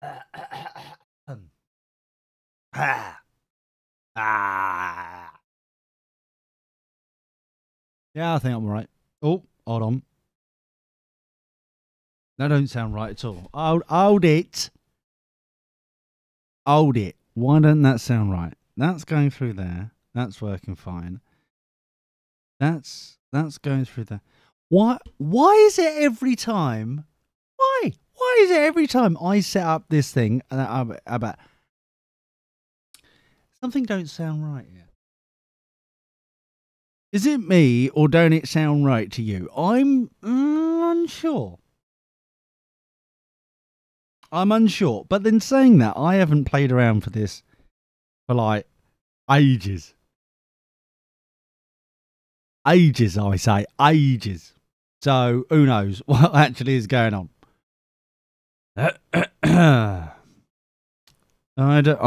Yeah, I think I'm right. Oh, hold on. That don't sound right at all. Hold it. Hold it. Why doesn't that sound right? That's going through there. That's working fine. That's going through there. Why is it every time? Why is it every time I set up this thing about something don't sound right here? Is it me or don't it sound right to you? I'm unsure. I'm unsure. But then saying that, I haven't played around for this for like ages. Ages, I say. Ages. So, who knows what actually is going on. I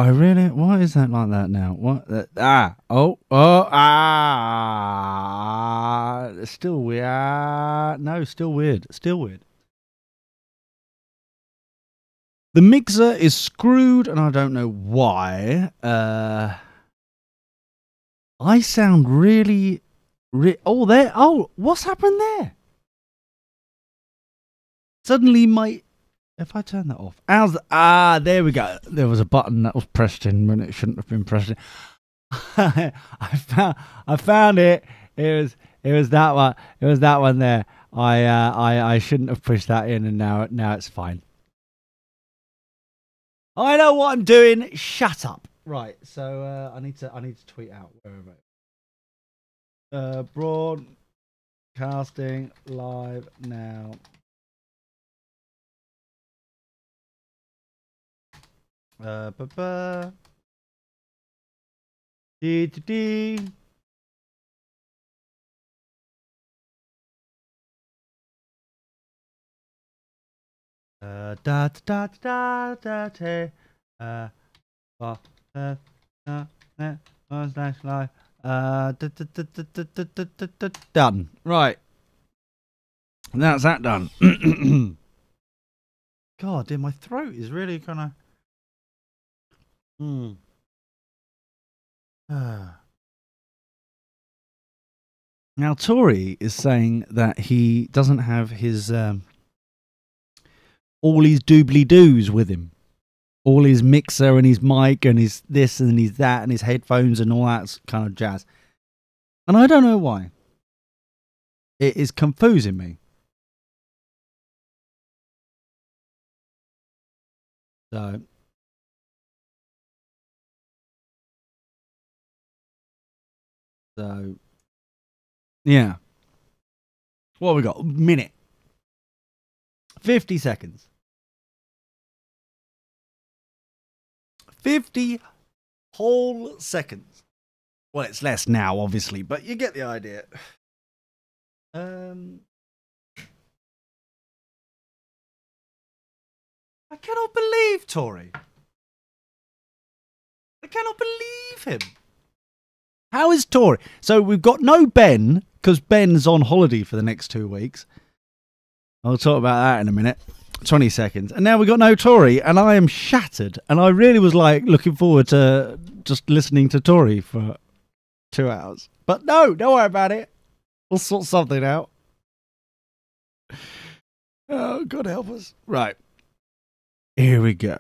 really... Why is that like that now? What? Still weird. No, still weird. Still weird. The mixer is screwed, and I don't know why. I sound really... what's happened there? Suddenly if I turn that off, there we go. There was a button that was pressed in when it shouldn't have been pressed in. I found it. It was that one. It was that one there. I shouldn't have pushed that in, and now it's fine. I know what I'm doing. Shut up. Right. So I need to tweet out. Where am I? Broadcasting live now. Dee. Done. Right. That's that done. God, dude, my throat is really kind of... Now, Tori is saying that he doesn't have his all his doobly-doos with him. All his mixer and his mic and his this and his that and his headphones and all that kind of jazz. And I don't know why. It is confusing me. So... yeah. What have we got? Minute. 50 seconds. 50 whole seconds. Well, it's less now, obviously, but you get the idea. I cannot believe Tori. I cannot believe him. How is Tori? So we've got no Ben, because Ben's on holiday for the next 2 weeks. I'll talk about that in a minute. 20 seconds. And now we've got no Tori, and I am shattered. And I really was like looking forward to just listening to Tori for 2 hours. But no, don't worry about it. We'll sort something out. Oh, God help us. Right. Here we go.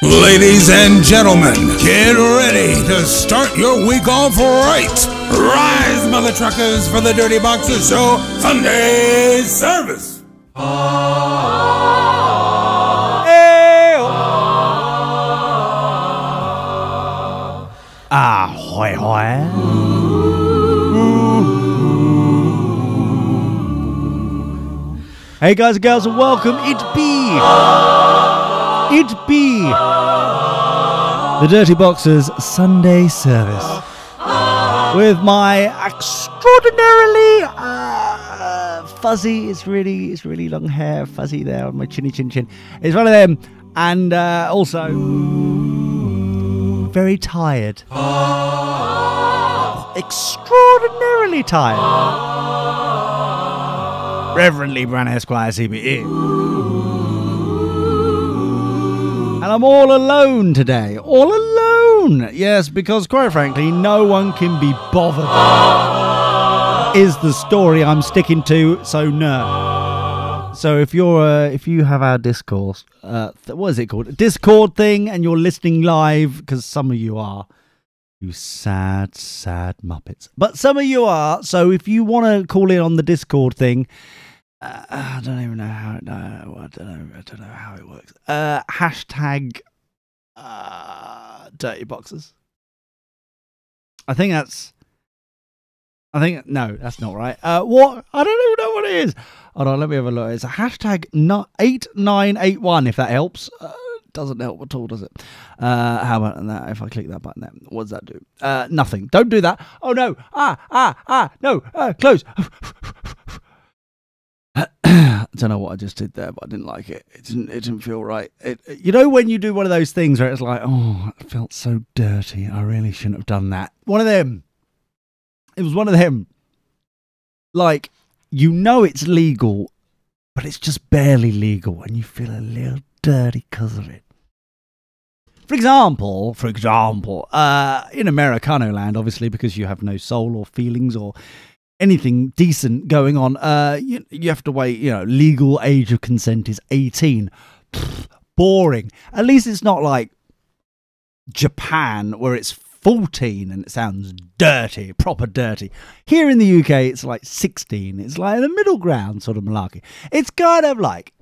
Ladies and gentlemen, get ready to start your week off right. Rise, mother truckers, for the Dirty Boxers Show Sunday service. Hoy hoy. Hey guys and girls, and welcome. It be the Dirty Boxers Sunday service with my extraordinarily fuzzy. It's really long hair, fuzzy there on my chinny chin. It's one of them, and also very tired, extraordinarily tired. Reverend Lee Brown Esquire, CBE. I'm all alone today. All alone. Yes, because quite frankly, no one can be bothered. Is the story I'm sticking to, so no. So if you have our Discord, what is it called? Discord thing, and you're listening live, because some of you are, you sad, sad Muppets. But some of you are, so if you want to call in on the Discord thing, I don't even know how. No, I don't know how it works. Hashtag dirty boxes. No, that's not right. What? I don't even know what it is. Hold on, let me have a look. It's a hashtag 8981. If that helps. Doesn't help at all, does it? How about that? If I click that button, then what does that do? Nothing. Don't do that. Oh no! No! Close. I don't know what I just did there, but I didn't like it. It didn't feel right. You know when you do one of those things where it's like, oh, it felt so dirty. I really shouldn't have done that. One of them. It was one of them. Like, you know it's legal, but it's just barely legal, and you feel a little dirty because of it. For example, in Americano land, obviously, because you have no soul or feelings or anything decent going on, you have to wait. Legal age of consent is 18. Boring. At least it's not like Japan where it's 14 and it sounds dirty, proper dirty. Here in the UK, it's like 16. It's like the middle ground sort of malarkey. It's kind of like,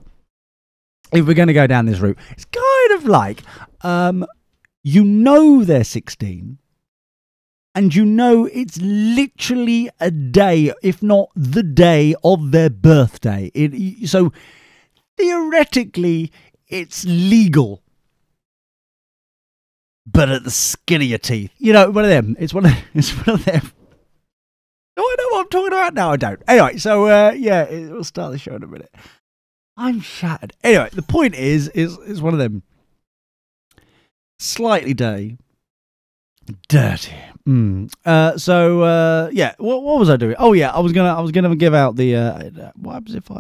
if we're going to go down this route, it's kind of like, they're 16. And it's literally a day, if not the day of their birthday. So theoretically, it's legal. But at the skin of your teeth. One of them. It's one of them. Do I know what I'm talking about? No, I don't. Anyway, so, we'll start the show in a minute. I'm shattered. Anyway, the point is one of them. Slightly dirty. What was I doing? Oh yeah, I was gonna give out the what happens if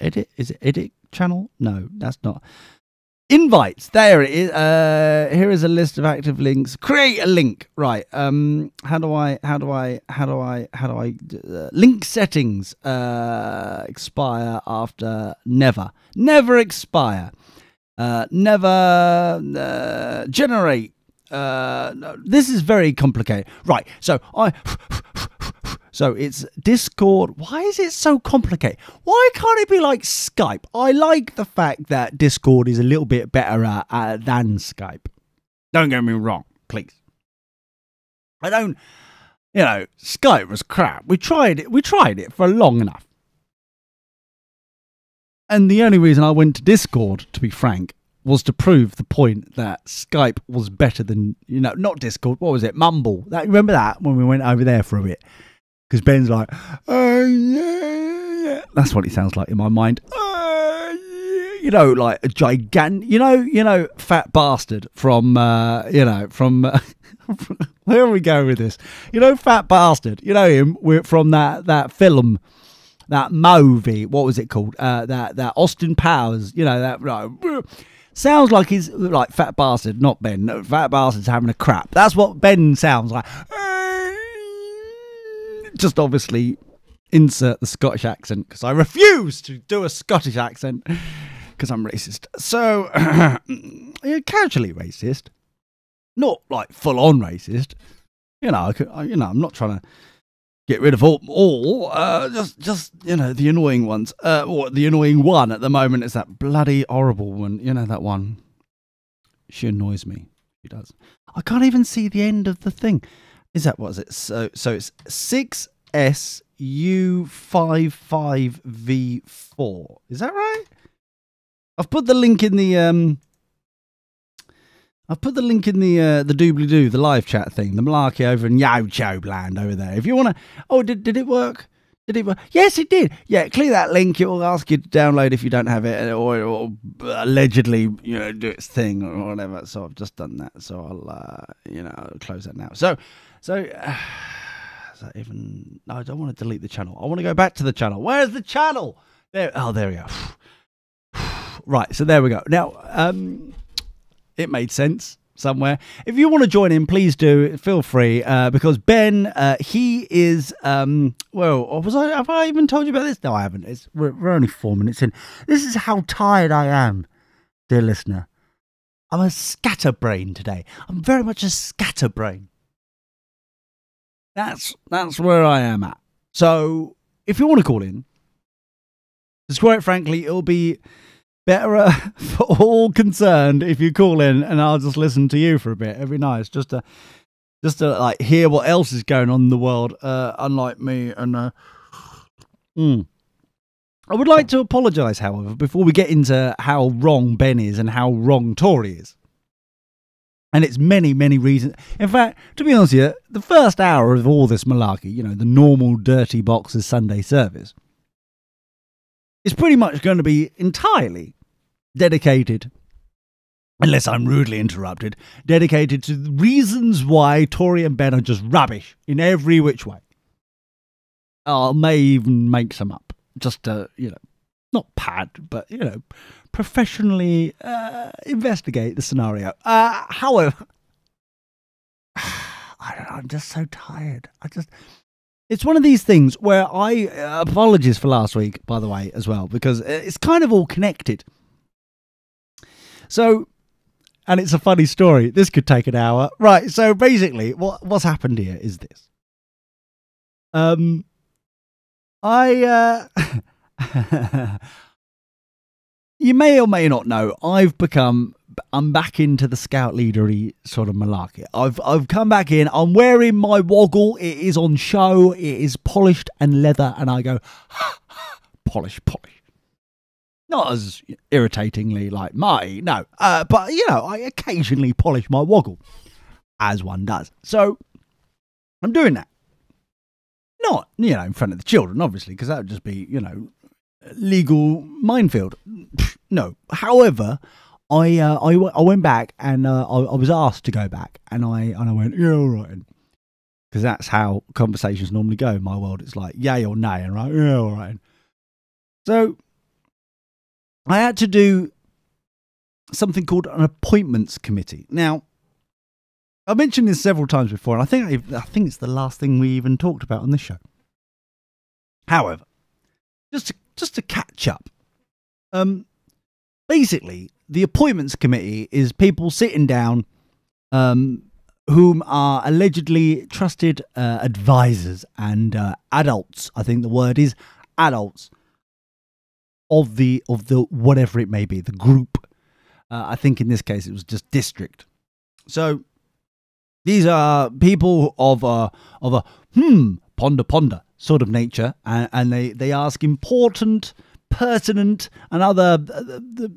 edit? Is it edit channel? No, that's not. Invites. There it is. Here is a list of active links. Create a link. Right. How do I link settings expire after never expire. Never generate. No, this is very complicated. Right. So it's Discord. Why is it so complicated? Why can't it be like Skype? I like the fact that Discord is a little bit better than Skype. Don't get me wrong, please. I don't. Skype was crap. We tried it for long enough. And the only reason I went to Discord, to be frank, was to prove the point that Skype was better than, not Discord. What was it? Mumble. Remember that when we went over there for a bit? Because Ben's like, yeah. That's what he sounds like in my mind. Like a gigantic, fat bastard from, where are we going with this? Fat bastard. Him from that film, that movie. What was it called? That Austin Powers. Sounds like he's like fat bastard, not Ben. No, fat bastard's having a crap. That's what Ben sounds like. Just obviously insert the Scottish accent because I refuse to do a Scottish accent because I'm racist. So, casually racist, not like full on racist. I'm not trying to get rid of all. Just the annoying ones. The annoying one at the moment is that bloody horrible one. That one. She annoys me. She does. I can't even see the end of the thing. Is that what is it? So it's 6SU55V4. Is that right? I've put the link in the the doobly-doo, the live chat thing, the malarkey over in Youtube land over there. If you want to... Oh, did it work? Did it work? Yes, it did. Yeah, click that link. It will ask you to download if you don't have it, or allegedly, do its thing or whatever. So I've just done that. So I'll, I'll close that now. So, is that even... No, I don't want to delete the channel. I want to go back to the channel. Where's the channel? There. Oh, there we go. Right, so there we go. Now, it made sense somewhere. If you want to join in, please do. Feel free, because Ben, he is, have I even told you about this? No, I haven't. We're only 4 minutes in. This is how tired I am, dear listener. I'm a scatterbrain today. I'm very much a scatterbrain. That's where I am at. So, if you want to call in, just quite frankly, it'll be better for all concerned if you call in and I'll just listen to you for a bit. It'd be nice just to like hear what else is going on in the world, unlike me. And I would like to apologise, however, before we get into how wrong Ben is and how wrong Tory is. And it's many, many reasons. In fact, to be honest with you, the first hour of all this malarkey, the normal Dirty Boxers Sunday service, is pretty much going to be entirely dedicated, unless I'm rudely interrupted, dedicated to the reasons why Tory and Ben are just rubbish in every which way. I may even make some up, just to, not pad, but, professionally investigate the scenario. However, I don't know, I'm just so tired. It's one of these things where apologies for last week, by the way, as well, because it's kind of all connected. So, and it's a funny story. This could take an hour. Right, so basically, what's happened here is this. You may or may not know, I'm back into the scout leadery sort of malarkey. I've come back in. I'm wearing my woggle. It is on show. It is polished and leather, and I go polish. Not as irritatingly like Marty, no. But I occasionally polish my woggle, as one does. So I'm doing that. Not in front of the children, obviously, because that would just be legal minefield. No. However, I went back and I was asked to go back, and I went, yeah, all right, because that's how conversations normally go in my world. It's like yay or nay, and right, yeah, all right. So I had to do something called an appointments committee. Now, I mentioned this several times before, and I think it's the last thing we even talked about on this show. However, just to catch up, basically, the appointments committee is people sitting down, whom are allegedly trusted advisors and adults. I think the word is adults of the whatever it may be, the group. I think in this case it was just district. So these are people of a ponder sort of nature, and they ask important, pertinent, and other the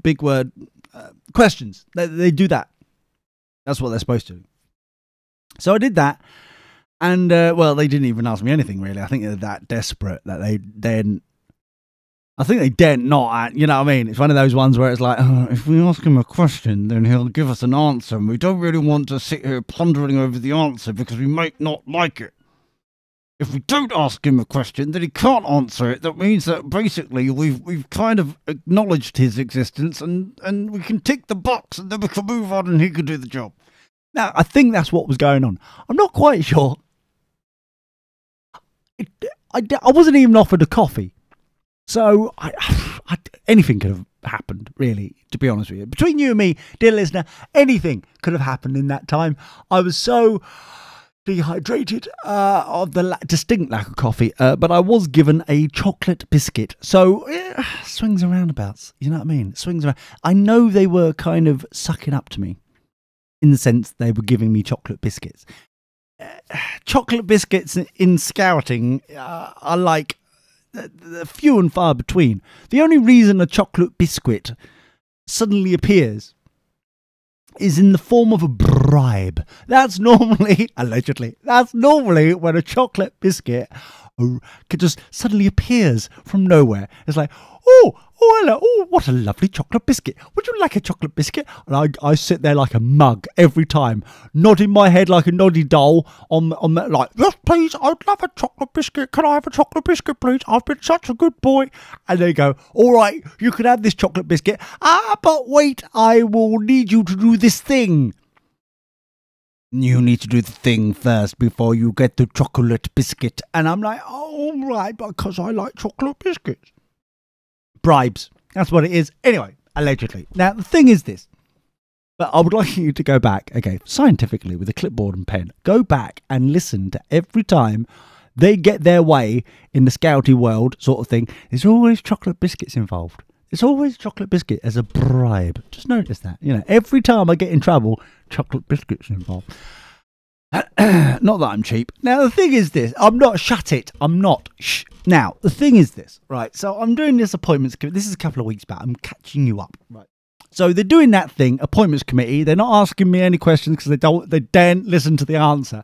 big word questions. They do that. That's what they're supposed to. So I did that, and they didn't even ask me anything really. I think they're that desperate that they daren't. I think they daren't not. You know what I mean? It's one of those ones where it's like, if we ask him a question, then he'll give us an answer, and we don't really want to sit here pondering over the answer because we might not like it. If we don't ask him a question, then he can't answer it. That means that basically we've kind of acknowledged his existence, and we can tick the box, and then we can move on, and he can do the job. Now, I think that's what was going on. I'm not quite sure. I wasn't even offered a coffee. So anything could have happened, really, to be honest with you. Between you and me, dear listener, anything could have happened in that time. I was so dehydrated of the distinct lack of coffee, but I was given a chocolate biscuit. So, swings and roundabouts, you know what I mean? Swings around. I know they were kind of sucking up to me, in the sense they were giving me chocolate biscuits. Chocolate biscuits in scouting are like few and far between. The only reason a chocolate biscuit suddenly appears is in the form of a bribe. That's normally, allegedly, when a chocolate biscuit just suddenly appears from nowhere. It's like, oh, hello, oh, what a lovely chocolate biscuit. Would you like a chocolate biscuit? And I sit there like a mug every time, nodding my head like a noddy doll like, yes, please, I'd love a chocolate biscuit. Can I have a chocolate biscuit, please? I've been such a good boy. And they go, all right, you can have this chocolate biscuit. But wait, I will need you to do this thing. You need to do the thing first before you get the chocolate biscuit. And I'm like, oh, right, because I like chocolate biscuits. Bribes. That's what it is. Anyway, allegedly. Now, the thing is this. But I would like you to go back, okay, scientifically with a clipboard and pen. Go back and listen to every time they get their way in the Scouty world sort of thing. There's always chocolate biscuits involved. There's always chocolate biscuit as a bribe. Just notice that. You know, every time I get in trouble, chocolate biscuits involved. Not that I'm cheap. Now, the thing is this. I'm not. Shut it. I'm not. Shh. Now, the thing is this. Right. So I'm doing this appointments committee. This is a couple of weeks back. I'm catching you up. Right. So they're doing that thing, appointments committee. They're not asking me any questions because they daren't listen to the answer.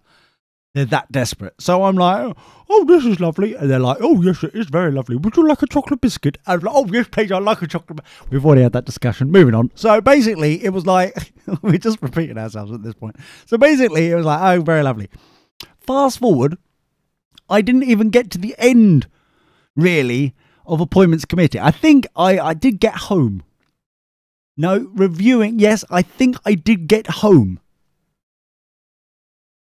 They're that desperate. So I'm like, oh, this is lovely. And they're like, oh, yes, it is very lovely. Would you like a chocolate biscuit? And I'm like, oh, yes, please, I'd like a chocolate. We've already had that discussion. Moving on. So basically, it was like, we're just repeating ourselves at this point. So basically, it was like, oh, very lovely. Fast forward, I didn't even get to the end, really, of appointments committee. I think I did get home. No, reviewing. Yes, I think I did get home.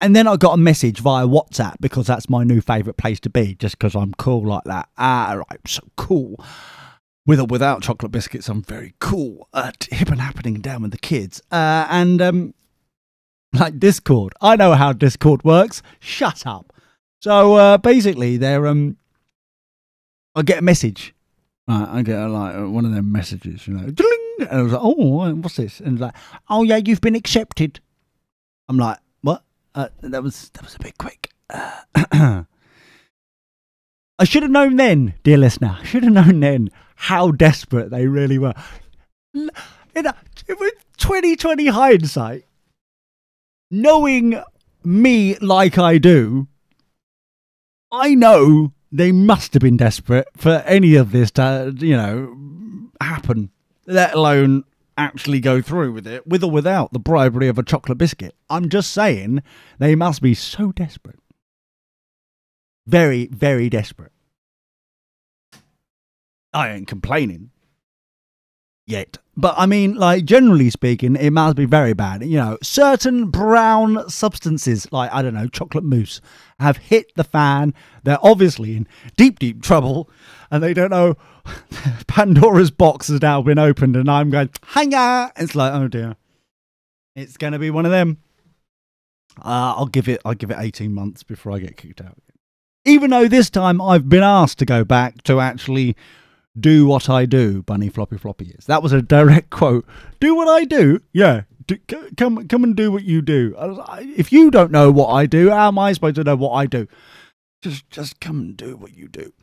And then I got a message via WhatsApp because that's my new favourite place to be, just because I'm cool like that. Right, so cool. With or without chocolate biscuits, I'm very cool. Hip and happening down with the kids. And like Discord. I know how Discord works. Shut up. So basically, I get a message. I get like one of them messages, you know. And I was like, oh, what's this? And like, oh yeah, you've been accepted. I'm like, what? That was a bit quick. I should have known then, dear listener. I should have known then how desperate they really were. With 2020 hindsight, knowing me like I do, I know they must have been desperate for any of this to, you know, happen, let alone actually go through with it, with or without the bribery of a chocolate biscuit. I'm just saying they must be so desperate. Very, very desperate. I ain't complaining yet. But I mean, like, generally speaking, it must be very bad. You know, certain brown substances, like, I don't know, chocolate mousse, have hit the fan. They're obviously in deep, deep trouble. And they don't know, Pandora's box has now been opened. And I'm going, hang-a! It's like, oh dear. It's going to be one of them. I'll give it 18 months before I get kicked out. Even though this time I've been asked to go back to actually do what I do, bunny floppy floppy is. That was a direct quote. Do what I do? Yeah. Come and do what you do. If you don't know what I do, how am I supposed to know what I do? Just come and do what you do.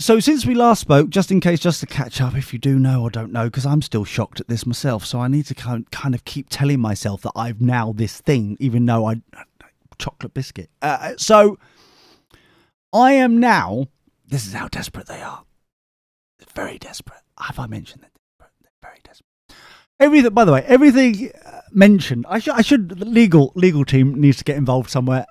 So since we last spoke, just in case, just to catch up, if you do know or don't know, because I'm still shocked at this myself, so I need to kind of keep telling myself that I've now this thing, even though I chocolate biscuit. So I am now. This is how desperate they are. They're very desperate. Have I mentioned that? They're very desperate. Everything, by the way, everything mentioned. I should. The legal team needs to get involved somewhere.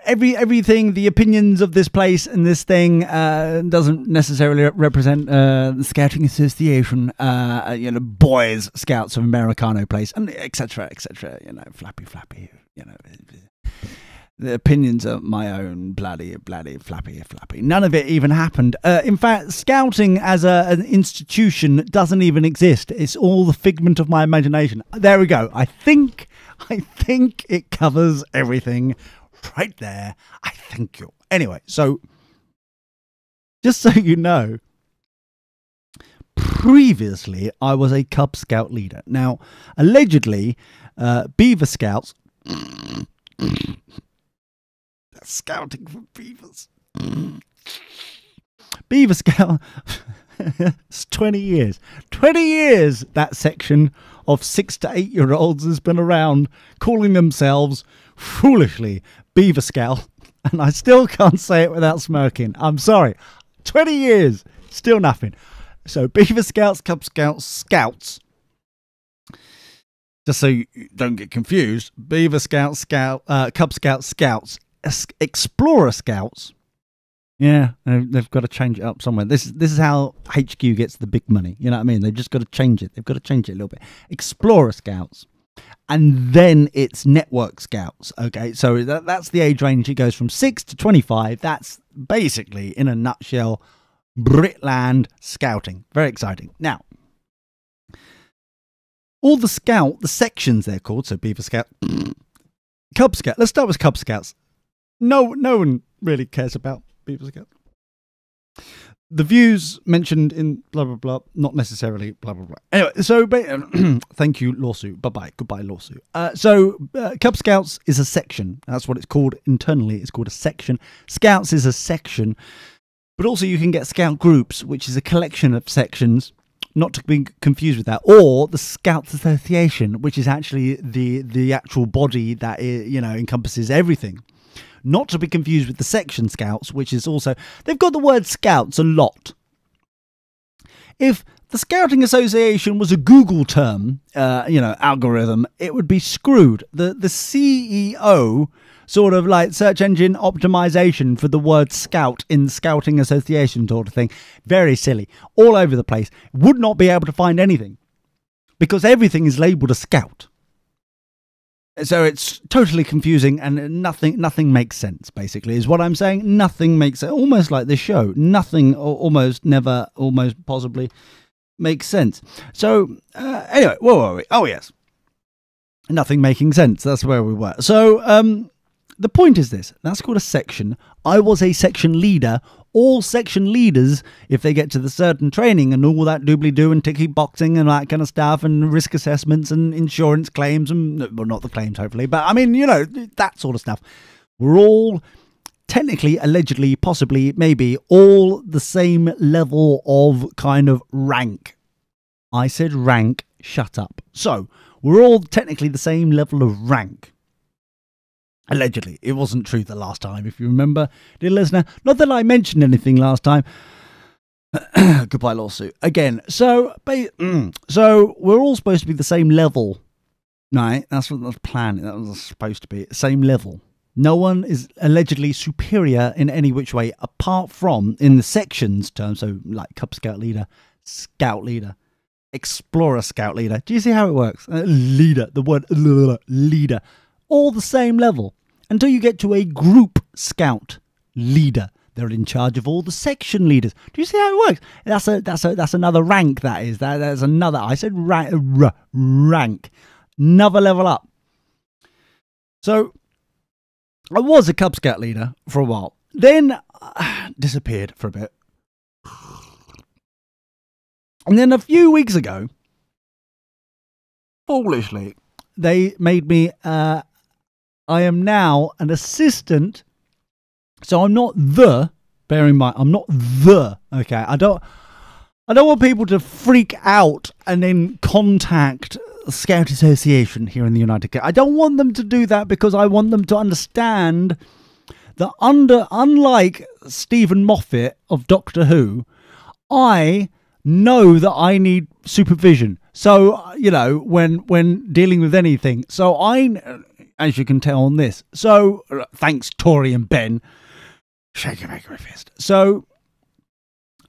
Everything, the opinions of this place and this thing doesn't necessarily represent the Scouting Association, you know, Boys Scouts of Americano place, and etc. You know, flappy, you know. The opinions are my own, bloody, flappy. None of it even happened. In fact, scouting as an institution doesn't even exist. It's all the figment of my imagination. There we go. I think it covers everything right there. I think you. Anyway, so just so you know, previously I was a Cub Scout leader. Now, allegedly, Beaver Scouts. Scouting for beavers. Beaver Scout. It's 20 years. 20 years that section of 6 to 8 year olds has been around calling themselves foolishly Beaver Scout. And I still can't say it without smirking. I'm sorry. 20 years. Still nothing. So Beaver Scouts, Cub Scouts, Scouts. Just so you don't get confused. Beaver Scouts, Cub Scouts, Scouts, Explorer Scouts. Yeah, they've got to change it up somewhere. This is how HQ gets the big money. You know what I mean? They've just got to change it. They've got to change it a little bit. Explorer Scouts. And then it's Network Scouts. Okay, so that's the age range. It goes from 6 to 25. That's basically, in a nutshell, Britland scouting. Very exciting. Now, all the sections they're called, so Beaver Scout, Cub Scout. Let's start with Cub Scouts. No one really cares about Beaver Scout. The views mentioned in blah blah blah, not necessarily blah blah blah. Anyway, so thank you, lawsuit. Bye goodbye, lawsuit. Cub Scouts is a section. That's what it's called internally. It's called a section. Scouts is a section, but also you can get scout groups, which is a collection of sections. Not to be confused with that, or the Scouts Association, which is actually the actual body that encompasses everything. Not to be confused with the section Scouts, which is also... They've got the word Scouts a lot. If the Scouting Association was a Google term, algorithm, it would be screwed. The CEO, sort of like search engine optimization for the word Scout in Scouting Association sort of thing. Very silly. All over the place. Would not be able to find anything. Because everything is labelled a Scout. So it's totally confusing and nothing makes sense, basically, is what I'm saying. Nothing makes sense. Almost like this show. Nothing, almost, never, almost, possibly makes sense. So, anyway, where were we? Oh, yes. Nothing making sense. That's where we were. So, the point is this. That's called a section. I was a section leader. All section leaders, if they get to the certain training and all that doobly-doo and ticky boxing and that kind of stuff and risk assessments and insurance claims and, well, not the claims, hopefully, but I mean, that sort of stuff. We're all technically, allegedly, possibly, maybe all the same level of kind of rank. I said rank, shut up. So, we're all technically the same level of rank. Allegedly. It wasn't true the last time, if you remember, dear listener. Not that I mentioned anything last time. Goodbye, lawsuit. Again, so we're all supposed to be the same level, right? That's what the plan. That was supposed to be. Same level. No one is allegedly superior in any which way, apart from, in the sections term, so like Cub Scout leader, Scout leader, Explorer Scout leader. Do you see how it works? Leader, the word leader. All the same level until you get to a group scout leader. They're in charge of all the section leaders. Do you see how it works? That's another rank. That's another. I said rank, another level up. So I was a Cub Scout leader for a while. Then disappeared for a bit, and then a few weeks ago, foolishly, they made me. I am now an assistant, so I'm not the. Bear in mind, I'm not the. Okay, I don't want people to freak out and then contact the Scout Association here in the United Kingdom. I don't want them to do that because I want them to understand that unlike Stephen Moffat of Doctor Who, I know that I need supervision. So, when dealing with anything. So as you can tell on this. So, thanks, Tori and Ben. Shake and make a fist. So,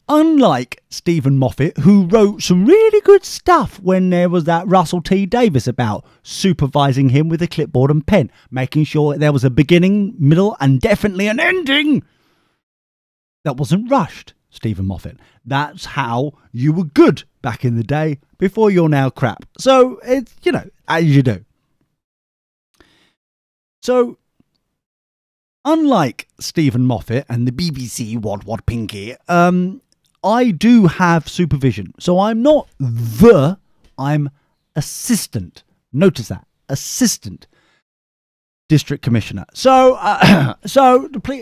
unlike Stephen Moffat, who wrote some really good stuff when there was that Russell T Davies about supervising him with a clipboard and pen, making sure there was a beginning, middle, and definitely an ending. That wasn't rushed, Stephen Moffat. That's how you were good back in the day, before you're now crap. So, it's, as you do. So, unlike Stephen Moffat and the BBC, what Pinky, I do have supervision. So I'm not I'm assistant. Notice that. Assistant District Commissioner. So,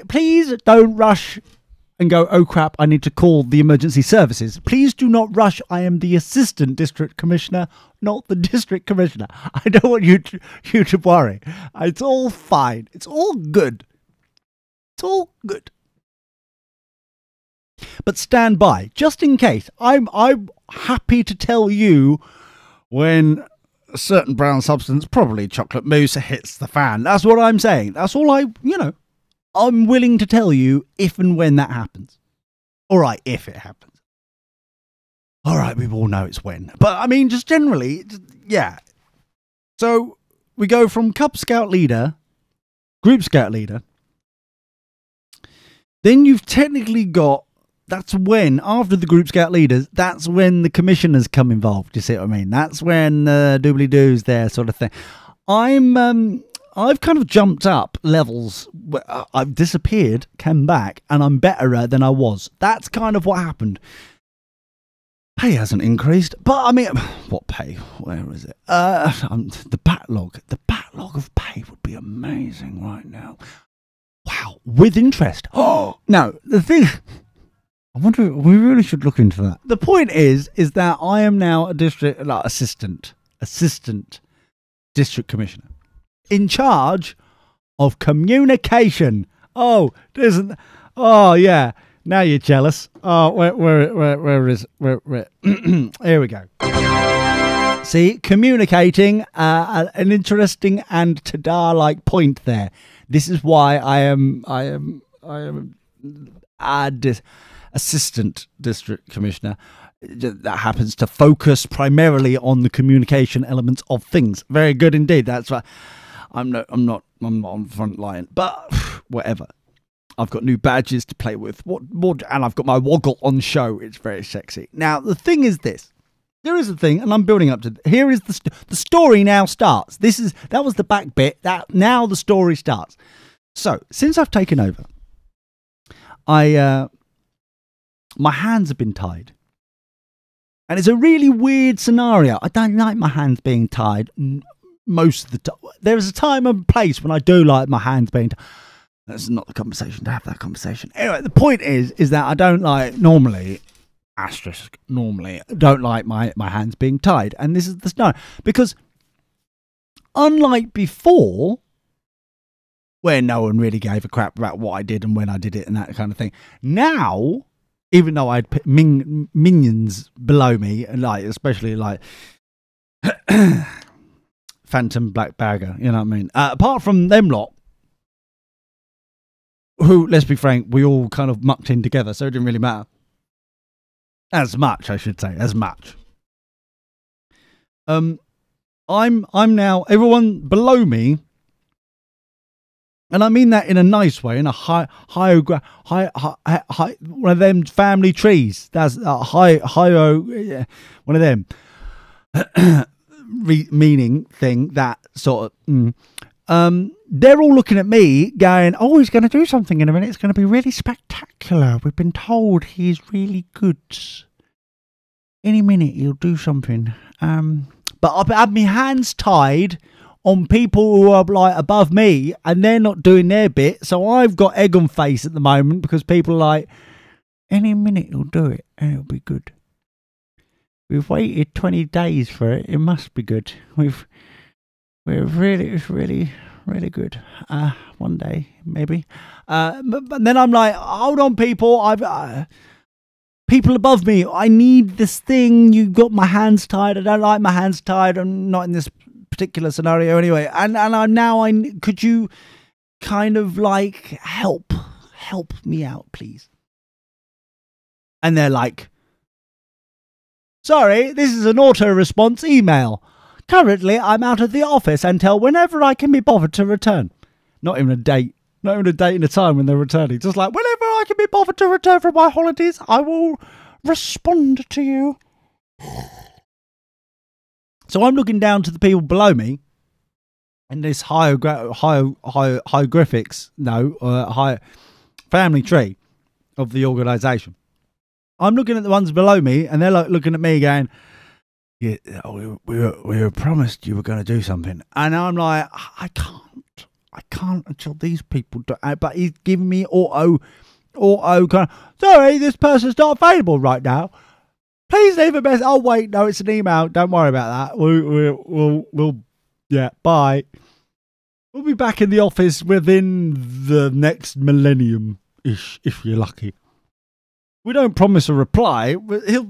please don't rush and go, oh crap, I need to call the emergency services. Please do not rush. I am the assistant district commissioner, not the district commissioner. I don't want you to worry. It's all fine. It's all good. It's all good. But stand by, just in case. I'm happy to tell you when a certain brown substance, probably chocolate mousse, hits the fan. That's what I'm saying. That's all I'm willing to tell you if and when that happens. All right, if it happens. All right, we all know it's when. But, I mean, just generally, yeah. So, we go from Cub Scout leader, Group Scout leader. Then you've technically got, that's when, after the Group Scout leaders, that's when the commissioners come involved. You see what I mean? That's when doobly-doo's there, sort of thing. I've kind of jumped up levels. I've disappeared, came back, and I'm betterer than I was. That's kind of what happened. Pay hasn't increased, but I mean, what pay? Where is it? The backlog of pay would be amazing right now. Wow, with interest. Oh, no, the thing. I wonder. We really should look into that. The point is that I am now a district assistant district commissioner, in charge of communication. Oh, yeah. Now you're jealous. Oh, where is here we go. See, communicating, an interesting and Tada-like point there. This is why I am assistant district commissioner. That happens to focus primarily on the communication elements of things. Very good indeed. That's right. I'm not on front line, but whatever. I've got new badges to play with. What more? And I've got my woggle on show. It's very sexy. Now the thing is this. There is a thing, and I'm building up to. Here is the story now starts. That was the back bit. That now the story starts. So since I've taken over, my hands have been tied. And it's a really weird scenario. I don't like my hands being tied most of the time. There is a time and place when I do like my hands being tied. That's not the conversation to have that conversation. Anyway, the point is that I don't like normally, don't like my hands being tied. And this is the scenario. Because unlike before, where no one really gave a crap about what I did and when I did it and that kind of thing, now, even though I had minions below me, and especially Phantom Black Bagger, you know what I mean? Apart from them lot, who, let's be frank, we all kind of mucked in together, so it didn't really matter. As much, I should say, as much. I'm now, everyone below me, and I mean that in a nice way, in a high one of them family trees. That's a one of them meaning thing. That sort of. They're all looking at me, going, "Oh, he's going to do something in a minute. It's going to be really spectacular. We've been told he's really good. Any minute he'll do something." But I've had my hands tied on people who are above me, and they're not doing their bit. So I've got egg on face at the moment because people are like, any minute he'll do it and it'll be good. We've waited 20 days for it. It must be good. It's really good. One day, maybe. But then I'm like, hold on, people. People above me, I need this thing. You've got my hands tied. I don't like my hands tied. I'm not in this particular scenario anyway, and could you kind of help me out, please? And they're like, sorry, this is an auto response email. Currently I'm out of the office until whenever I can be bothered to return. Not even a date and a time when they're returning, just like whenever I can be bothered to return from my holidays, I will respond to you. So I'm looking down to the people below me in this hieroglyphics, high family tree of the organisation. I'm looking at the ones below me, and they're looking at me, going, "Yeah, we were promised you were going to do something," and I'm like, I can't until these people do. But he's giving me auto auto kind of, sorry, this person's not available right now. Please leave a message. Oh wait, no, it's an email. Don't worry about that. We'll yeah, bye. We'll be back in the office within the next millennium-ish, if you're lucky. We don't promise a reply, but he'll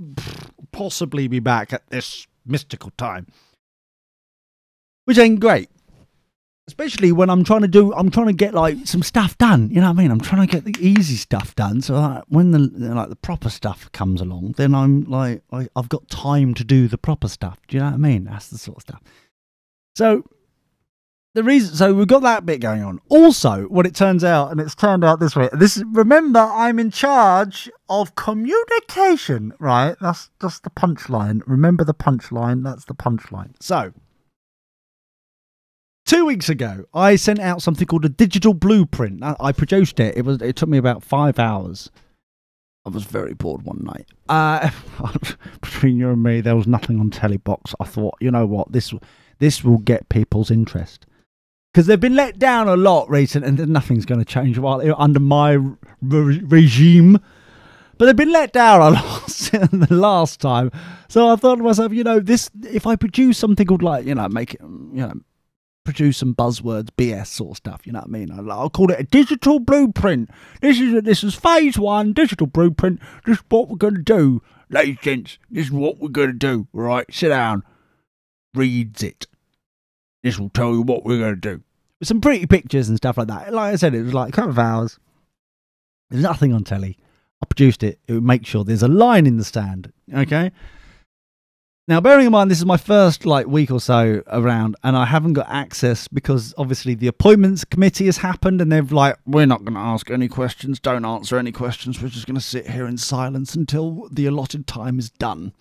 possibly be back at this mystical time. Which ain't great. Especially when I'm trying to get like some stuff done. You know what I mean? I'm trying to get the easy stuff done. So like, when the proper stuff comes along, then I'm like, I've got time to do the proper stuff. Do you know what I mean? That's the sort of stuff. So we've got that bit going on. Also, what it turns out, and it's turned out this way. Remember, I'm in charge of communication, right? That's just the punchline. Remember the punchline. That's the punchline. So 2 weeks ago, I sent out something called a digital blueprint. I produced it. It took me about 5 hours. I was very bored one night. Between you and me, there was nothing on Telebox. I thought, you know what, this will get people's interest. Because they've been let down a lot recently, and nothing's going to change under my regime. But they've been let down a lot the last time. So I thought to myself, you know, if I produce something called like, you know, make it, you know, produce some buzzwords, BS sort of stuff, you know what I mean? I'll call it a digital blueprint. This is phase 1, digital blueprint. This is what we're going to do. Ladies and gents, this is what we're going to do. Right, sit down. Reads it. This will tell you what we're going to do. With some pretty pictures and stuff like that. Like I said, it was like a couple of hours. There's nothing on telly. I produced it. It would make sure there's a line in the stand. Okay? Now, bearing in mind, this is my first week or so around, and I haven't got access because obviously the appointments committee has happened, and they've we're not going to ask any questions, don't answer any questions, we're just going to sit here in silence until the allotted time is done.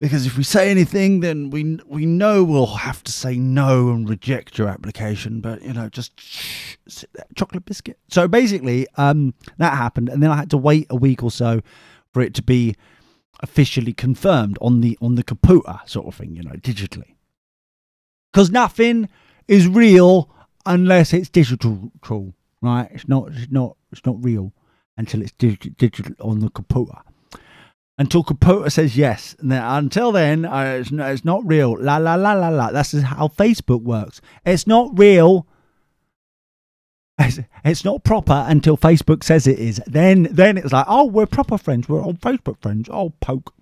Because if we say anything, then we know we'll have to say no and reject your application, but, you know, just sit there, chocolate biscuit. So basically, that happened, and then I had to wait a week or so for it to be officially confirmed on the computer sort of thing, you know, digitally. Because nothing is real unless it's digital, right? It's not real until it's digital on the computer. Until computer says yes. And then, until then, it's not real. La la la la la. That's how Facebook works. It's not real. It's not proper until Facebook says it is. Then it's like, oh, we're proper friends. We're old Facebook friends. Oh, poke.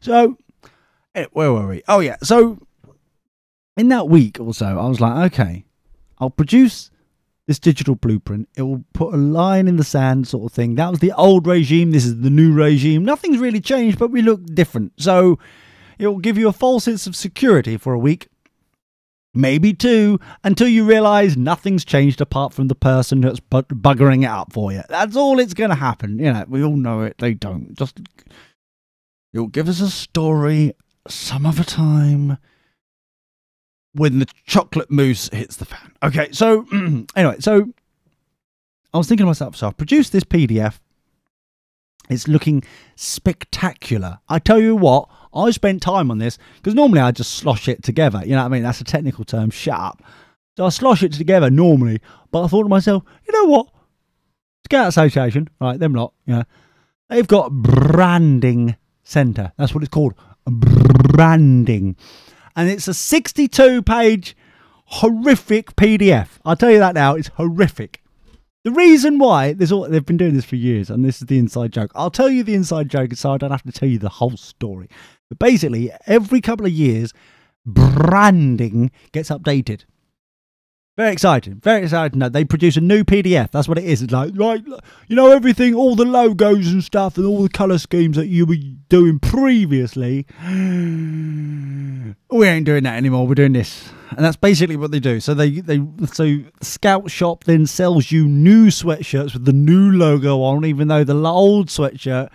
So, where were we? Oh, yeah. So, in that week or so, I was like, okay, I'll produce this digital blueprint. It will put a line in the sand sort of thing. That was the old regime. This is the new regime. Nothing's really changed, but we look different. So, it will give you a false sense of security for a week. Maybe 2, until you realise nothing's changed apart from the person that's buggering it up for you. That's all it's going to happen. You know, we all know it. They don't. Just, you'll give us a story some other time when the chocolate mousse hits the fan. Okay, so anyway, so I was thinking to myself, so I've produced this PDF. It's looking spectacular. I tell you what, I spent time on this because normally I just slosh it together. You know what I mean? That's a technical term. Shut up. So I slosh it together normally, but I thought to myself, you know what? Scout Association, right? Them lot, you know, they've got branding centre. That's what it's called, branding, and it's a 62-page horrific PDF. I'll tell you that now. It's horrific. The reason why, they've been doing this for years, and this is the inside joke. I'll tell you the inside joke so I don't have to tell you the whole story. But basically, every couple of years, branding gets updated. Very exciting. Very exciting. No, they produce a new PDF. That's what it is. It's like, right, you know, everything, all the logos and stuff and all the colour schemes that you were doing previously. We ain't doing that anymore. We're doing this. And that's basically what they do. So so Scout Shop then sells you new sweatshirts with the new logo on, even though the old sweatshirt,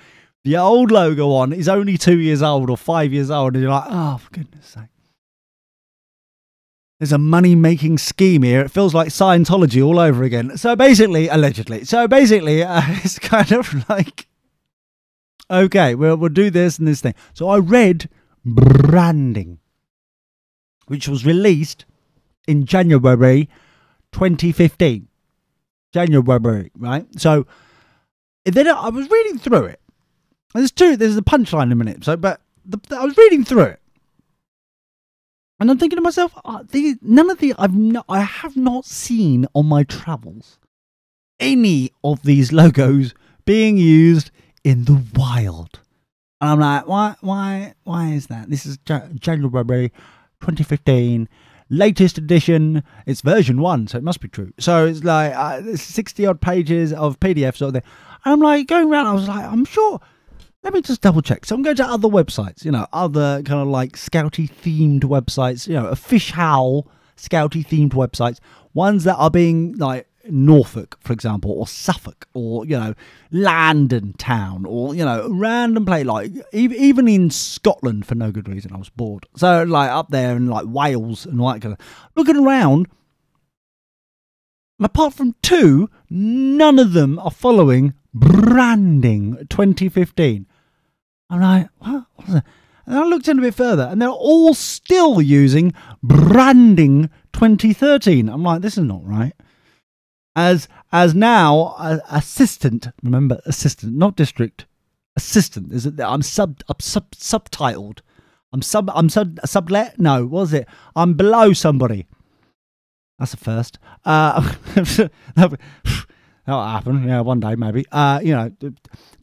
the old logo on, is only 2 years old or 5 years old. And you're like, oh, for goodness sake. There's a money-making scheme here. It feels like Scientology all over again. So basically, allegedly. So basically, it's kind of like, okay, we'll do this and this thing. So I read branding, which was released in January 2015. January, right? So And then I was reading through it. There's a punchline in a minute. So, but I was reading through it. And I'm thinking to myself, I have not seen on my travels any of these logos being used in the wild. And I'm like, why is that? This is January 2015, latest edition. It's version 1, so it must be true. So it's like 60 odd pages of PDF sort of thing. And I'm like going around. I was like, I'm sure. Let me just double check. So I'm going to other websites, other kind of like Scouty themed websites, a fish howl Scouty themed websites, ones that are being like Norfolk, for example, or Suffolk, or, London town, or, random place, like even in Scotland for no good reason. I was bored. So like up there in like Wales and all that kind of, looking around, and apart from 2, none of them are following branding 2015. I'm like, what was that? And I looked into it further, and they're all still using branding 2013. I'm like, this is not right. As now, assistant, remember, assistant, not district, assistant. Is it? I'm subtitled. I'm sublet. No, what was it? I'm below somebody. That's a first. That'll happen, one day maybe.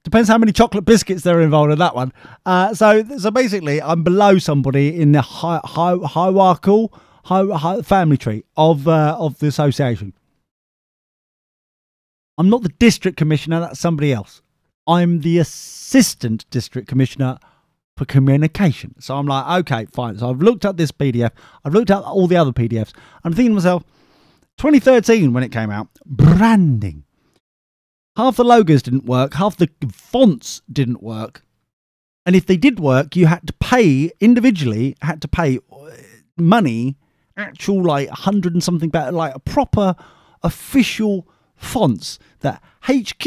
Depends how many chocolate biscuits there are involved in that one. So basically, I'm below somebody in the hierarchical family tree of the association. I'm not the district commissioner. That's somebody else. I'm the assistant district commissioner for communication. So I'm like, okay, fine. So I've looked at this PDF. I've looked at all the other PDFs. I'm thinking to myself, 2013 when it came out, branding. Half the logos didn't work. Half the fonts didn't work. And if they did work, you had to pay individually, money, actual like 100 and something better, like a proper official fonts that HQ,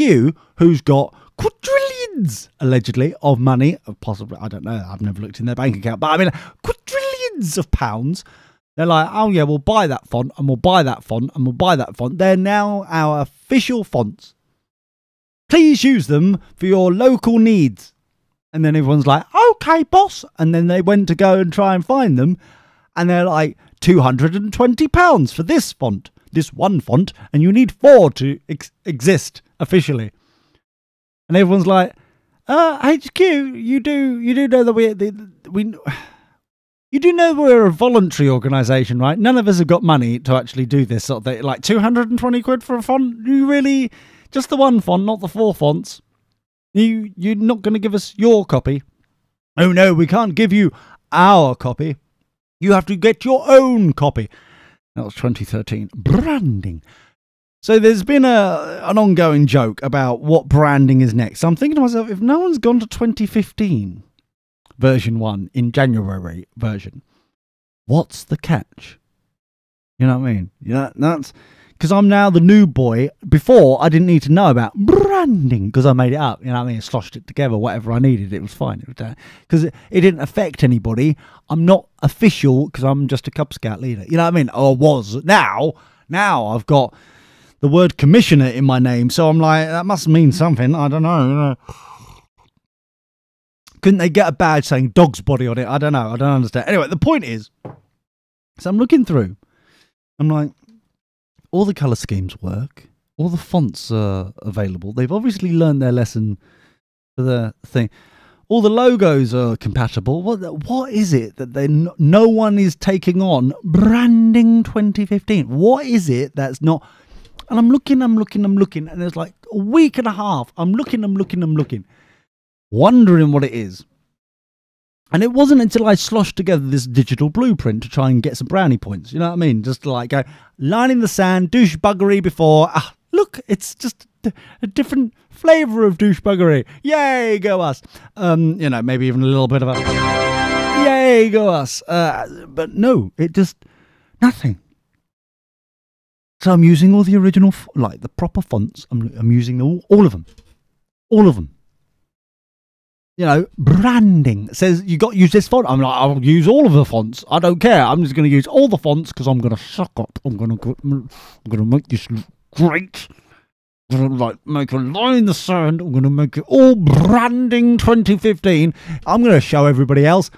who's got quadrillions, allegedly, of money, possibly, I don't know, I've never looked in their bank account, but I mean, quadrillions of pounds. They're like, oh yeah, we'll buy that font, and we'll buy that font, and we'll buy that font. They're now our official fonts. Please use them for your local needs. And then everyone's like, okay, boss. And then they went to go and try and find them. And they're like, £220 for this font, this one font. And you need 4 to exist officially. And everyone's like, HQ, you do know that you do know we're a voluntary organisation, right? None of us have got money to actually do this sort of thing. Like 220 quid for a font? You really... Just the one font, not the 4 fonts. You're not going to give us your copy. Oh no, we can't give you our copy. You have to get your own copy. That was 2013. Branding. So there's been an ongoing joke about what branding is next. So I'm thinking to myself, if no one's gone to 2015 version 1 in January version, what's the catch? You know what I mean? That's... Because I'm now the new boy. Before, I didn't need to know about branding because I made it up. You know what I mean? I sloshed it together, whatever I needed. It was fine. Because it didn't affect anybody. I'm not official because I'm just a Cub Scout leader. You know what I mean? Or was. Now I've got the word commissioner in my name. So I'm like, that must mean something. I don't know. Couldn't they get a badge saying dog's body on it? I don't know. I don't understand. Anyway, the point is, so I'm looking through. I'm like, all the colour schemes work. All the fonts are available. They've obviously learned their lesson for the thing. All the logos are compatible. What is it that no one is taking on branding 2015? What is it that's not? And I'm looking, and there's like a week and a half. I'm looking, wondering what it is. And it wasn't until I sloshed together this digital blueprint to try and get some brownie points. You know what I mean? Just to like go, line in the sand, douchebuggery before. Look, it's just a different flavour of douchebuggery. Yay, go us. Maybe even a little bit of a, yay, go us. But no, it just, nothing. So I'm using all the original, like the proper fonts. I'm using all of them. All of them. Branding says you got to use this font. I'm like, I'll use all of the fonts. I don't care. I'm just going to use all the fonts because I'm going to suck up. I'm going to make this look great. I'm gonna like make a line in the sand. I'm gonna make it all branding 2015. I'm gonna show everybody else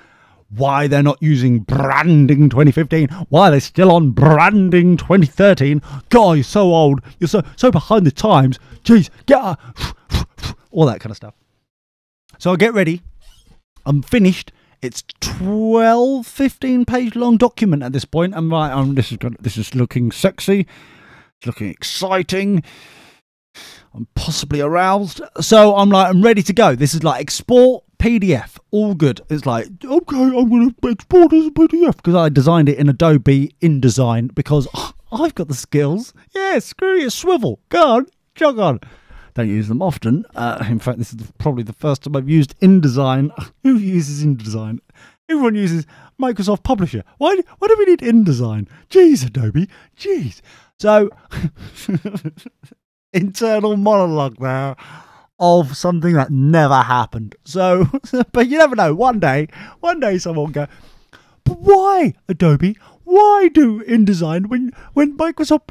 why they're not using branding 2015. Why they're still on branding 2013. God, you're so old. You're so behind the times. Jeez, get up. All that kind of stuff. So I get ready. I'm finished. It's 15 page long document at this point. I'm like, this is looking sexy. It's looking exciting. I'm possibly aroused. So I'm like, I'm ready to go. This is like export PDF. All good. It's like, okay, I'm going to export as a PDF because I designed it in Adobe InDesign because I've got the skills. Yeah, screw you, swivel. Go on, jog on. Don't use them often. In fact, this is probably the first time I've used InDesign. Who uses InDesign? Everyone uses Microsoft Publisher. Why do we need InDesign? Jeez, Adobe. Jeez. So, internal monologue there of something that never happened. So, but you never know. One day someone will go, but why, Adobe? Why do InDesign when Microsoft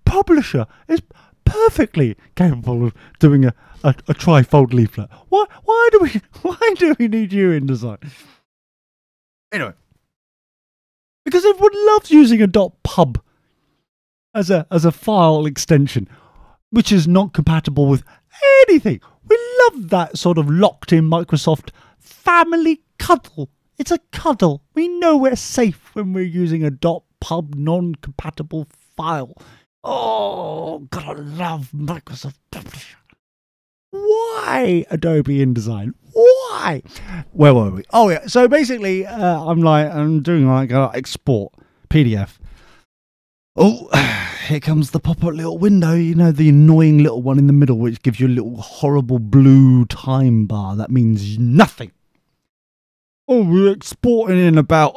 Publisher is perfectly capable of doing a trifold leaflet? Why do we need you in design? Anyway, because everyone loves using a .pub as a file extension, which is not compatible with anything. We love that sort of locked in Microsoft family cuddle. It's a cuddle. We know we're safe when we're using a .pub non-compatible file. Oh, God, I love Microsoft Publisher. Why Adobe InDesign? Why? Where were we? Oh, yeah. So basically, I'm doing like export PDF. Oh, here comes the pop-up little window. You know, the annoying little one in the middle, which gives you a little horrible blue time bar. That means nothing. Oh, we're exporting in about,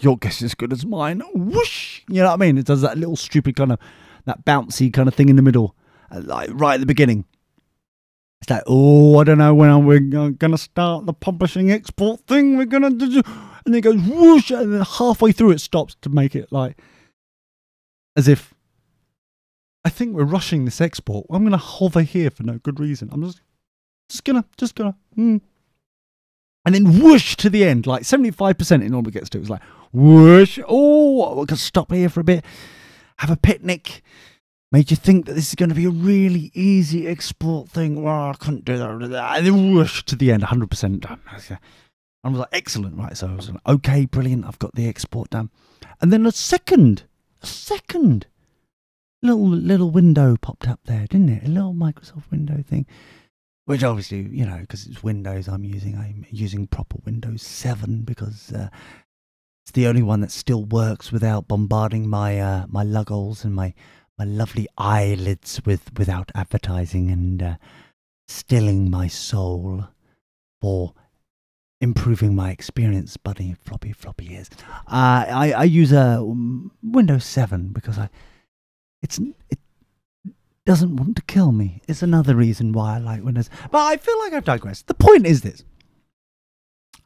your guess is as good as mine. Whoosh! You know what I mean? It does that little stupid kind of, that bouncy kind of thing in the middle, like right at the beginning. It's like, oh, I don't know when we're going to start the publishing export thing. We're going to do, and then it goes whoosh, and then halfway through it stops to make it like, as if, I think we're rushing this export. I'm going to hover here for no good reason. I'm just gonna, and then whoosh to the end, like 75% it normally gets to. It's like whoosh. Oh, we can stop here for a bit, have a picnic. Made you think that this is going to be a really easy export thing. Well, I couldn't do that. And then whoosh to the end, 100% done. I was like, excellent, right? So I was like, okay, brilliant. I've got the export done. And then a second little window popped up there, didn't it? A little Microsoft window thing. Which obviously, you know, because it's Windows I'm using proper Windows 7 because it's the only one that still works without bombarding my my lugholes and my lovely eyelids without advertising and stilling my soul for improving my experience. Buddy, floppy ears. I use Windows 7 because it doesn't want to kill me. It's another reason why I like Windows. But I feel like I've digressed. The point is this.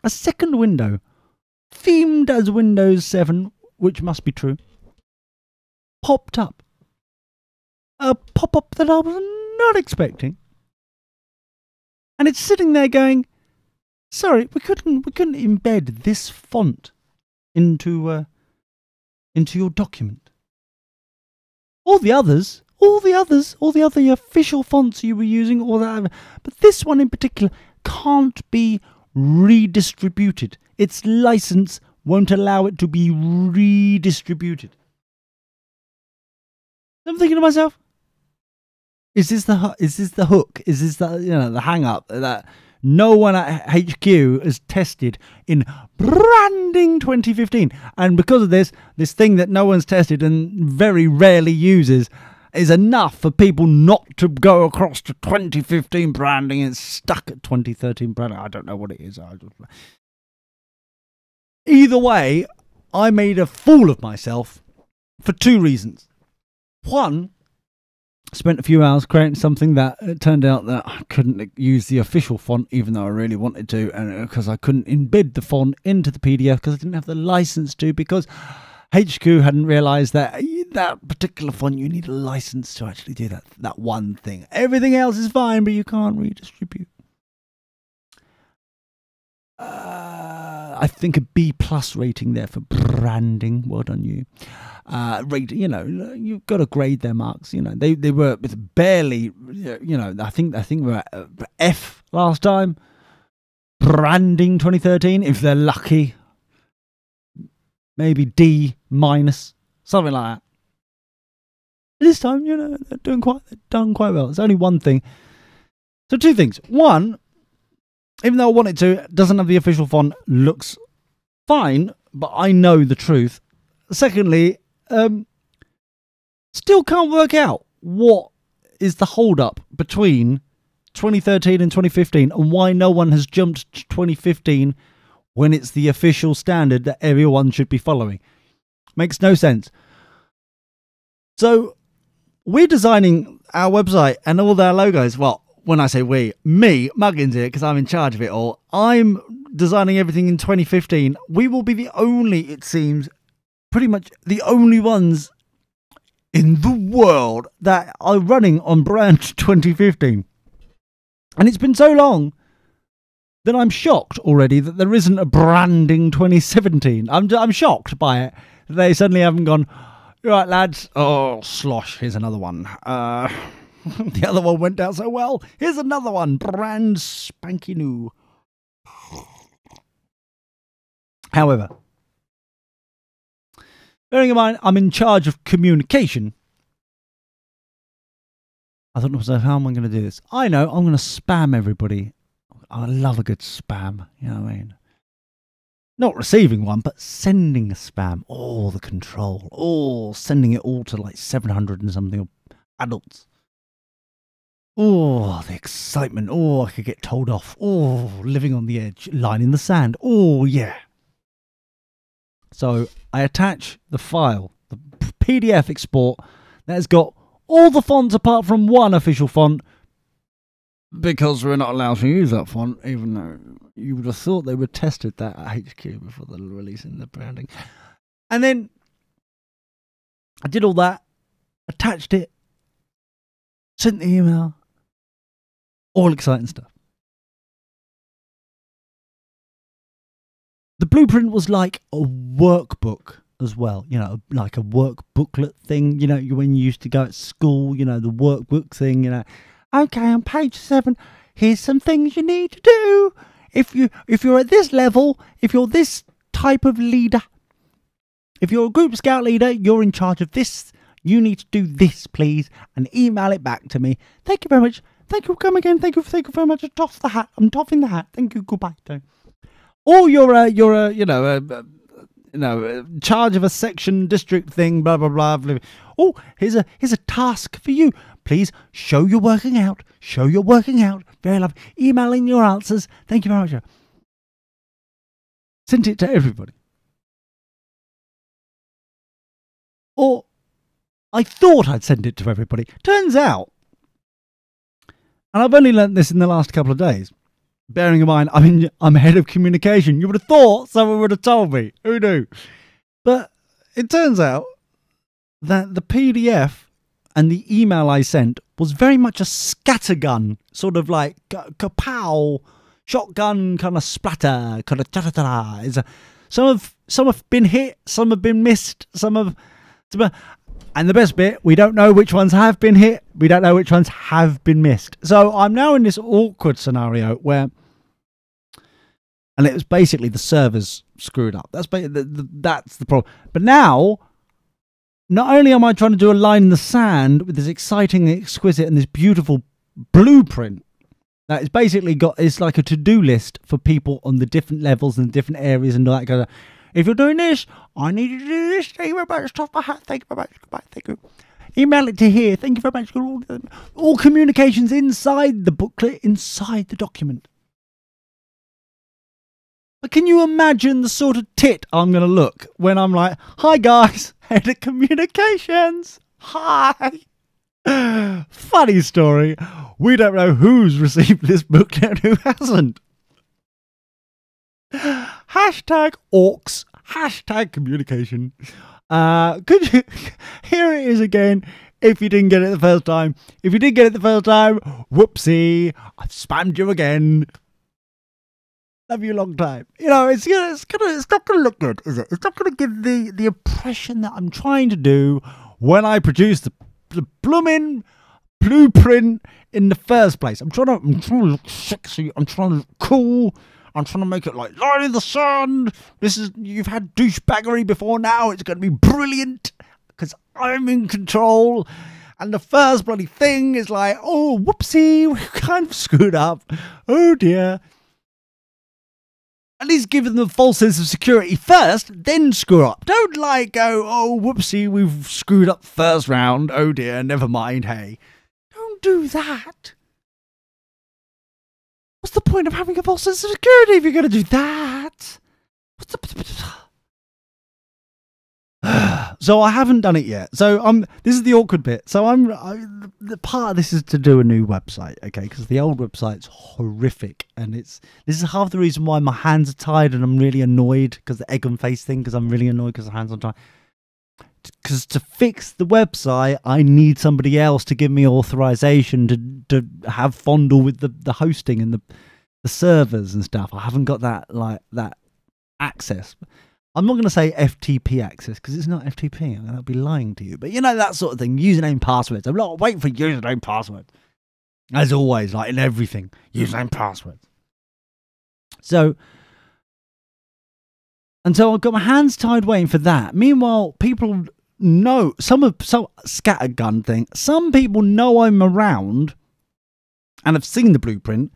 A second window, themed as Windows 7, which must be true, popped up. A pop-up that I was not expecting. And it's sitting there going, sorry, we couldn't embed this font into your document. All the other official fonts you were using, all that, but this one in particular can't be redistributed. Its license won't allow it to be redistributed. I'm thinking to myself, is this the hook? Is this the hang up that no one at HQ has tested in branding 2015, and because of this thing that no one's tested and very rarely uses is enough for people not to go across to 2015 branding. It's stuck at 2013 branding. I don't know what it is. Either way, I made a fool of myself for two reasons. One, spent a few hours creating something that it turned out that I couldn't use the official font, even though I really wanted to, and because I couldn't embed the font into the PDF because I didn't have the license to, because HQ hadn't realised that that particular font, you need a license to actually do that one thing. Everything else is fine, but you can't redistribute. I think a B+ rating there for branding. Well done, you. Rate, you've got to grade their marks. They were barely, I think we're at F last time. Branding 2013, if they're lucky. Maybe D-, something like that. This time, they're done quite well. It's only one thing. So 2 things. One, even though I want it to, it doesn't have the official font, looks fine, but I know the truth. Secondly, still can't work out what is the hold-up between 2013 and 2015 and why no one has jumped to 2015 when it's the official standard that everyone should be following. Makes no sense. So, we're designing our website and all their logos. Well, when I say we, me, Muggins here, because I'm in charge of it all. I'm designing everything in 2015. We will be the only, it seems, pretty much the only ones in the world that are running on brand 2015. And it's been so long that I'm shocked already that there isn't a branding 2017. I'm shocked by it. They suddenly haven't gone, right, lads. Oh, slosh, here's another one. The other one went down so well. Here's another one. Brand spanky new. However, bearing in mind, I'm in charge of communication. I thought to myself, how am I going to do this? I know, I'm going to spam everybody. I love a good spam, you know what I mean? Not receiving one, but sending a spam. Oh, the control. Oh, sending it all to like 700 and something adults. Oh, the excitement. Oh, I could get told off. Oh, living on the edge, line in the sand. Oh, yeah. So I attach the file, the PDF export that has got all the fonts apart from one official font, because we're not allowed to use that font, even though you would have thought they would tested that at HQ before they're releasing the branding. And then I did all that, attached it, sent the email, all exciting stuff. The blueprint was like a workbook as well, like a work booklet thing, when you used to go at school, the workbook thing, Okay, on page 7, here's some things you need to do. If you're at this level, if you're this type of leader, if you're a group scout leader, you're in charge of this. You need to do this, please, and email it back to me. Thank you very much. Thank you. Come again. Thank you very much. Toss the hat. I'm toffing the hat. Thank you. Goodbye. Or you're charge of a section, district thing. Blah blah blah. Blah. Oh, here's a task for you. Please show you're working out. Show you're working out. Very lovely. Emailing your answers. Thank you very much. Sent it to everybody. Or I thought I'd send it to everybody. Turns out, and I've only learnt this in the last couple of days, bearing in mind I'm head of communication. You would have thought someone would have told me. Who knew? But it turns out that the PDF and the email I sent was very much a scattergun, sort of like kapow, shotgun kind of splatter, kind of ta-ta-ta-ta. Some have been hit, some have been missed, and the best bit, we don't know which ones have been hit, we don't know which ones have been missed. So I'm now in this awkward scenario where, and it was basically the servers screwed up. That's the problem. But now, not only am I trying to do a line in the sand with this exciting, exquisite, and this beautiful blueprint that is basically it's like a to-do list for people on the different levels and different areas and all that kind of. If you're doing this, I need you to do this. Thank you very much. Toss my hat. Thank you very much. Goodbye. Thank you. Email it to here. Thank you very much. All communications inside the booklet, inside the document. But can you imagine the sort of tit I'm going to look when I'm like, hi guys, head of communications. Hi. Funny story. We don't know who's received this booklet and who hasn't. Hashtag orcs. Hashtag communication. Could you? Here it is again. If you didn't get it the first time, whoopsie, I've spammed you again. Love you a long time. You know, it's not gonna look good, is it? It's not gonna give the impression that I'm trying to do when I produce the blooming blueprint in the first place. I'm trying to look sexy. I'm trying to look cool. I'm trying to make it like light in the sun. You've had douchebaggery before now. It's going to be brilliant because I'm in control. And the first bloody thing is like, oh, whoopsie, we kind of screwed up. Oh dear. At least give them a false sense of security first, then screw up. Don't like go, oh, whoopsie, we've screwed up first round. Oh dear, never mind, hey. Don't do that. What's the point of having a false sense of security if you're going to do that? What's the... So I haven't done it yet. So this is the awkward bit. So the part of this is to do a new website, okay? Because the old website's horrific, and this is half the reason why my hands are tied and I'm really annoyed because the egg and face thing. Because I'm really annoyed because the hands are tied. Because to fix the website, I need somebody else to give me authorization to have fondle with the hosting and the servers and stuff. I haven't got that access. I'm not going to say FTP access because it's not FTP. I'll be lying to you. But you know, that sort of thing. Username, passwords. I'm not waiting for username, password. As always, like in everything. Username, password. So I've got my hands tied waiting for that. Meanwhile, people know, some scattergun thing, some people know I'm around and have seen the blueprint.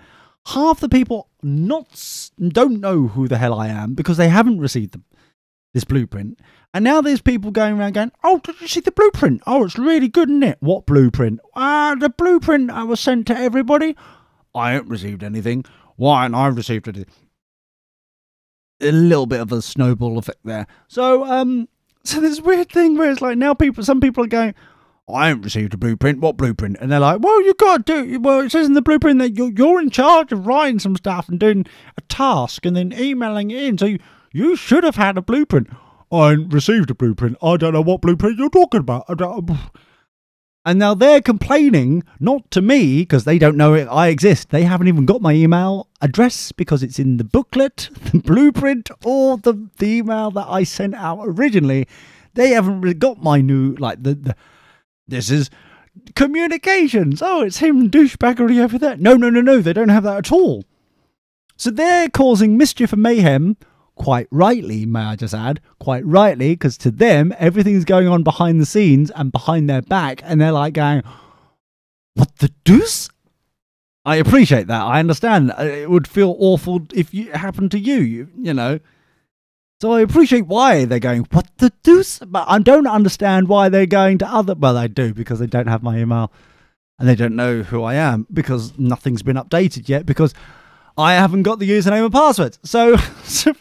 Half the people don't know who the hell I am because they haven't received this blueprint. And now there's people going around going, oh, did you see the blueprint? Oh, it's really good, isn't it? What blueprint? The blueprint I was sent to everybody. I haven't received anything. Why haven't I received anything? A little bit of a snowball effect there. So this weird thing where it's like now some people are going, I haven't received a blueprint. What blueprint? And they're like, well, you got to do. Well, it says in the blueprint that you're in charge of writing some stuff and doing a task and then emailing it in. So you should have had a blueprint. I haven't received a blueprint. I don't know what blueprint you're talking about. And now they're complaining, not to me, because they don't know I exist. They haven't even got my email address because it's in the booklet, the blueprint, or the email that I sent out originally. They haven't really got my new, this is communications. Oh, it's him douchebaggery over there. No, they don't have that at all. So they're causing mischief and mayhem, quite rightly, may I just add, quite rightly, because to them, everything's going on behind the scenes and behind their back, and they're like going, what the deuce? I appreciate that. I understand. It would feel awful if it happened to you, you know. So I appreciate why they're going, what the deuce? But I don't understand why they're going to other... Well, I do, because they don't have my email, and they don't know who I am, because nothing's been updated yet, because I haven't got the username and password. So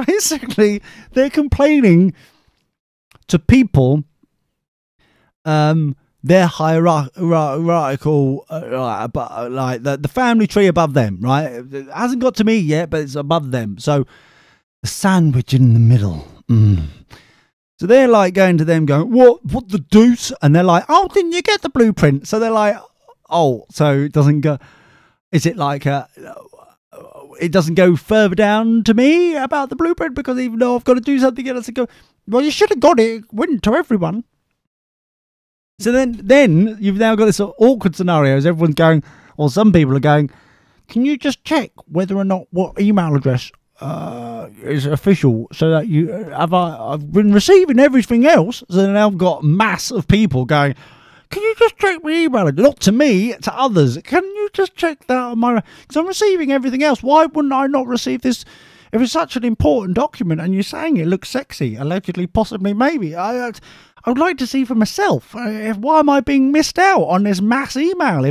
basically, they're complaining to people, their hierarchical, like the family tree above them, right? It hasn't got to me yet, but it's above them. So the sandwich in the middle. So they're like going to them going, what the deuce? And they're like, oh, didn't you get the blueprint? So they're like, oh, so it doesn't go, is it like it doesn't go further down to me about the blueprint because even though I've got to do something else, I go, well, you should have got it. It went to everyone. So then you've now got this sort of awkward scenarios. Everyone's going, or some people are going, can you just check whether or not what email address is official so that you I've been receiving everything else. So now I've got mass of people going, can you just check my email? Not to me, to others. Can you just check that on my... Because I'm receiving everything else. Why wouldn't I not receive this if it's such an important document and you're saying it looks sexy? Allegedly, possibly, maybe. I would like to see for myself. Why am I being missed out on this mass email?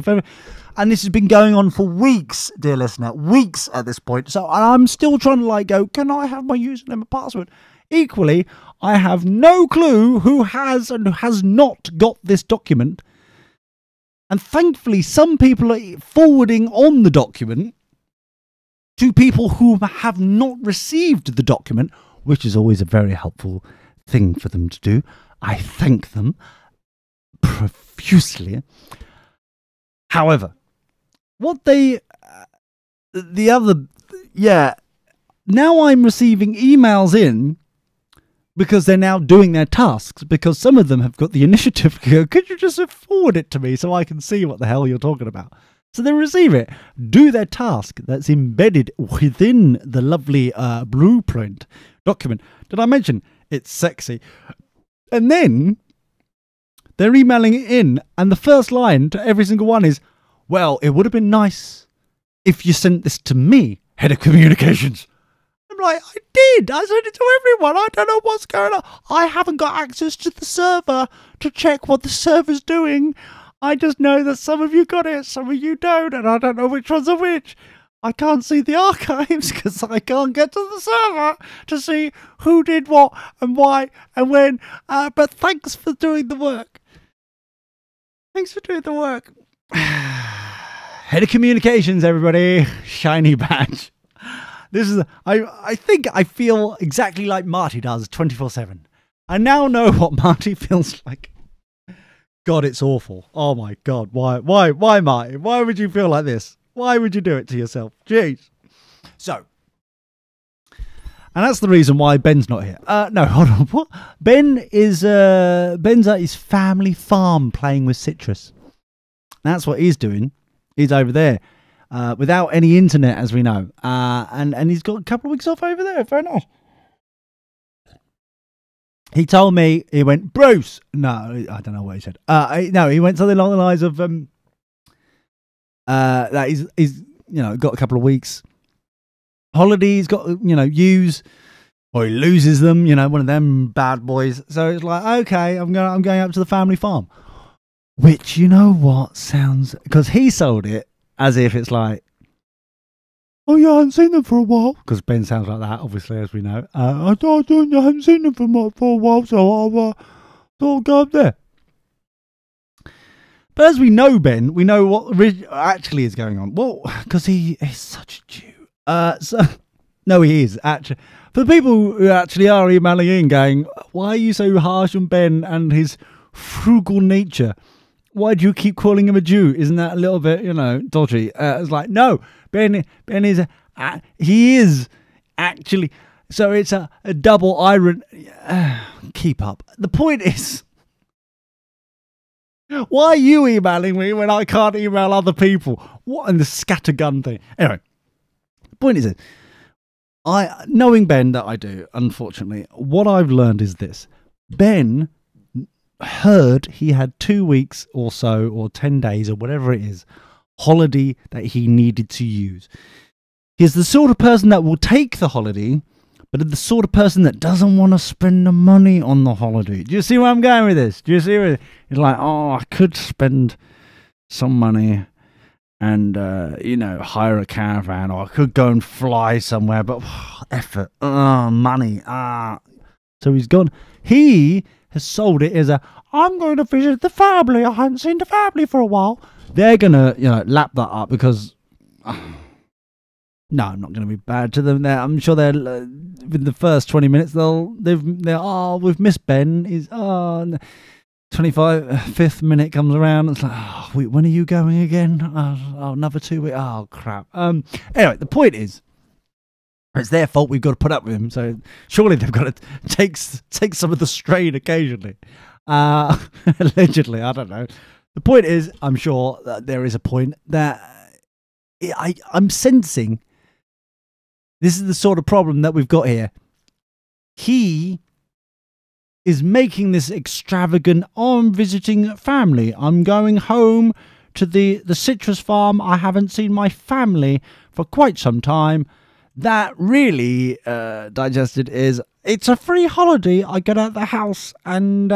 And this has been going on for weeks, dear listener. Weeks at this point. So I'm still trying to go, can I have my username and password? Equally, I have no clue who has and who has not got this document. And thankfully, some people are forwarding on the document to people who have not received the document, which is always a very helpful thing for them to do. I thank them profusely. However, what they, the other, yeah, now I'm receiving emails in because they're now doing their tasks, because some of them have got the initiative to go, could you just forward it to me so I can see what the hell you're talking about? So they receive it, do their task that's embedded within the lovely blueprint document. Did I mention it's sexy? And then they're emailing it in, and the first line to every single one is, well, it would have been nice if you sent this to me, head of communications. I'm like, I did. I sent it to everyone. I don't know what's going on. I haven't got access to the server to check what the server's doing. I just know that some of you got it, some of you don't, and I don't know which ones are which. I can't see the archives because I can't get to the server to see who did what and why and when. But thanks for doing the work. Thanks for doing the work. Head of communications, everybody. Shiny badge. This is, I think I feel exactly like Marty does 24/7. I now know what Marty feels like. God, it's awful. Oh my God. Why, Marty? Why would you feel like this? Why would you do it to yourself? Jeez. So, and that's the reason why Ben's not here. No, hold on. What? Ben's at his family farm playing with citrus. That's what he's doing. He's over there. Without any internet, as we know. And he's got a couple of weeks off over there. Very nice. He told me, he went, Bruce. No, I don't know what he said. No, he went something along the lines of, that he's got a couple of weeks holiday. He's got, use, or he loses them, one of them bad boys. So it's like, okay, I'm going up to the family farm. Which, you know what, sounds, because he sold it as if it's like, oh yeah, I haven't seen them for a while. Because Ben sounds like that, obviously, as we know. I haven't seen them for a while, so I'll go up there. But as we know, Ben, we know what actually is going on. Well, because he is such a Jew. No, he is, actually. For the people who actually are emailing in going, why are you so harsh on Ben and his frugal nature? Why do you keep calling him a Jew? Isn't that a little bit, dodgy? It's like, no, Ben is, he is actually, so it's a double irony. Keep up. The point is, why are you emailing me when I can't email other people? What, and the scattergun thing. Anyway, the point is, knowing Ben that I do, unfortunately, what I've learned is this. Ben heard he had 2 weeks or so, or 10 days, or whatever it is, holiday that he needed to use. He's the sort of person that will take the holiday, but the sort of person that doesn't want to spend the money on the holiday. Do you see where I'm going with this? Do you see where it's like, oh, I could spend some money and, hire a caravan, or I could go and fly somewhere, but effort, money, So he's gone. He has sold it as I'm going to visit the family. I haven't seen the family for a while. They're going to, lap that up because, no, I'm not going to be bad to them. I'm sure they're, in the first 20 minutes, we've missed Ben. 25th minute comes around. It's like, when are you going again? Another 2 weeks. Oh, crap. Anyway, the point is, it's their fault. We've got to put up with him. So surely they've got to take some of the strain occasionally. Allegedly, I don't know. The point is, I'm sure that there is a point that I'm sensing this is the sort of problem that we've got here. He is making this extravagant, I'm visiting family. I'm going home to the citrus farm. I haven't seen my family for quite some time. That really digested is, it's a free holiday. I get out of the house and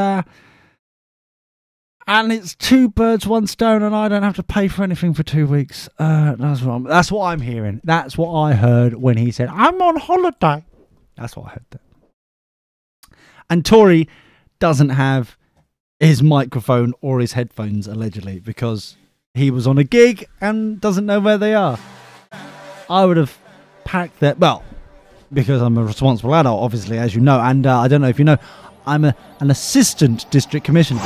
it's two birds, one stone, and I don't have to pay for anything for 2 weeks. That's what I'm hearing. That's what I heard when he said, I'm on holiday. That's what I heard there. And Tori doesn't have his microphone or his headphones, allegedly, because he was on a gig and doesn't know where they are. I would have packed that, well, because I'm a responsible adult, obviously, as you know, and I don't know if you know, I'm an assistant district commissioner.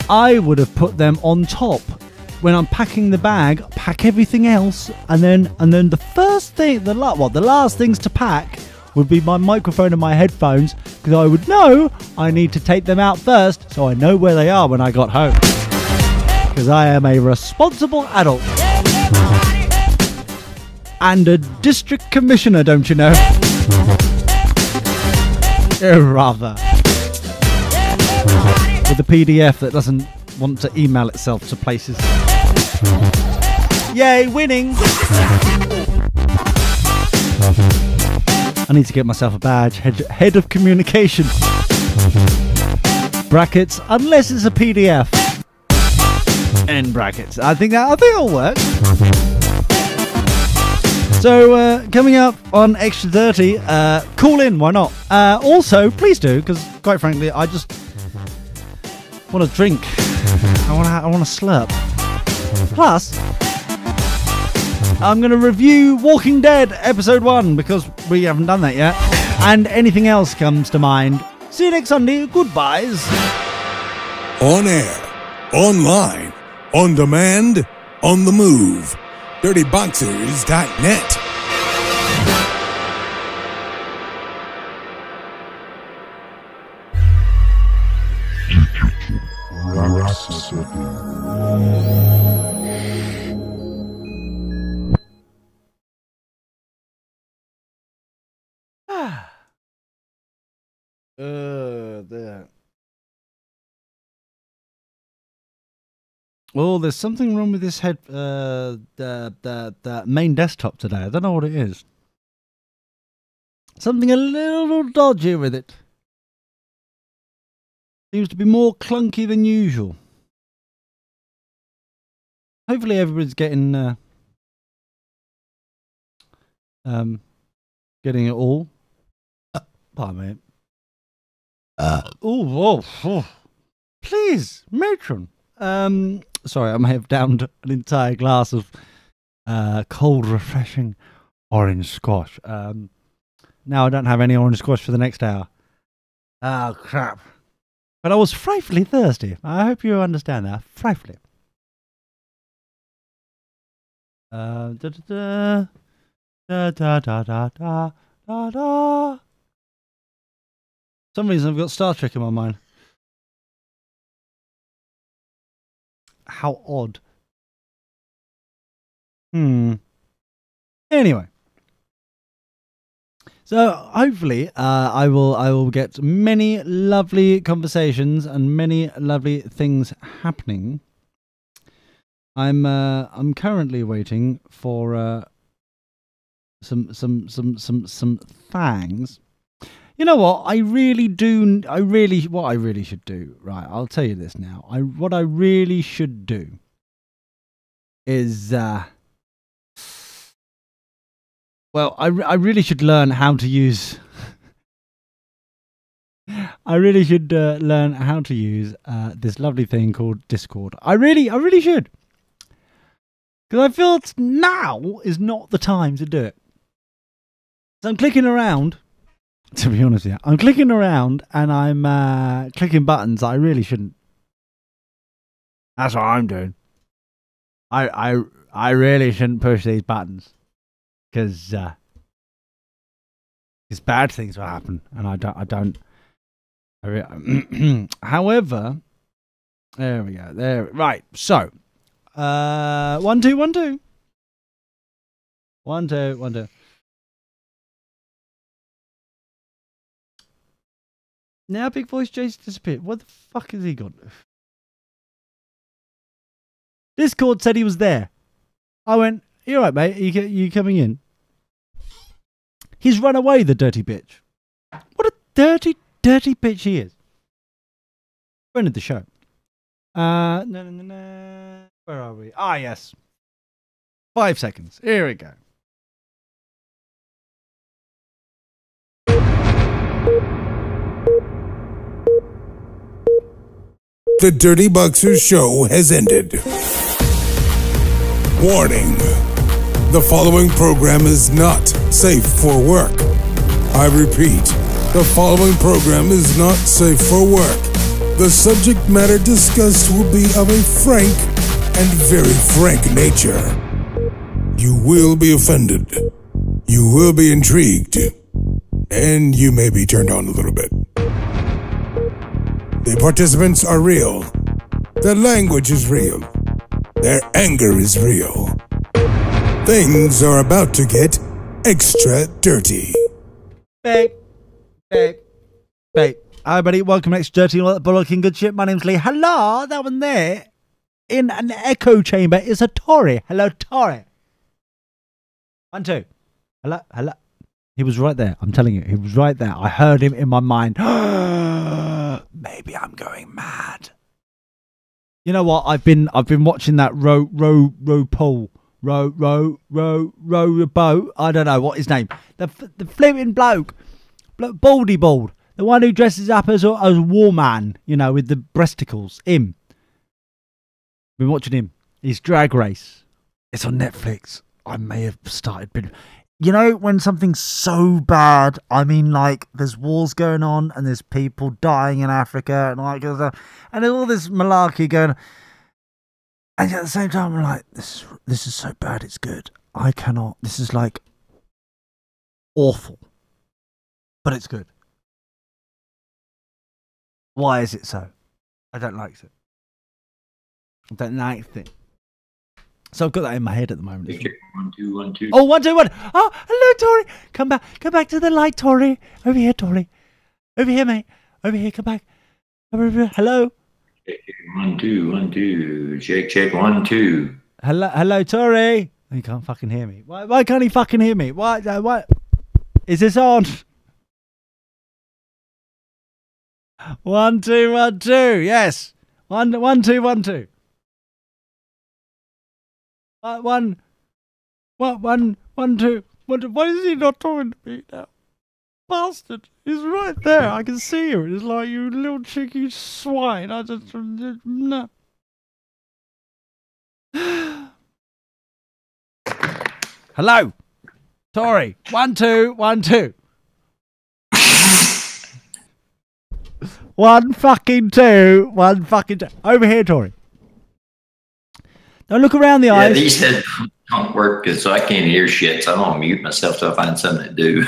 I would have put them on top. When I'm packing the bag, pack everything else, and then the first thing, the last things to pack would be my microphone and my headphones, because I would know I need to take them out first, so I know where they are when I got home. Because I am a responsible adult. And a district commissioner, don't you know? Rather. With a PDF that doesn't want to email itself to places. Yay, winning! I need to get myself a badge. Head of communication. Brackets, unless it's a PDF. End brackets. I think it'll work. So, coming up on Extra 30, call in, why not? Also, please do, because quite frankly, I just want to drink. I want to slurp. Plus, I'm going to review Walking Dead Episode 1, because we haven't done that yet. And anything else comes to mind. See you next Sunday. Goodbyes. On air, online, on demand, on the move. DirtyBoxers.net. There. Oh, there's something wrong with this the main desktop today. I don't know what it is. Something a little dodgy with it. Seems to be more clunky than usual. Hopefully everybody's getting getting it all. Pardon me. Oh, please, matron. Sorry, I may have downed an entire glass of cold, refreshing orange squash. Now I don't have any orange squash for the next hour. Oh, crap. But I was frightfully thirsty. I hope you understand that. Frightfully. Da da da da da da da da da da. For some reason I've got Star Trek in my mind. How odd. Anyway. So hopefully I will get many lovely conversations and many lovely things happening. I'm currently waiting for some thangs. You know what? What I really should do, right? I'll tell you this now. What I really should do is, well, I really should learn how to use. I really should learn how to use this lovely thing called Discord. I really should, because I feel now is not the time to do it. So I'm clicking around. To be honest with you, I'm clicking around and I'm clicking buttons I really shouldn't. That's what I'm doing. I really shouldn't push these buttons because bad things will happen, and I don't. However, there we go. There, right. So, 1 2 1 2 1 2 1 2. Now Big Voice Jay's disappeared. What the fuck has he got? Discord said he was there. I went, you alright, mate? You coming in? He's run away, the dirty bitch. What a dirty bitch he is. Friend of the show. No. Where are we? Ah, yes. 5 seconds. Here we go. The Dirty Boxers show has ended. Warning. The following program is not safe for work. I repeat, The following program is not safe for work. The subject matter discussed will be of a frank and very frank nature. You will be offended. You will be intrigued. And you may be turned on a little bit. The participants are real. Their language is real. Their anger is real. Things are about to get extra dirty. Babe. Hi, everybody. Welcome to Extra Dirty Bollocking Good Shit. My name's Lee. Hello, that one there in an echo chamber is a Tory. Hello, Tory. 1, 2. Hello. He was right there. I'm telling you, he was right there. I heard him in my mind. Maybe I'm going mad. You know what? I've been watching that row boat. I don't know what his name. The flipping bloke, baldy bald, the one who dresses up as a war man. You know, with the breasticles. Him. Been watching him. His Drag Race. It's on Netflix. I may have started. You know, when something's so bad, I mean, like, there's wars going on and there's people dying in Africa and like, and there's all this malarkey going. And at the same time, I'm like, this is so bad, it's good. I cannot. This is like awful, but it's good. Why is it so? I don't like it. I don't like it. So I've got that in my head at the moment. 1, 2, 1, 2. Oh, 1, 2, 1. Oh, hello, Tori. Come back to the light, Tori. Over here, Tori. Over here, mate. Over here, come back. Over here. Hello. 1, 2, 1, 2. Check, 1, 2. Hello, Tori. He can't fucking hear me. Why can't he fucking hear me? Why? Is this on? 1, 2, 1, 2. Yes. 1, 2, 1, 2. 1, 2. Why is he not talking to me now? Bastard! He's right there. I can see him. It's like, you little cheeky swine. I just no. Hello, Tori. 1, 2, 1, 2. 1 fucking 2. 1 fucking 2. Over here, Tori. Don't look around the eyes. Yeah, these headphones don't work because I can't hear shit, so I'm going to mute myself till I find something to do.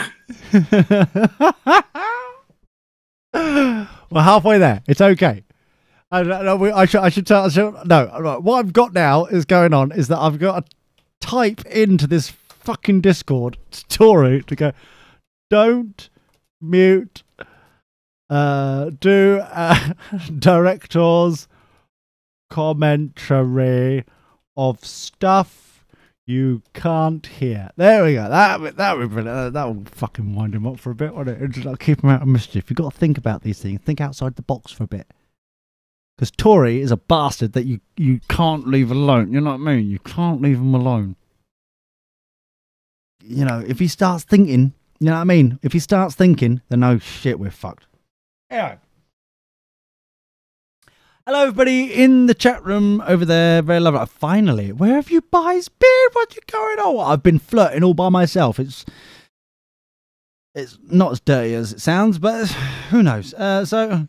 Well, halfway there. It's okay. I should tell. No, what I've got now is going on is that I've got to type into this fucking Discord to Tori to go, don't mute, do director's commentary of stuff you can't hear. There we go. That will fucking wind him up for a bit, won't it? It'll just keep him out of mischief. You've got to think about these things. Think outside the box for a bit. Because Tori is a bastard that you can't leave alone. You know what I mean? You can't leave him alone. You know, if he starts thinking, you know what I mean? If he starts thinking, then oh shit, we're fucked. Anyway. Hello, everybody in the chat room over there. Very lovely. Finally, where have you boys been? What's going on? I've been flirting all by myself. It's not as dirty as it sounds, but who knows? So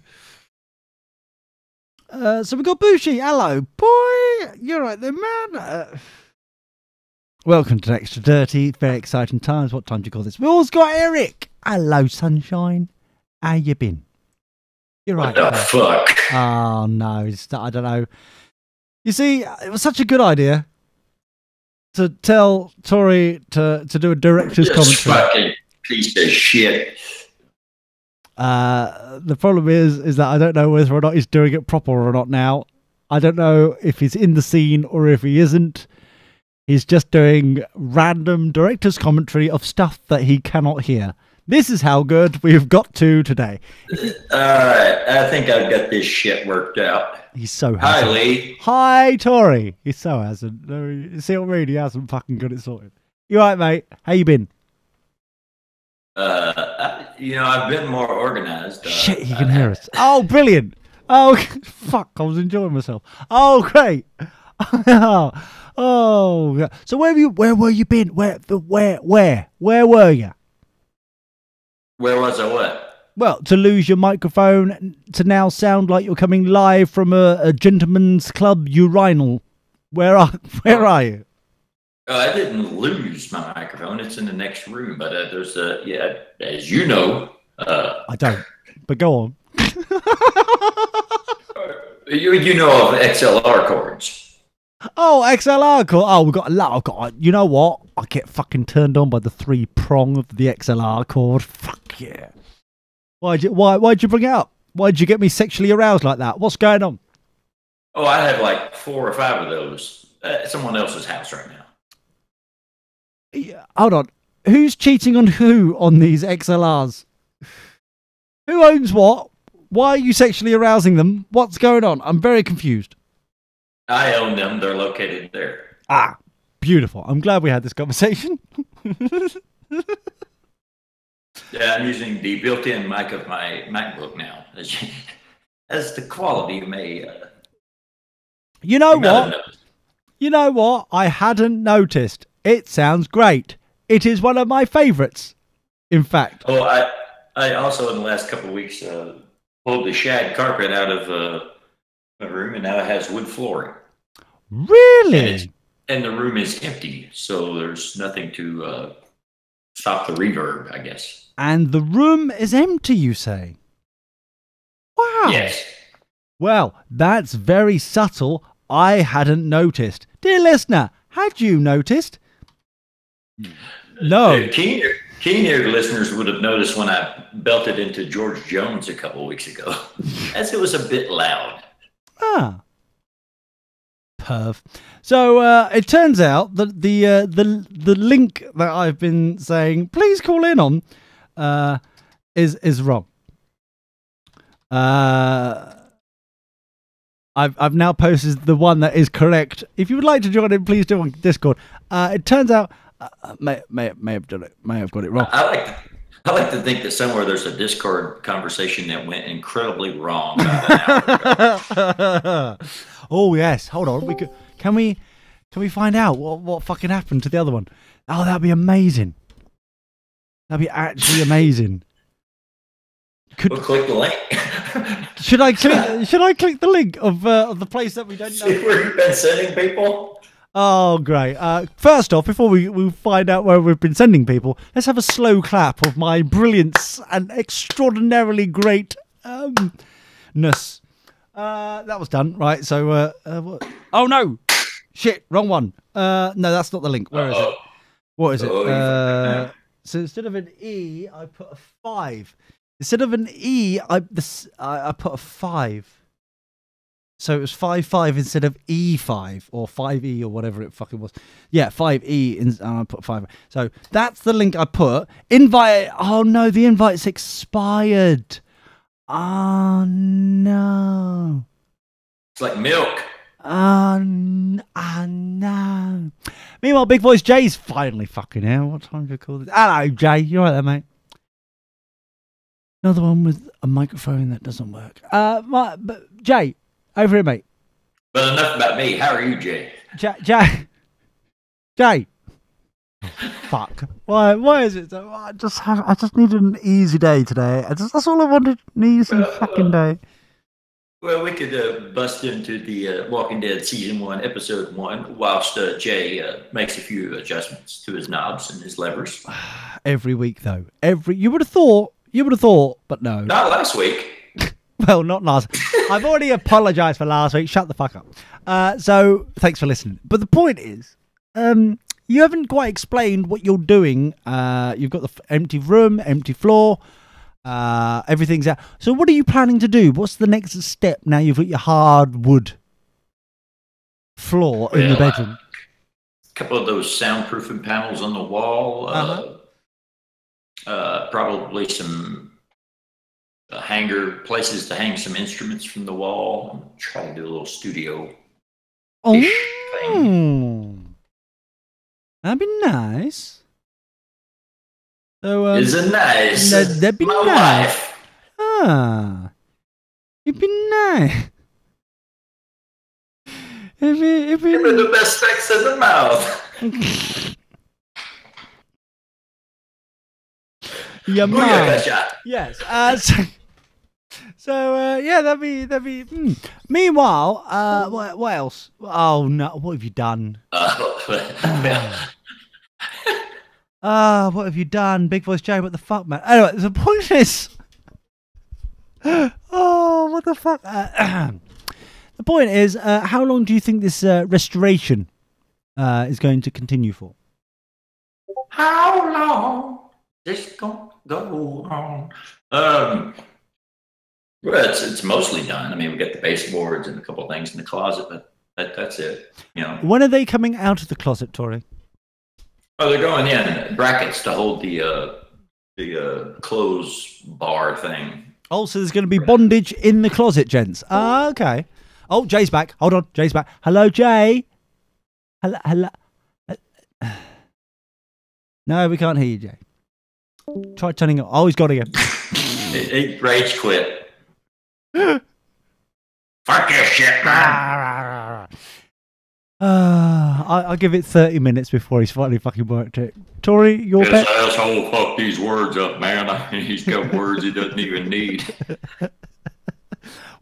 we got Bushi. Hello, boy. You're right there, man. Welcome to Extra Dirty. Very exciting times. What time do you call this? We've also got Eric. Hello, sunshine. How you been? You're right. What the fuck? Oh, no. I don't know. You see, it was such a good idea to tell Tori to do a director's commentary. Fucking piece of shit. The problem is that I don't know whether or not he's doing it proper or not now. I don't know if he's in the scene or if he isn't. He's just doing random director's commentary of stuff that he cannot hear. This is how good we've got to today. Alright, I think I've got this shit worked out. He's so Hi, hasn't. Lee. Hi, Tori. He so hasn't. No, see what I mean? He hasn't fucking got it sorted. You alright, mate? How you been? I've been more organized. Shit, he can hear us. Oh, brilliant. Oh, fuck, I was enjoying myself. Oh, great. Oh, so where were you been? Where were you? Where was I what? Well, to lose your microphone, to now sound like you're coming live from a gentleman's club urinal. Where are you? I didn't lose my microphone. It's in the next room, but there's as you know. I don't, but go on. You know of XLR cords. Oh, XLR cord. Oh, we've got a lot. You know what? I get fucking turned on by the 3-prong of the XLR cord. Fuck yeah. Why'd you bring it up? Why'd you get me sexually aroused like that? What's going on? Oh, I have like 4 or 5 of those at someone else's house right now. Yeah, hold on. Who's cheating on who on these XLRs? Who owns what? Why are you sexually arousing them? What's going on? I'm very confused. I own them. They're located there. Ah, beautiful. I'm glad we had this conversation. Yeah, I'm using the built-in mic of my MacBook now. As the quality may... You know what? You know what? I hadn't noticed. It sounds great. It is one of my favourites, in fact. Oh, I also, in the last couple of weeks, pulled the shag carpet out of my room, and now it has wood flooring. Really? And the room is empty, so there's nothing to stop the reverb, I guess. And the room is empty, you say? Wow. Yes. Well, that's very subtle. I hadn't noticed. Dear listener, had you noticed? No. Keen-eared listeners would have noticed when I belted into George Jones a couple of weeks ago, as it was a bit loud. Ah. Perv. So it turns out that the link that I've been saying, please call in on, is wrong. I've now posted the one that is correct. If you would like to join in, please do on Discord. It turns out may have done it. May have got it wrong. I like to think that somewhere there's a Discord conversation that went incredibly wrong about an hour ago. Oh yes, hold on. Can we find out what fucking happened to the other one? Oh, that'd be amazing. That'd be actually amazing. We'll click the link. Should I click the link of the place that we don't know? See where you've been sending people? Oh, great. First off, before we find out where we've been sending people, let's have a slow clap of my brilliance and extraordinarily greatness. That was done, right? So, oh no! Shit, wrong one. No, that's not the link. Where is it? What is it? So instead of an E, I put a 5. Instead of an E, I put a 5. So it was 5 instead of E5 or 5E or whatever it fucking was. Yeah, 5E and I put 5. So that's the link I put. Invite. Oh no, the invite's expired. Oh no. It's like milk. Oh no. Meanwhile, Big Voice Jay's finally fucking here. What time do you call this? Hello, Jay. You all right there, mate? Another one with a microphone that doesn't work. But Jay, over here, mate. Well, enough about me. How are you, Jay? Jay. Fuck. Why is it so? I just needed an easy day today. That's all I wanted. An easy fucking day. Well, we could bust into the Walking Dead Season 1, Episode 1, whilst Jay makes a few adjustments to his knobs and his levers. Every week, though. You would have thought, but no. Not last week. Well, not last. I've already apologised for last week. Shut the fuck up. So, thanks for listening. But the point is, you haven't quite explained what you're doing. You've got the empty room, empty floor. Everything's out. So what are you planning to do? What's the next step now you've got your hardwood floor in the bedroom? A couple of those soundproofing panels on the wall. Probably some places to hang some instruments from the wall. I'm trying to do a little studio. Oh, that'd be nice. So, Isn't nice? That'd be my nice. wife. Ah, it'd be nice. It'd be Give me the best sex in the mouth. Your mum. Booyakasha. Yes. Yeah, that'd be. Meanwhile, what else? Oh no, what have you done? What have you done, Big Voice Jay? What the fuck, man? Anyway, the point is, oh, what the fuck? The point is, how long do you think this restoration is going to continue for? How long this gonna go on? Well, it's mostly done. I mean, we got the baseboards and a couple of things in the closet, but that's it. You know. When are they coming out of the closet, Tori? Oh, they're going in brackets to hold the clothes bar thing. Oh, so there's going to be bondage in the closet, gents. Okay. Oh, Jay's back. Hold on, Jay's back. Hello, Jay. Hello. No, we can't hear you, Jay. Try turning it. Oh, he's got it again. He rage quit. Fuck this shit, man. I'll give it 30 minutes before he's finally fucking worked it. Tori, your This bet? asshole fucked these words up, man. He's got words he doesn't even need.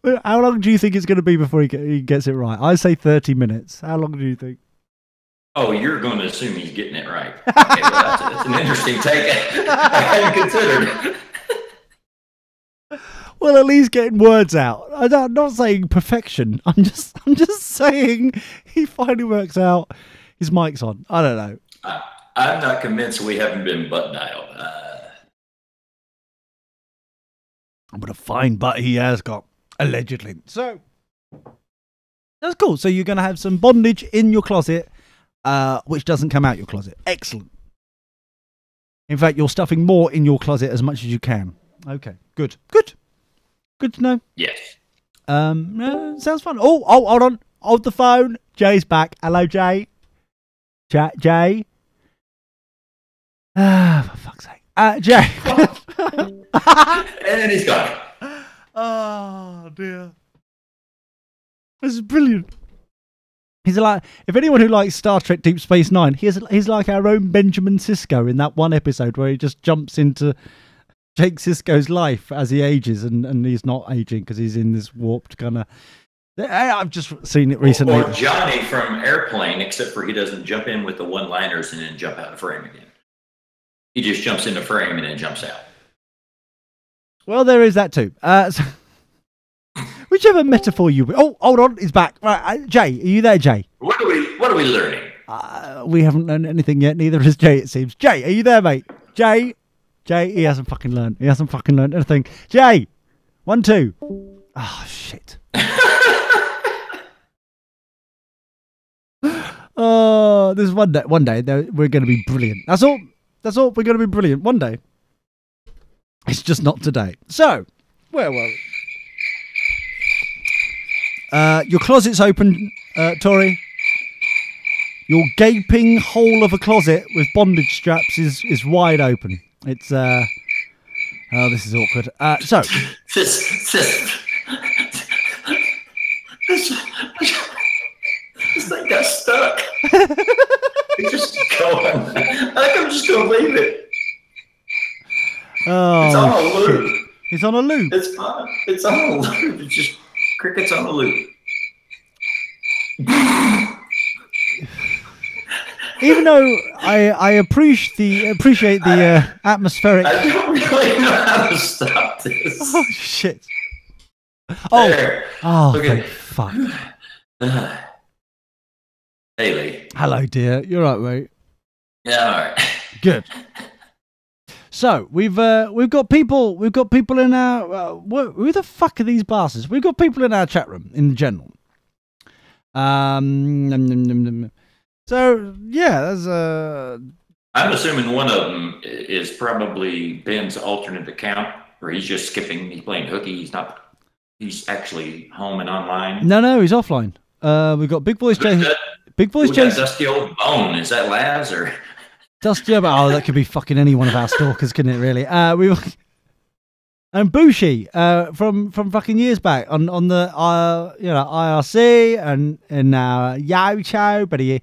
Well, how long do you think it's going to be before he gets it right? I say 30 minutes. How long do you think? Oh, you're going to assume he's getting it right. Okay, well, that's an interesting take. I hadn't considered. Well, at least getting words out. I'm not saying perfection. I'm just saying he finally works out. His mic's on. I don't know. I'm not convinced we haven't been butt dialed. But a fine butt he has got, allegedly. So that's cool. So you're going to have some bondage in your closet, which doesn't come out your closet. Excellent. In fact, you're stuffing more in your closet as much as you can. Okay, good to know. Yes. Sounds fun. Oh, hold on. Hold the phone. Jay's back. Hello, Jay. Jay. For fuck's sake. Jay. And he's gone. Oh, dear. This is brilliant. He's like, if anyone who likes Star Trek Deep Space Nine, he's like our own Benjamin Sisko in that one episode where he just jumps into Jake Sisko's life as he ages, and he's not aging because he's in this warped kind of. I've just seen it recently. Or Johnny from Airplane, except for he doesn't jump in with the one-liners and then jump out of frame again. He just jumps into frame and then jumps out. Well, there is that too. So, whichever metaphor you. Oh, hold on, he's back. Right, Jay, are you there, Jay? What are we learning? We haven't learned anything yet. Neither has Jay, it seems. Jay, are you there, mate? Jay, he hasn't fucking learned. He hasn't fucking learned anything. Jay, 1, 2. Oh shit. Oh, there's one day we're going to be brilliant. That's all. We're going to be brilliant one day. It's just not today. So, where were we? Your closet's open, Tori. Your gaping hole of a closet with bondage straps is wide open. It's oh, this is awkward. So this thing got stuck. It's just going. I think I'm just gonna leave it. Oh, it's on a loop. Shit. It's on a loop. It's on a loop. It's just crickets on a loop. Even though I appreciate the atmospheric. I don't really know how to stop this. Oh shit! Oh, there. Okay. Fuck. Hey, Lee. Hello, dear. You're right, mate. Yeah, all right. Good. So we've got people in our who the fuck are these bastards? We've got people in our chat room in general. So yeah, there's I'm assuming one of them is probably Ben's alternate account, where he's just skipping. He's playing hooky. He's actually home and online. No, he's offline. We've got Big Voice Jay. Big Voice Jay. Dusty old bone. Is that Laz or? Dusty, oh, that could be fucking any one of our stalkers, couldn't it? Really? And Bushi from fucking years back on the IRC and Yo Cho, but he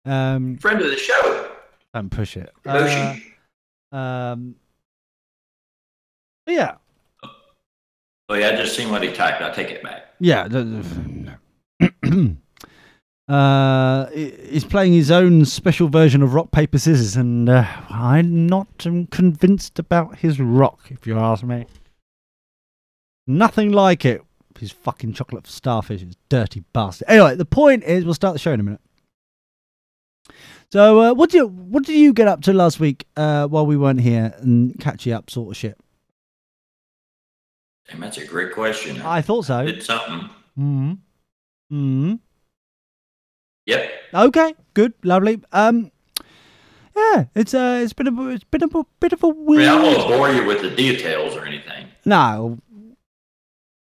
friend of the show. don't push it. Bushi. Yeah. Oh yeah, I just seen what he typed. I'll take it back. Yeah. He's playing his own special version of rock, paper, scissors, and I'm not convinced about his rock, if you ask me. Nothing like it. His fucking chocolate starfish, his dirty bastard. Anyway, the point is, we'll start the show in a minute. So, what did you get up to last week while we weren't here and catch you up, sort of shit? Damn, that's a great question. I thought so. Did something. Yep. Okay. Good. Lovely. Yeah. It's been a bit of a weird. I won't bore you with the details or anything. No.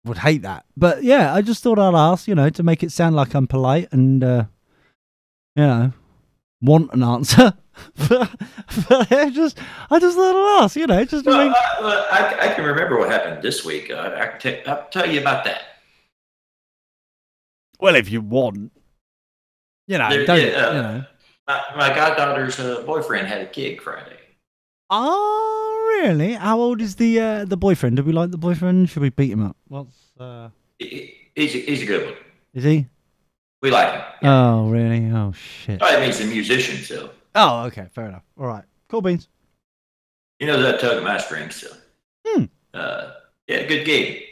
Would hate that, but yeah, I just thought I'd ask, to make it sound like I'm polite and want an answer. but I just thought I'd ask, just to make... I can remember what happened this week. I'll tell you about that. Well, if you want, My goddaughter's boyfriend had a gig Friday. Oh, really? How old is the boyfriend? Do we like the boyfriend? Should we beat him up? He's a good one. Is he? We like him. Yeah. Oh, really? Oh, shit. I mean, he's a musician, so. Oh, okay. Fair enough. All right. Cool beans. He knows how to tug my strings, so. Yeah, good gig.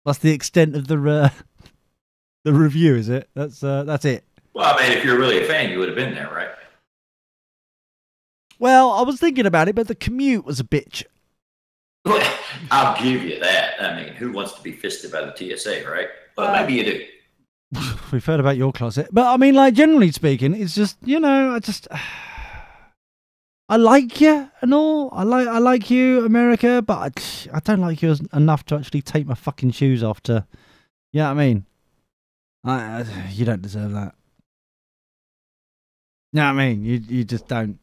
That's the extent of the review, is it? That's it. Well, I mean, if you're really a fan, you would have been there, right? Well, I was thinking about it, but the commute was a bitch. I'll give you that. I mean, who wants to be fisted by the TSA, right? Well, maybe you do. We've heard about your closet. But I mean, like, generally speaking, it's just, I like you and all. I like you, America, but I don't like you enough to actually take my fucking shoes off to, you know what I mean? You don't deserve that. You know what I mean? You just don't.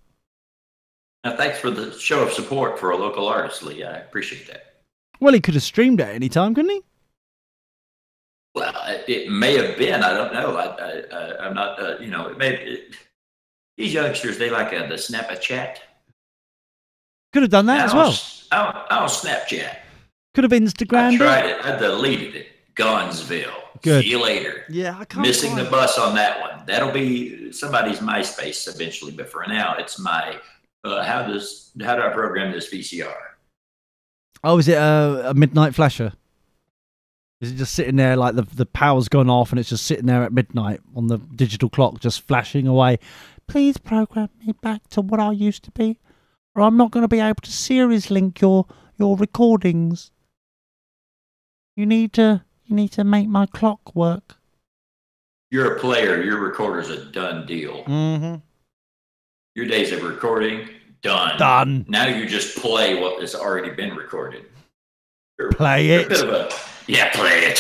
Now, thanks for the show of support for a local artist, Lee. I appreciate that. Well, he could have streamed at any time, couldn't he? Well, it may have been. I don't know. I'm not, these youngsters, they like the Snapchat. Could have done that as well. I don't Snapchat. Could have Instagrammed I tried it. I deleted it. Gunsville. Good. See you later. Yeah, I can't. Missing the bus on that one. That'll be somebody's MySpace eventually, but for now, it's my... how do I program this VCR? Oh, is it a midnight flasher? Is it just sitting there like the power's gone off and it's just sitting there at midnight on the digital clock just flashing away? Please program me back to what I used to be, or I'm not going to be able to series link your recordings. You need to make my clock work. You're a player. Your recorder's a done deal. Mm-hmm. Your days of recording, done. Done. Now you just play what has already been recorded. Play it. Play it.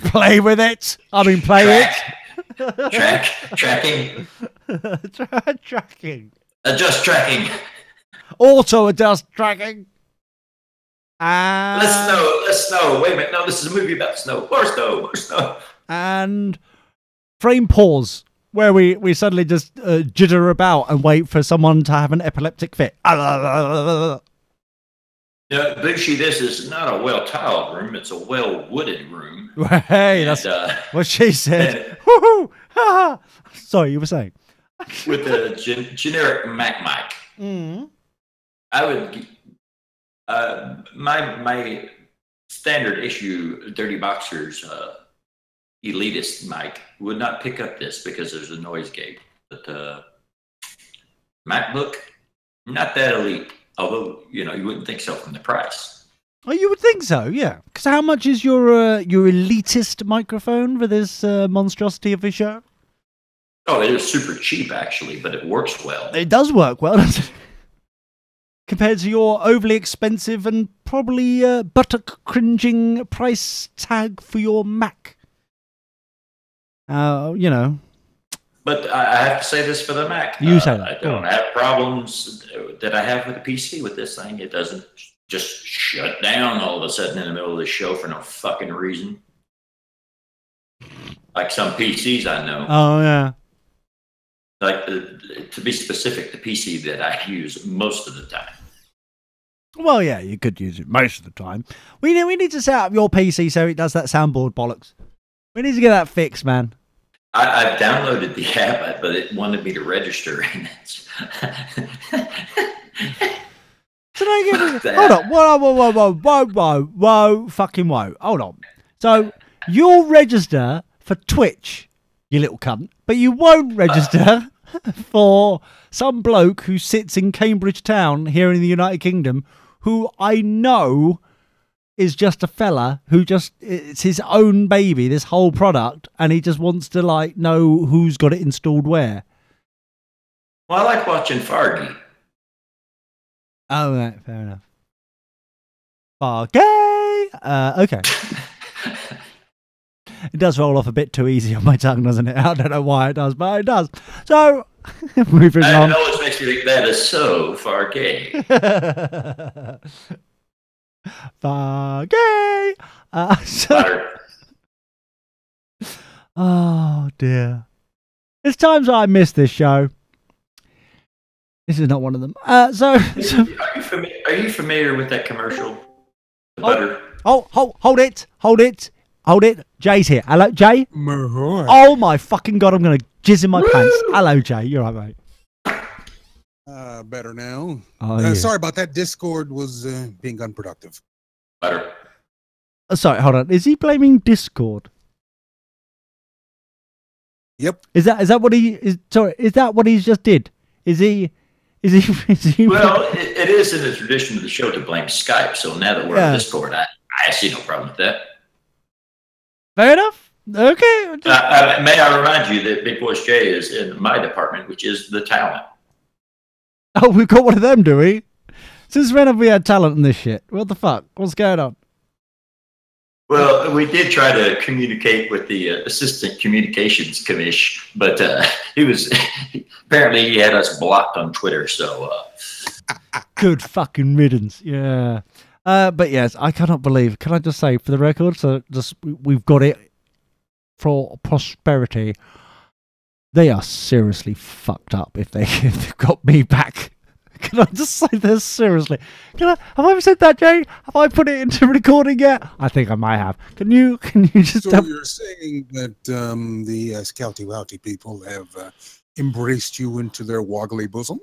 Play with it. I mean, play it. Tracking. Tracking. Adjust tracking. Auto adjust tracking. And Let's snow. Wait a minute. No, this is a movie about snow. More snow. And frame pause. Where we suddenly just jitter about and wait for someone to have an epileptic fit. Yeah, Booshie, this is not a well-tiled room. It's a well-wooded room. Hey, that's what she said. Woohoo! Sorry, you were saying. With the generic Mac mic. Mm-hmm. I would... my standard issue Dirty Boxers... elitist mic would not pick up this because there's a noise gate. But MacBook, not that elite. Although, you wouldn't think so from the price. Oh, you would think so, yeah. Because how much is your elitist microphone for this monstrosity of a show? Oh, it is super cheap, actually, but it works well. It does work well, doesn't it? Compared to your overly expensive and probably buttock-cringing price tag for your Mac. But I have to say this for the Mac. You say that. I don't have problems that I have with the PC with this thing. It doesn't just shut down all of a sudden in the middle of the show for no fucking reason. Like some PCs I know. Oh, yeah. Like, to be specific, the PC that I use most of the time. Well, yeah, you could use it most of the time. We need to set up your PC so it does that soundboard bollocks. We need to get that fixed, man. I've downloaded the app, but it wanted me to register. And it's Hold on. Whoa, fucking whoa. Hold on. So you'll register for Twitch, you little cunt, but you won't register for some bloke who sits in Cambridge Town here in the United Kingdom, who I know is just a fella who it's his own baby, this whole product, and he just wants to like know who's got it installed where. Well, I like watching Fargy. Oh, right, fair enough. Fargy! Okay. It does roll off a bit too easy on my tongue, doesn't it? I don't know why it does, but it does. So, moving on. It always makes me think that is so far gay. Far gay. Oh dear. There's times I miss this show. This is not one of them. Are you familiar with that commercial? The butter. Hold it. Jay's here. Hello, Jay. Oh my fucking god! I'm gonna jizz in my pants. Hello, Jay. You're right, mate. Better now. Oh, yeah. Sorry about that. Discord was being unproductive. Butter. Sorry, hold on. Is he blaming Discord? Yep. Is that what he is? Sorry, is that what he's just did? Is he? Well, it is in the tradition of the show to blame Skype. So now that we're on Discord, I see no problem with that. Fair enough. Okay. May I remind you that Big Voice Jay is in my department, which is the talent. Oh, we've got one of them, do we? Since when have we had talent in this shit? What the fuck? What's going on? Well, we did try to communicate with the Assistant Communications Commish, but apparently he had us blocked on Twitter. So good fucking riddance. Yeah. But yes, I cannot believe. Can I just say, for the record, so we've got it for prosperity. They are seriously fucked up if they've got me back. Can I just say this seriously? Have I ever said that, Jay? Have I put it into recording yet? I think I might have. Can you just? So you're saying that the Scouty Wouty people have embraced you into their woggly bosom?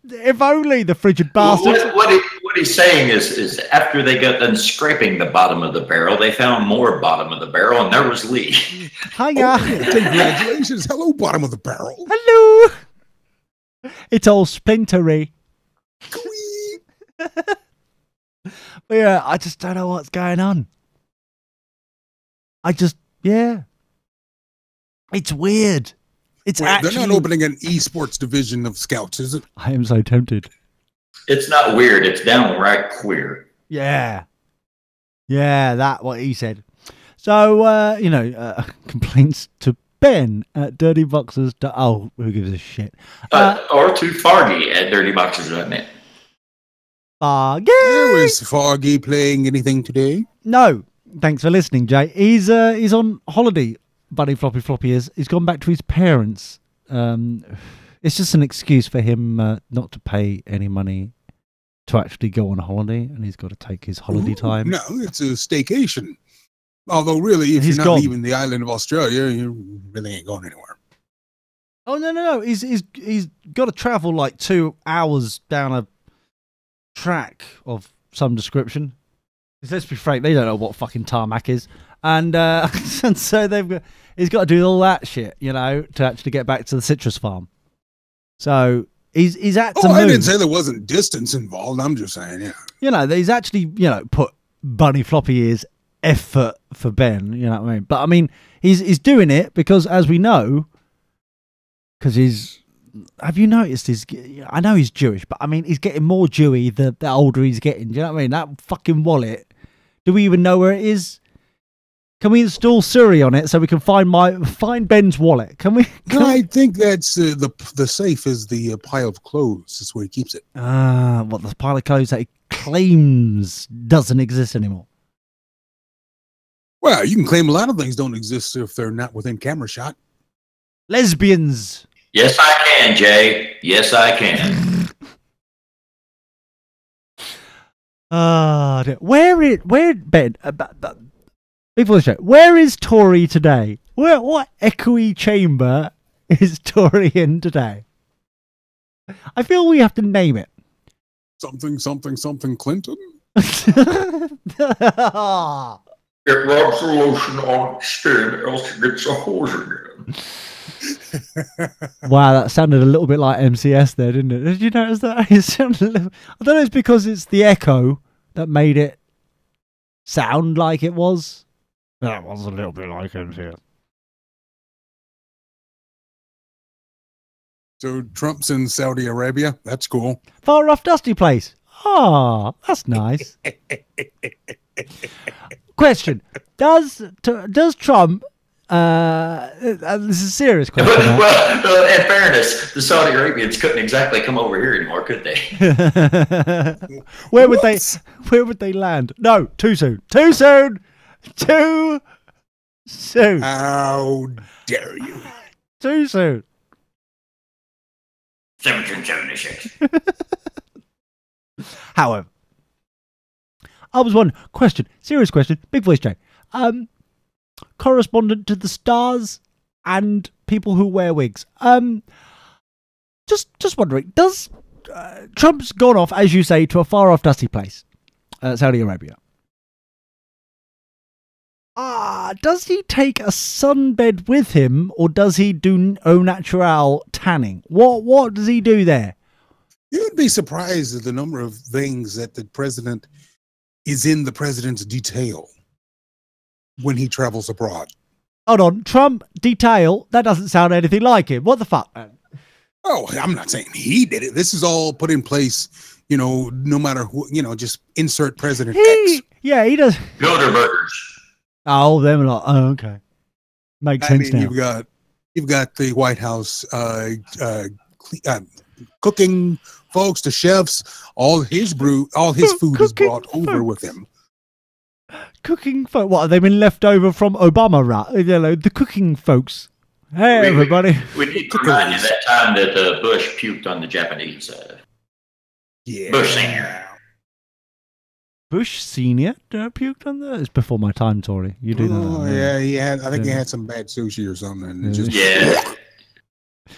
If only, the frigid bastards. What he's saying is after they got done scraping the bottom of the barrel, they found more bottom of the barrel, and there was Lee. Hiya. Congratulations. Hello, bottom of the barrel. Hello. It's all splintery. But yeah, I just don't know what's going on. It's weird. They're not opening an esports division of Scouts, is it? I am so tempted. It's not weird. It's downright queer. Yeah. Yeah, that's what he said. So, complaints to Ben at dirtyboxers. Oh, who gives a shit? Or to Fargy at dirtyboxers.net. Fargy! Is Foggy playing anything today? No. Thanks for listening, Jay. He's on holiday. Bunny Floppy is. He's gone back to his parents. It's just an excuse for him not to pay any money to actually go on holiday, and he's got to take his holiday time. No, it's a staycation. Although, really, if you're not leaving the island of Australia, you really ain't going anywhere. Oh no! He's got to travel like 2 hours down a track of some description. Let's be frank, they don't know what fucking tarmac is, and so he's got to do all that shit, to actually get back to the citrus farm. So he's at. I didn't say there wasn't distance involved. I'm just saying, he's actually put Bunny Floppy ears effort for Ben. You know what I mean? But I mean, he's doing it because, as we know, because he's. Have you noticed I know he's Jewish, but I mean, he's getting more Jewy the older he's getting. Do you know what I mean? That fucking wallet. Do we even know where it is? Can we install Siri on it so we can find Ben's wallet? Can we? I think that's the safe is the pile of clothes. That's where he keeps it. What, the pile of clothes that he claims doesn't exist anymore? Well, you can claim a lot of things don't exist if they're not within camera shot. Lesbians. Yes, I can, Jay. Yes, I can. Where Ben? Before the show, where is Tory today? What echoey chamber is Tory in today? I feel we have to name it. Something Clinton. It rubs the lotion on its skin, else it gets a hose again. Wow, that sounded a little bit like MCS there, didn't it? Did you notice that? It sounded I don't know, it's because it's the echo that made it sound like it was. That was a little bit like MCS. So Trump's in Saudi Arabia. That's cool. Far off dusty place. Ah, that's nice. Question: Does Trump? This is a serious question. Well, in fairness, the Saudi Arabians couldn't exactly come over here anymore, could they? Where would they land? No, too soon. Too soon. Too soon. How dare you? Too soon. 1776. However, I was wondering, serious question, big voice Jay. Correspondent to the stars and people who wear wigs. Just wondering, does Trump's gone off, as you say, to a far off dusty place, Saudi Arabia? Does he take a sunbed with him, or does he do au natural tanning? What does he do there? You would be surprised at the number of things that the president is in the president's detail when he travels abroad. Hold on, Trump detail? That doesn't sound anything like him. What the fuck, man? Oh, I'm not saying he did it. This is all put in place, no matter who, just insert President X. Yeah, he does. Bilderbergers. Oh, them lot. Oh, okay. Makes sense now. You've got the White House cooking folks, the chefs, all his food is brought over with him. Cooking folk. What, have they been left over from Obama, the cooking folks? Hey, everybody. We need to remind you that time that Bush puked on the Japanese. Bush Sr. Bush Senior puked on that? It's before my time, Tory. You do know that. Yeah, he had. I think he had some bad sushi or something.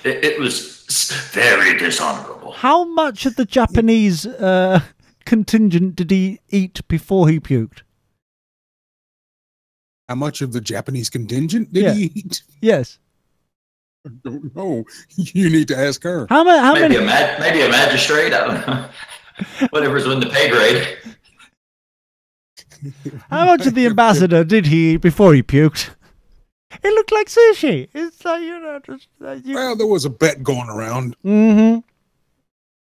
It was very dishonorable. How much of the Japanese contingent did he eat before he puked? How much of the Japanese contingent did he eat? Yes. I don't know. You need to ask her. Maybe a magistrate. I don't know. Whatever's in the pay grade. How much of the ambassador did he eat before he puked? It looked like sushi. It's like, Well, there was a bet going around. Mm-hmm.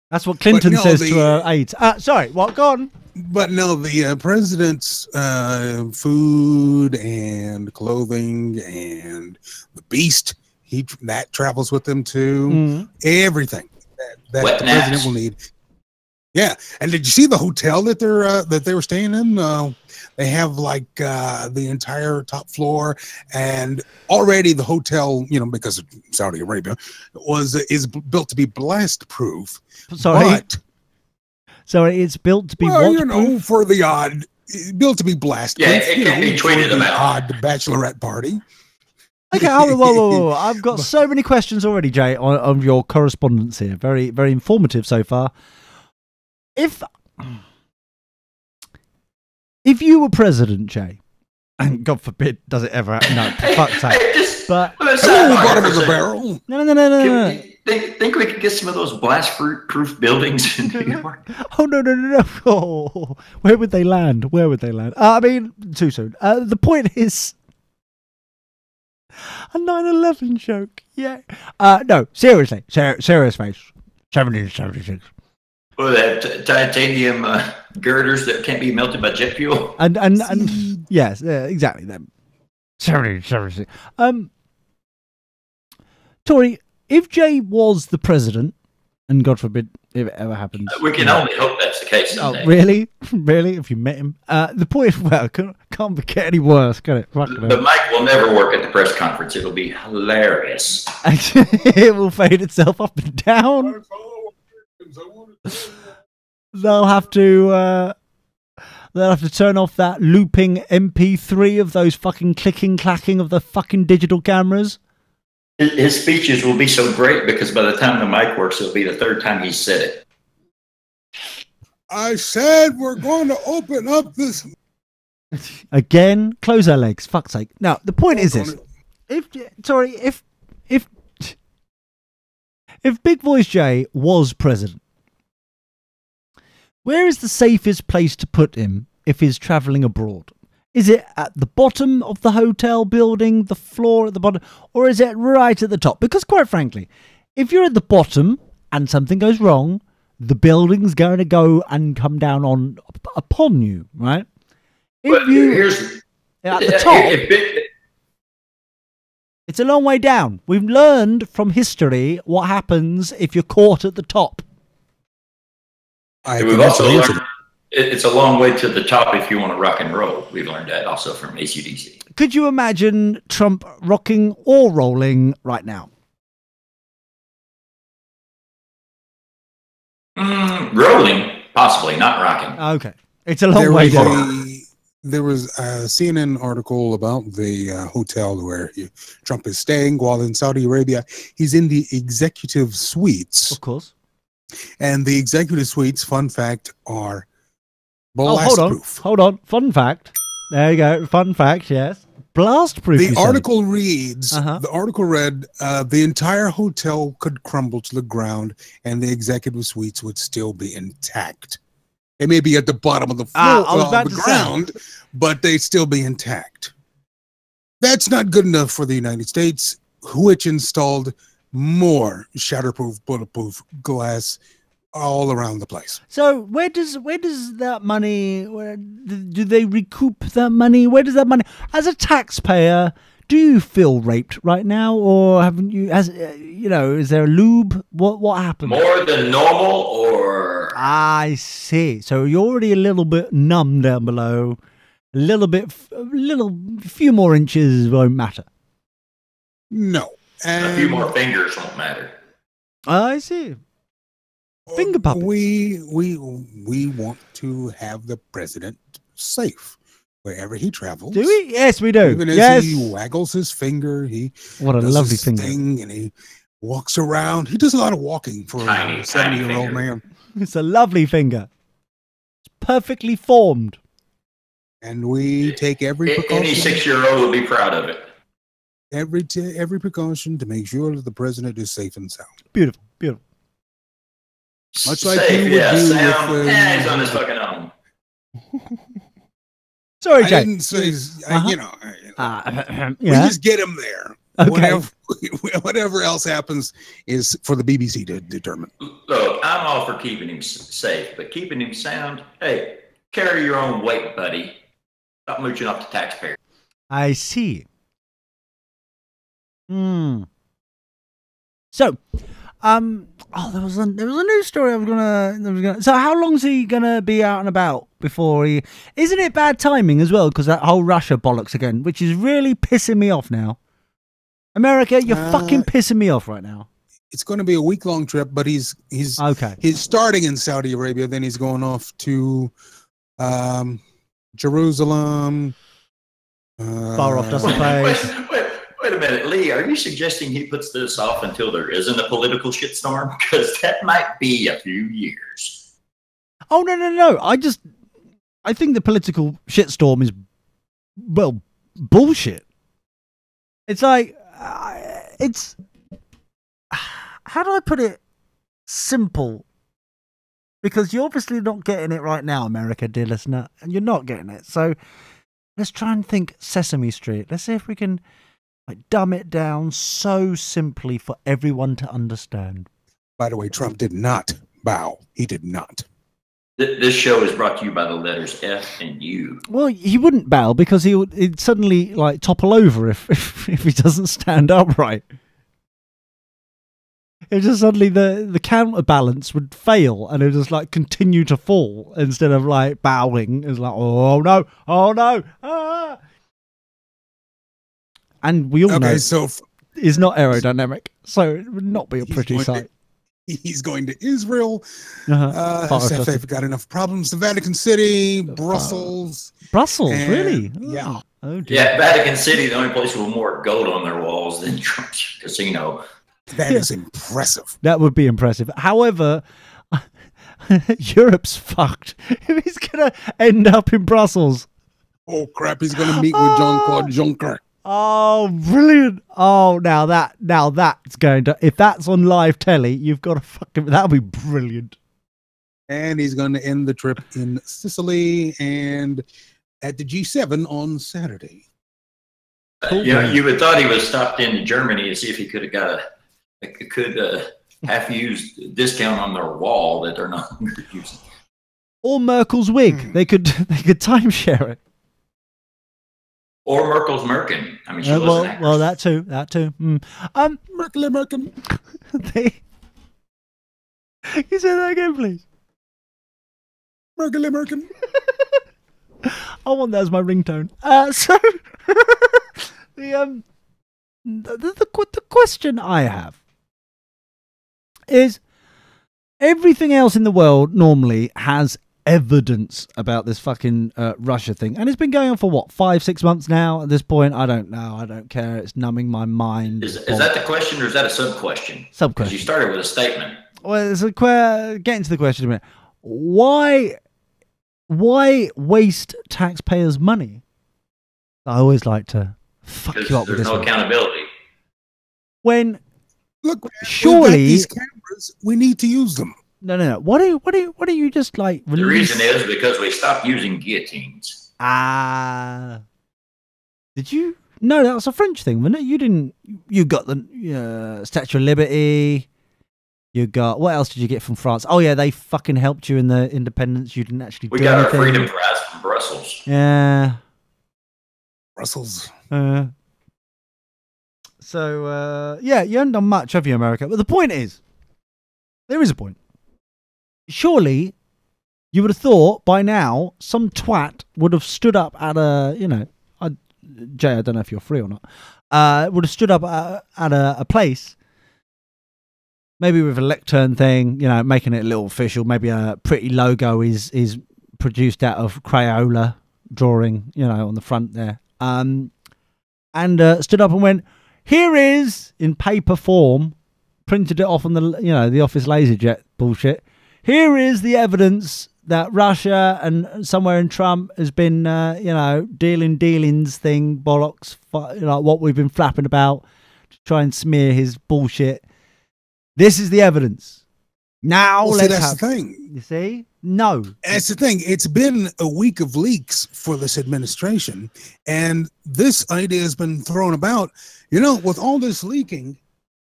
That's what Clinton says to her aides. Sorry, what? Go on. But no, the president's food and clothing and the beast, that travels with them too. Mm-hmm. Everything that the president will need. Yeah, and did you see the hotel that they were staying in? They have like the entire top floor, and already the hotel, because of Saudi Arabia, is built to be blast proof. Sorry, it's built to be for the odd, built to be blast proof. Yeah, it can be tweeted about. Odd bachelorette party. Okay, whoa. I've got so many questions already, Jay, on your correspondence here. Very, very informative so far. If you were president, Jay, and God forbid, does it ever happen? No, for fuck's sake. But bottom of the barrel. No. Think we could get some of those blast-proof buildings in New York? Oh no! Oh, where would they land? I mean, too soon. The point is, a 9/11 joke. Yeah. No, seriously, serious face. 1776. Well, that titanium girders that can't be melted by jet fuel. And yes, exactly them. 1776. Tory, if Jay was the president, and God forbid if it ever happens, we can only hope that's the case someday. Oh, really? If you met him, the point. Well, can't get any worse, can it? The mic will never work at the press conference. It'll be hilarious. It will fade itself up and down. They'll have to They'll have to turn off that looping MP3 of those fucking clicking, clacking of the fucking digital cameras. His speeches will be so great because by the time the mic works, it'll be the third time he said it. I said we're going to open up this. Again, close our legs. Fuck's sake. Now, the point is this. If Big Voice Jay was president, where is the safest place to put him if he's travelling abroad? Is it at the bottom of the hotel building, the floor at the bottom, or is it right at the top? Because quite frankly, if you're at the bottom and something goes wrong, the building's going to go and come down upon you, right? If you at the top, it's a long way down. We've learned from history what happens if you're caught at the top. We've also learned it's a long way to the top if you want to rock and roll. We've learned that also from AC/DC. Could you imagine Trump rocking or rolling right now? Rolling, possibly, not rocking. Okay. It's a long way down. There was a CNN article about the hotel where Trump is staying while in Saudi Arabia. He's in the executive suites. Of course. And the executive suites, fun fact, are blast proof. Hold on. Fun fact. There you go. Fun fact, yes. Blast proof. The article reads, the article read, the entire hotel could crumble to the ground and the executive suites would still be intact. It may be at the bottom of the floor, of the ground, but they'd still be intact. That's not good enough for the United States, which installed more shatterproof, bulletproof glass all around the place. So where does that money? Do they recoup that money? Where does that money? As a taxpayer, do you feel raped right now, or haven't you? Is there a lube? What happened? More than normal, or I see. So you're already a little bit numb down below. A few more inches won't matter. No. A few more fingers won't matter. I see. Finger puppets. We want to have the president safe wherever he travels. Do we? Yes, we do. Even as he waggles his finger, what a lovely finger, and he walks around. He does a lot of walking for a 70-year-old man. It's a lovely finger. It's perfectly formed. And we take every precaution. Any 6-year-old will be proud of it. Every precaution to make sure that the president is safe and sound. Beautiful, beautiful. Much like you would do with he's on his fucking own. Sorry, Jay. I didn't say, we just get him there. Okay. Whatever else happens is for the BBC to determine. Look, I'm all for keeping him safe, but keeping him sound, hey, carry your own weight, buddy. Stop mooching off the taxpayer. I see. So, there was a news story I was gonna. So, how long is he gonna be out and about before he? Isn't it bad timing as well? Because that whole Russia bollocks again, which is really pissing me off now. America, you're fucking pissing me off right now. It's going to be a week-long trip, but he's okay. He's starting in Saudi Arabia, then he's going off to Jerusalem. Far off, doesn't place. Wait a minute, Lee. Are you suggesting he puts this off until there isn't a political shitstorm? Because that might be a few years. Oh no! I think the political shitstorm is bullshit. It's like it's. How do I put it? Simple. Because you're obviously not getting it right now, America, dear listener, and you're not getting it. So let's try and think Sesame Street. Let's see if we can dumb it down so simply for everyone to understand. By the way, Trump did not bow. He did not. This show is brought to you by the letters F and U. Well, he wouldn't bow because he'd suddenly topple over if he doesn't stand upright. It just suddenly the counterbalance would fail and it would just continue to fall instead of bowing. It's oh no, ah! And we all know so it's not aerodynamic, so it would not be a pretty sight. He's going to Israel. Uh-huh. They've got enough problems. The Vatican City, Brussels. Brussels, really? Yeah. Oh, dear. Yeah, Vatican City, the only place with more gold on their walls than Trump's casino. That is impressive. That would be impressive. However, Europe's fucked. If he's going to end up in Brussels. Oh, crap. He's going to meet with Jean-Claude Juncker. Oh, brilliant. Oh, now that's going to, if that's on live telly, you've got to fucking, that'll be brilliant. And he's going to end the trip in Sicily and at the G7 on Saturday. You would thought he was stopped into Germany to see if he could have got half-used discount on their wall that they're no longer using. Or Merkel's wig. They could timeshare it. Or Merkel's Merkin. I mean, she was an actress. Well, that too. Merkel. You say that again, please. Merkel. I want that as my ringtone. So the question I have is, everything else in the world normally has evidence about this fucking Russia thing, and it's been going on for what, 5-6 months now at this point. I don't know, I don't care, it's numbing my mind. Is that the question, or is that a sub-question? Sub-question. You started with a statement. Well, it's getting to the question in a minute. Why waste taxpayers' money? I always like to fuck you up with this. There's no one. accountability. When Look, surely these cameras, we need to use them. No. What do you just like? The reason is because we stopped using guillotines. Did you? No, that was a French thing, wasn't it? You didn't. You got the Statue of Liberty. You got, what else did you get from France? Oh yeah, they fucking helped you in the independence. You didn't actually. We do got anything. our freedom prize from Brussels. Yeah. Brussels. So yeah, you haven't done much, have you, America? But the point is, there is a point. Surely, you would have thought by now some twat would have stood up at a, Jay, I don't know if you're free or not. Would have stood up at a place. Maybe with a lectern thing, making it a little official. Maybe a pretty logo is produced out of Crayola drawing, on the front there. And stood up and went, here is, in paper form, printed it off on the Office LaserJet bullshit. Here is the evidence that Russia and somewhere in Trump has been, dealings thing, bollocks, what we've been flapping about to try and smear his bullshit. This is the evidence. Now that's the thing. You see? No. That's the thing. It's been a week of leaks for this administration, and this idea has been thrown about. With all this leaking,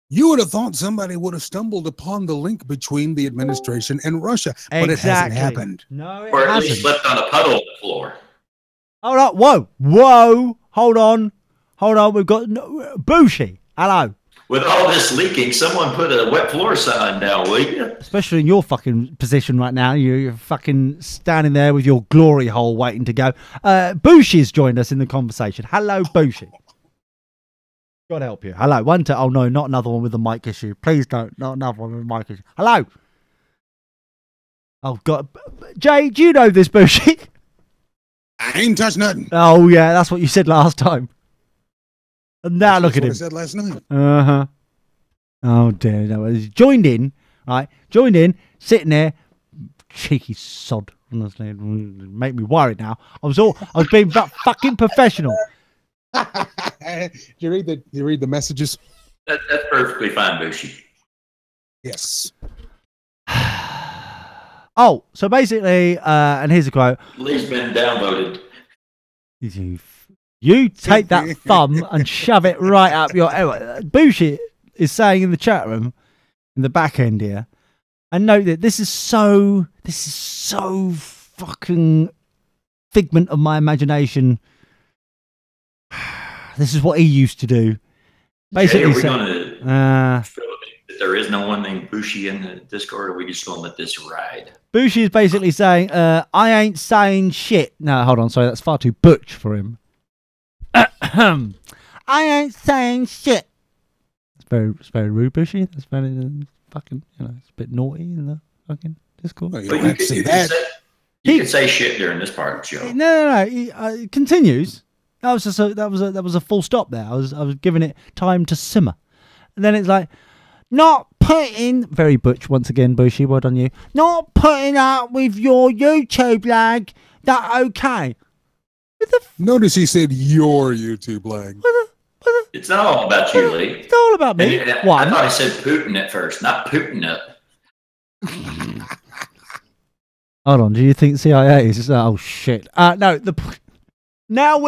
you would have thought somebody would have stumbled upon the link between the administration and Russia, but it hasn't happened. No, it or at hasn't. least slipped on a puddle on the floor. Hold on. Whoa. Hold on. We've got Bushi. Hello. With all this leaking, someone put a wet floor sign down, will you? Especially in your fucking position right now. You're fucking standing there with your glory hole waiting to go. Bushi's joined us in the conversation. Hello, Bushi. God help you. Hello. Oh, no, not another one with a mic issue. Please don't. Not another one with a mic issue. Hello. Oh, God. Jay, do you know this, Bushi? I ain't touched nothing. Oh, yeah. That's what you said last time. And now look at him. I said last night. Oh dear, no, he's joined in, right? Joined in, sitting there, cheeky sod. Honestly, make me worried now. I was being fucking professional. You read the messages? That's perfectly fine, Bushi. Yes. Oh, so basically, and here's a quote. Lee's been downloaded. You take that thumb and shove it right up your... Bushi is saying in the chat room, in the back end here, and note that this is so fucking figment of my imagination. This is what he used to do. Basically, are we going to there is no one named Bushi in the Discord, or are we just going to let this ride? Bushi is basically saying, I ain't saying shit. No, hold on, sorry, that's far too butch for him. I ain't saying shit. It's very rude, Bushi. That's fucking, it's a bit naughty in the fucking Discord. Well, you don't have to say that. You can say shit during this part of the show. No. It continues. That was just that was a full stop there. I was giving it time to simmer, and then it's like, not putting, very Butch once again, Bushy, well done you. Not putting up with your YouTube lag. That okay? Notice he said your YouTube lag. It's not all about you, Lee. It's all about me. I thought I said Putin at first, not Putin up. Hold on, do you think CIA is? Oh shit! No, now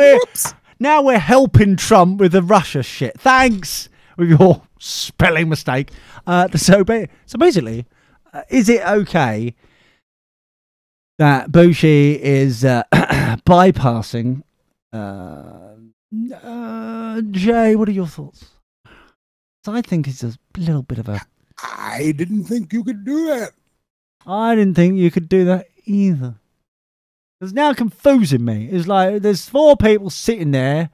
we're helping Trump with the Russia shit. Thanks with your spelling mistake. So basically, is it okay that Bushi is bypassing? Jay, what are your thoughts? So I think it's a little bit of a. I didn't think you could do that. I didn't think you could do that either. It's now confusing me. It's like there's 4 people sitting there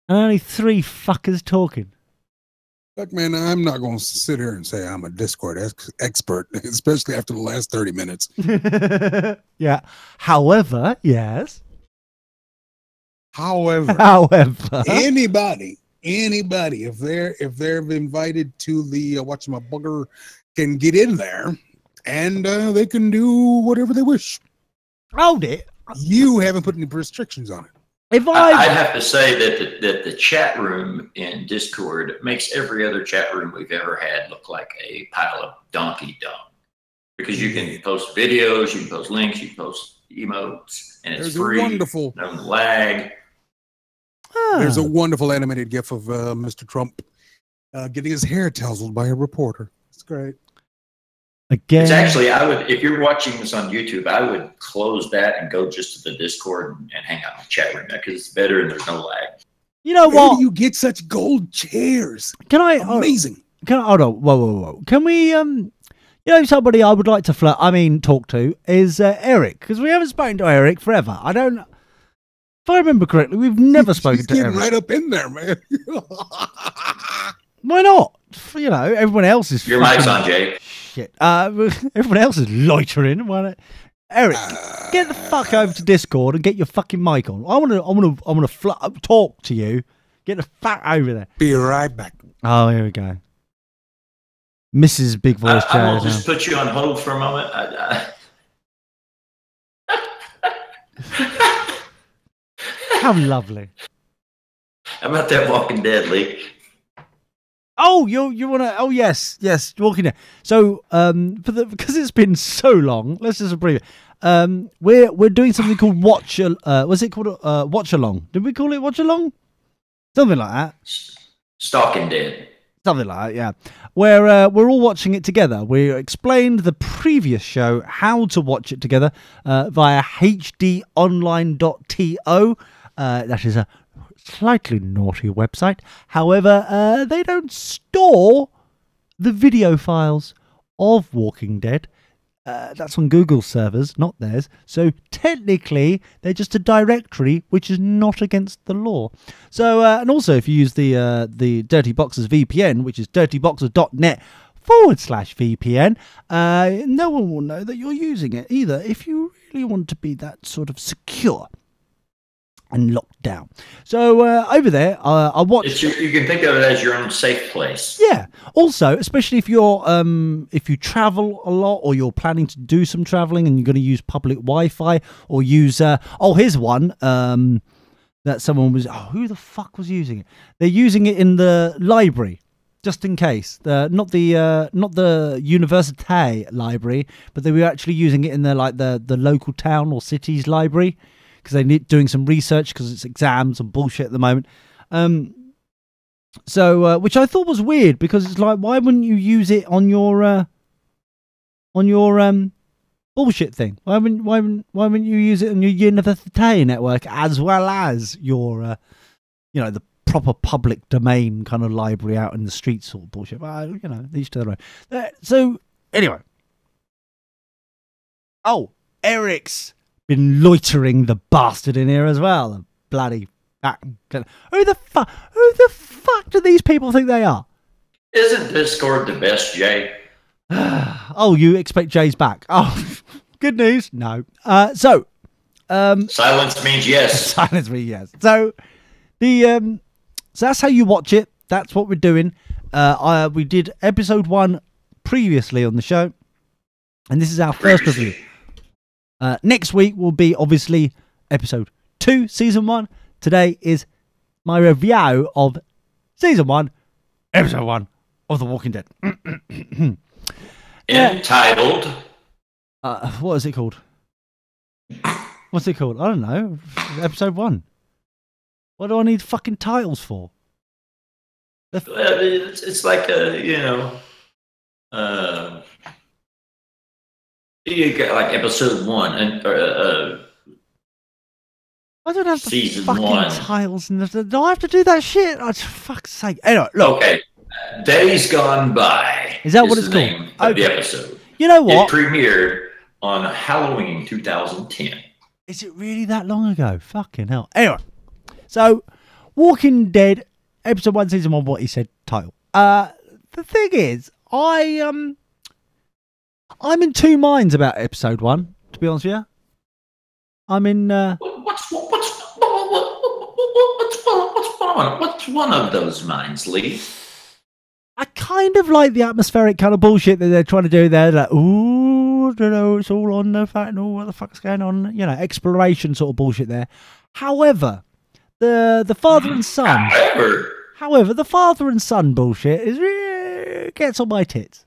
and only 3 fuckers talking. Look, man, I'm not going to sit here and say I'm a Discord expert, especially after the last 30 minutes. Yeah. However, yes. However, anybody, if they're invited to the whatchamabooger, can get in there and they can do whatever they wish. Hold it. You haven't put any restrictions on it. I'd have to say that the chat room in Discord makes every other chat room we've ever had look like a pile of donkey dung. Because you can post videos, you can post links, you can post emotes, and it's free. Wonderful. No lag. There's a wonderful animated GIF of Mr. Trump getting his hair tousled by a reporter. It's great. Again, it's actually, if you're watching this on YouTube, I would close that and go just to the Discord and hang out in the chat room because it's better and there's no lag. You know Where what? do you get such gold chairs? Amazing. Hold on. Whoa. Can we, somebody I would like to talk to is Eric, because we haven't spoken to Eric forever. If I remember correctly, we've never spoken to Eric. Right up in there, man. Why not? Everyone else is. Your mic's on, Jay. Shit. Everyone else is loitering. Why not? Eric, get the fuck over to Discord and get your fucking mic on. I want to talk to you. Get the fuck over there. Be right back. Oh, here we go. Mrs. Big Voice Jay. I will just put you on hold for a moment. How lovely. How about that Walking Dead, Lee? Oh, you want to? Oh, yes, Walking Dead. So, because it's been so long, let's just abbreviate. We're doing something called Watch. Was it called Watch Along? Did we call it Watch Along? Something like that. Stalking Dead. Something like that, yeah. Where we're all watching it together. We explained the previous show how to watch it together via hdonline.to. That is a slightly naughty website. However, they don't store the video files of Walking Dead. That's on Google servers, not theirs. So technically, they're just a directory, which is not against the law. So, and also, if you use the Dirty Boxers VPN, which is dirtyboxers.net/VPN, no one will know that you're using it either. If you really want to be that sort of secure and locked down. So over there, I watch. You can think of it as your own safe place. Yeah. Also, especially if if you travel a lot or you're planning to do some traveling and you're going to use public Wi-Fi or use. Here's one that someone was. Oh, who the fuck was using it? They're using it in the library, just in case. Not the university library, but they were actually using it in the local town or city's library. Because they need doing some research because it's exams and bullshit at the moment. Which I thought was weird because it's like, why wouldn't you use it on your bullshit thing? Why wouldn't you use it on your university network as well as your the proper public domain kind of library out in the streets sort of bullshit? But each to their own. So anyway, Eric's been loitering the bastard in here as well. The bloody who the fuck do these people think they are? Isn't Discord the best, Jay? Oh, you expect Jay's back? Oh, good news. No. Silence means yes. Silence me, yes. So so that's how you watch it. That's what we're doing. We did episode 1 previously on the show, and this is our first review. Next week will be obviously episode 2, season 1. Today is my review of season 1, episode 1 of The Walking Dead. Entitled. What is it called? What's it called? I don't know. Episode 1. What do I need fucking titles for? It's like you got like episode 1 and I don't have the season fucking 1 titles. Do I have to do that shit? Oh, for fuck's sake. Anyway, look. Okay. Days Gone By. Is that what it's the called? name of the episode. You know what? It premiered on Halloween 2010. Is it really that long ago? Fucking hell. Anyway, so Walking Dead, episode 1, season 1, what he said, title. The thing is, I'm in two minds about episode 1, to be honest with you. I'm in... What's one of those minds, Lee? I kind of like the atmospheric kind of bullshit that they're trying to do there. Like, ooh, I don't know, it's all on the fact, oh, what the fuck's going on? You know, exploration sort of bullshit there. However, the father and son... However, the father and son bullshit is really gets on my tits.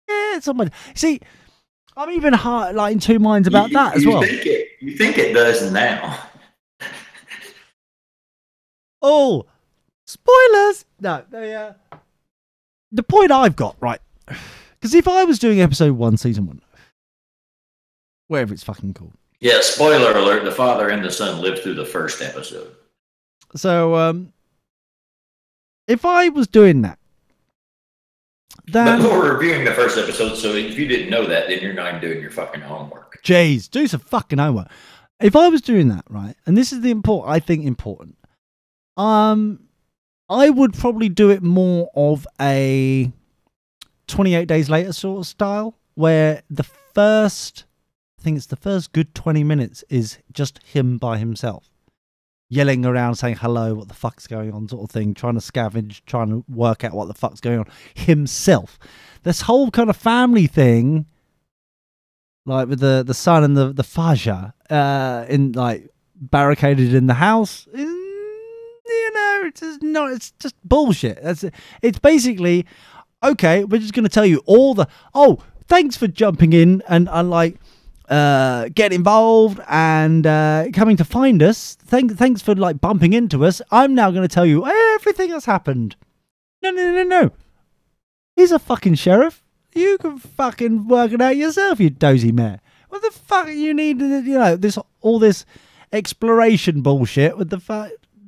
Yeah, it's on my... See, I'm even in two minds about that as well. You think it does now. Oh, spoilers! No, the point I've got, right, because if I was doing episode 1, season 1, whatever it's fucking called. Yeah, spoiler alert, the father and the son lived through the first episode. So, if I was doing that, then... But we're reviewing the first episode, so if you didn't know that, then you're not even doing your fucking homework. Jeez, do some fucking homework. If I was doing that, right, and this is I think important, I would probably do it more of a 28 Days Later sort of style, where I think it's the first good 20 minutes is just him by himself, yelling around, saying hello, what the fuck's going on sort of thing, trying to scavenge, trying to work out what the fuck's going on himself. This whole kind of family thing, like with the son and the Faja, in like barricaded in the house, it's just bullshit. It's basically, okay, we're just going to tell you all thanks for jumping in and like get involved and coming to find us. Thanks for like bumping into us. I'm now going to tell you everything that's happened. No. He's a fucking sheriff. You can fucking work it out yourself, you dozy mare. What the fuck you need? All this exploration bullshit with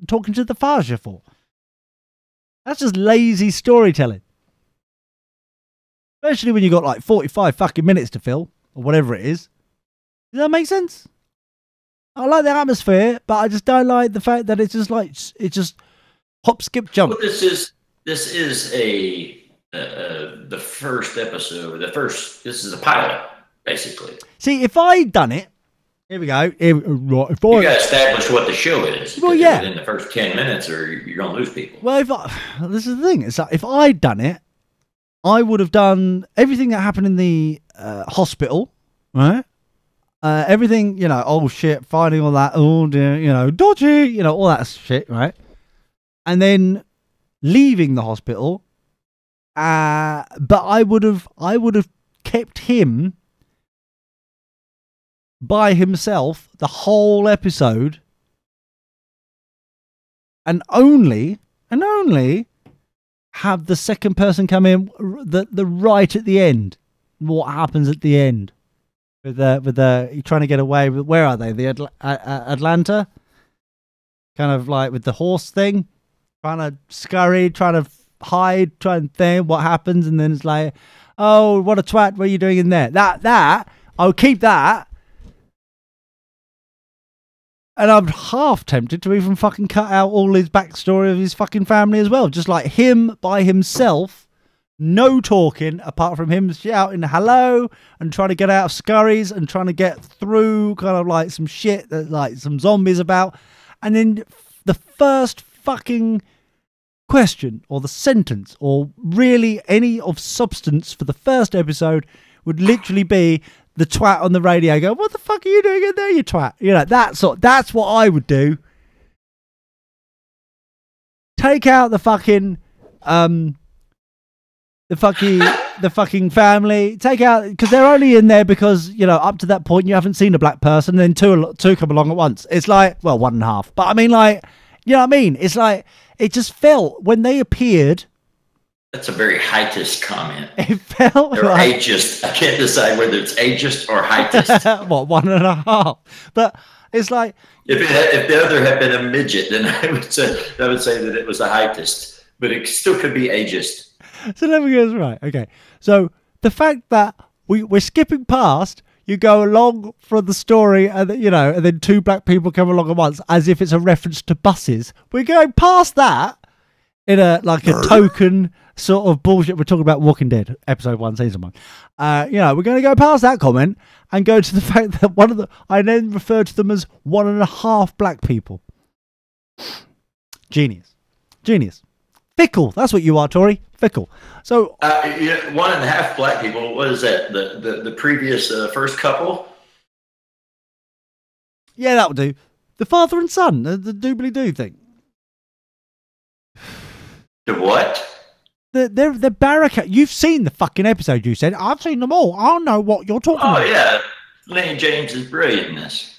talking to the Faja for. That's just lazy storytelling. Especially when you got like 45 fucking minutes to fill, or whatever it is. Does that make sense? I like the atmosphere, but I just don't like the fact that it's just hop, skip, jump. Well, this is the first episode. This is a pilot, basically. See, if I'd done it, here we go. You got to establish what the show is. Well, yeah. Within the first 10 minutes, or you're going to lose people. Well, this is the thing. It's like, if I'd done it, I would have done everything that happened in the hospital, right? Everything, oh shit, finding all that, oh dear, dodgy, all that shit, right? And then leaving the hospital, but I would have kept him by himself the whole episode, and only have the second person come in the right at the end. What happens at the end with the trying to get away with, where are they? The Atlanta, kind of like with the horse thing, trying to scurry, trying to hide, trying to think what happens, and then it's like, oh, what a twat! What are you doing in there? That I'll keep that. And I'm half tempted to even fucking cut out all his backstory of his fucking family as well. Just like him by himself, no talking, apart from him shouting hello and trying to get out of scurries and trying to get through kind of like some shit that like some zombies about. And then the first fucking question or the sentence or really any of substance for the first episode would literally be the twat on the radio go, what the fuck are you doing in there, you twat? You know, that's what I would do. Take out the fucking the fucking family. Take out, because they're only in there because, you know, up to that point you haven't seen a black person, then two come along at once. It's like, well, 1.5. But I mean, like, you know what I mean? It's like, it just felt when they appeared. That's a very heightist comment. It felt or like ageist. I can't decide whether it's ageist or heightist. What, 1.5? But it's like, if the other had been a midget, then I would say that it was a heightist. But it still could be ageist. So let me get this right. Okay. So the fact that we're skipping past, you go along for the story, and you know, and then two black people come along at once, as if it's a reference to buses. We're going past that in a token sort of bullshit. We're talking about Walking Dead, episode 1, season 1. You know, we're going to go past that comment and go to the fact that I then refer to them as 1.5 black people. Genius. Fickle. That's what you are, Tori. Fickle. So 1.5 black people. What is that? The previous first couple? Yeah, that would do. The father and son, the doobly-doo thing. The what? The barricade. You've seen the fucking episode, you said. I've seen them all. I don't know what you're talking about. Oh, yeah. Lane James is brilliant in this.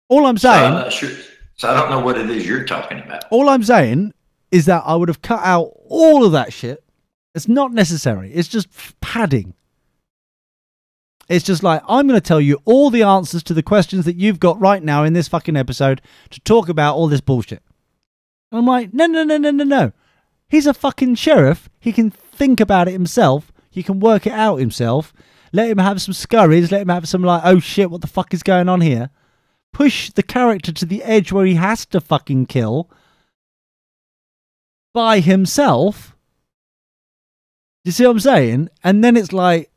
All I'm saying... So I don't know what it is you're talking about. All I'm saying is that I would have cut out all of that shit. It's not necessary. It's just padding. It's just like, I'm going to tell you all the answers to the questions that you've got right now in this fucking episode to talk about all this bullshit. And I'm like, no. He's a fucking sheriff. He can think about it himself. He can work it out himself. Let him have some scurries. Let him have some like, oh shit, what the fuck is going on here? Push the character to the edge where he has to fucking kill by himself. You see what I'm saying? And then it's like,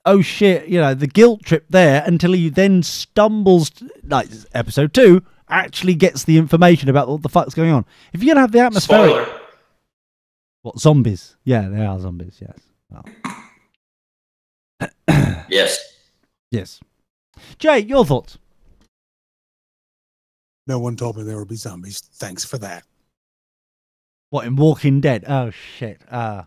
oh shit, you know, the guilt trip there until he then stumbles, like episode 2, actually gets the information about what the fuck's going on. If you're going to have the atmospheric... Spoiler. What, zombies? Yeah, they are zombies, yes. Oh. Yes. Jay, your thoughts? No one told me there would be zombies. Thanks for that. What, in Walking Dead? Oh, shit.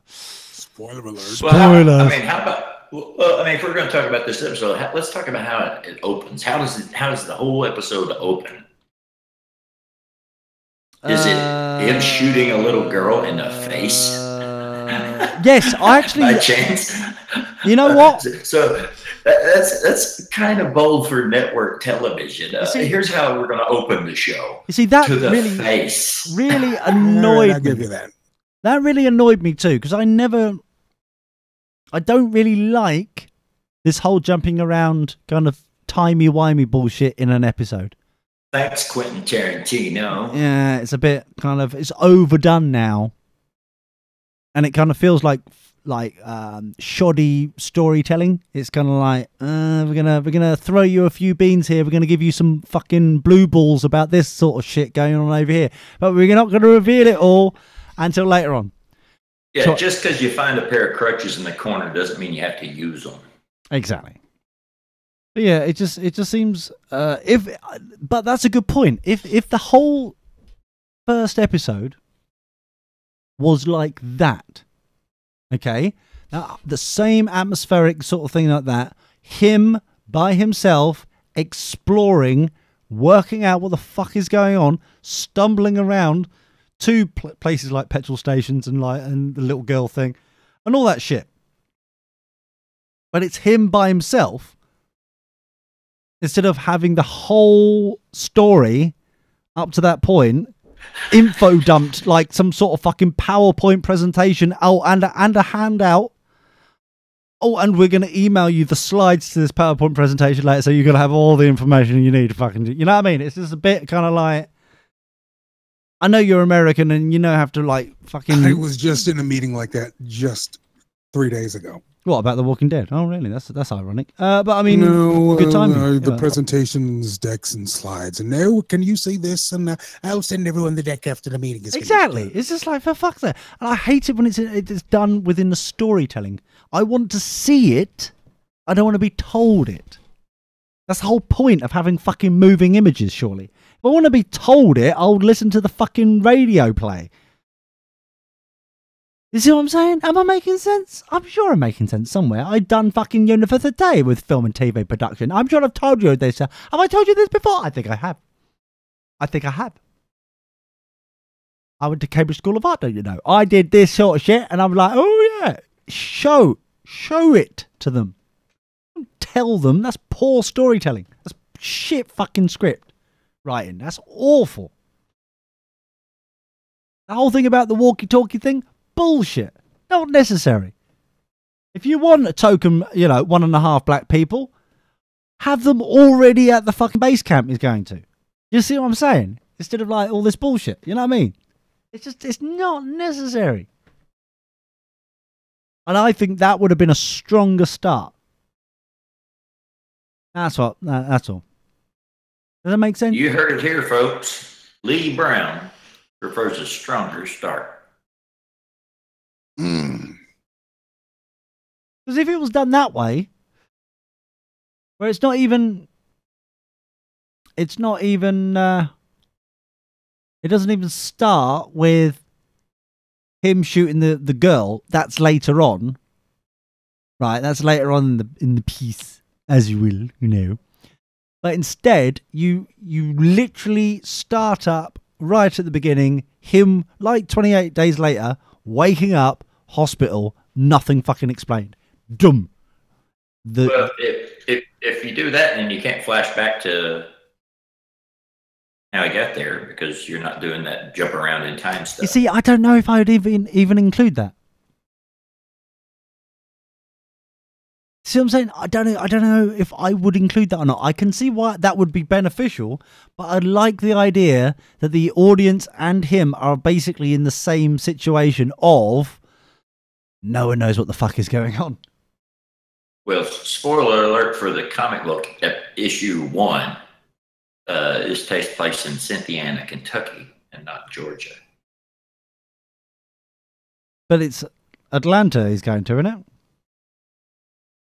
Spoiler alert. Spoilers. I mean, how about... Well, I mean, if we're going to talk about this episode, let's talk about how it opens. How does the whole episode open? Is it him shooting a little girl in the face? Yes, I actually... By chance? You know what? So that's kind of bold for network television. Here's how we're going to open the show. You see, that to the really, face. really annoyed I'll give you me. that. That really annoyed me too, because I don't really like this whole jumping around kind of timey-wimey bullshit in an episode. Thanks, Quentin Tarantino. Yeah, it's a bit kind of, it's overdone now. And it kind of feels like shoddy storytelling. It's kind of like, we're gonna throw you a few beans here. We're gonna give you some fucking blue balls about this sort of shit going on over here. But we're not gonna reveal it all until later on. Yeah, So, just because you find a pair of crutches in the corner doesn't mean you have to use them. exactly. But yeah, it just seems but that's a good point. If the whole first episode was like that, okay, now, the same atmospheric sort of thing like that, him by himself exploring, working out what the fuck is going on, stumbling around to places like petrol stations and the little girl thing and all that shit, but it's him by himself. Instead of having the whole story up to that point, info dumped like some sort of fucking PowerPoint presentation. Oh, and a handout Oh, and we're going to email you the slides to this PowerPoint presentation later, so you're going to have all the information you need to fucking do. You know what I mean? It's just a bit kind of like, I know you're American and you know have to like fucking... I was just in a meeting like that just 3 days ago. What, about The Walking Dead? Oh, really? That's ironic. But I mean, no, good timing. The presentations, decks, and slides. And now, can you say this? And I'll send everyone the deck after the meeting is exactly. finished. It's just like, for fuck's sake. And I hate it when it's done within the storytelling. I want to see it. I don't want to be told it. That's the whole point of having fucking moving images, surely. If I want to be told it, I'll listen to the fucking radio play. You see what I'm saying? Am I making sense? I'm sure I'm making sense somewhere. I've done fucking Universe a Day with film and TV production. I'm sure I've told you this. Have I told you this before? I think I have. I went to Cambridge School of Art, don't you know? I did this sort of shit, and I'm like, oh yeah, show it to them. Don't tell them. That's poor storytelling. That's shit fucking script writing. That's awful. The whole thing about the walkie-talkie thing, bullshit. Not necessary. If you want a token, 1.5 black people, have them already at the fucking base camp he's going to. You see what I'm saying? Instead of like all this bullshit. You know what I mean? It's not necessary. And I think that would have been a stronger start. That's all. Does that make sense? You heard it here, folks. Lee Brown prefers a stronger start. Because if it was done that way, where it doesn't even start with him shooting the girl. That's later on, right? That's later on in the piece, as you will, But instead, you literally start up right at the beginning. Him, like 28 days later, waking up, hospital, nothing fucking explained. Dumb. Well, if you do that, then you can't flash back to how he got there because you're not doing that jump around in time stuff. You see, I don't know if I would even include that. See what I'm saying? I don't know if I would include that or not. I can see why that would be beneficial, but I like the idea that the audience and him are basically in the same situation of no one knows what the fuck is going on. Well, spoiler alert for the comic book, issue 1. This takes place in Cynthiana, Kentucky, and not Georgia. But it's Atlanta he's going to, isn't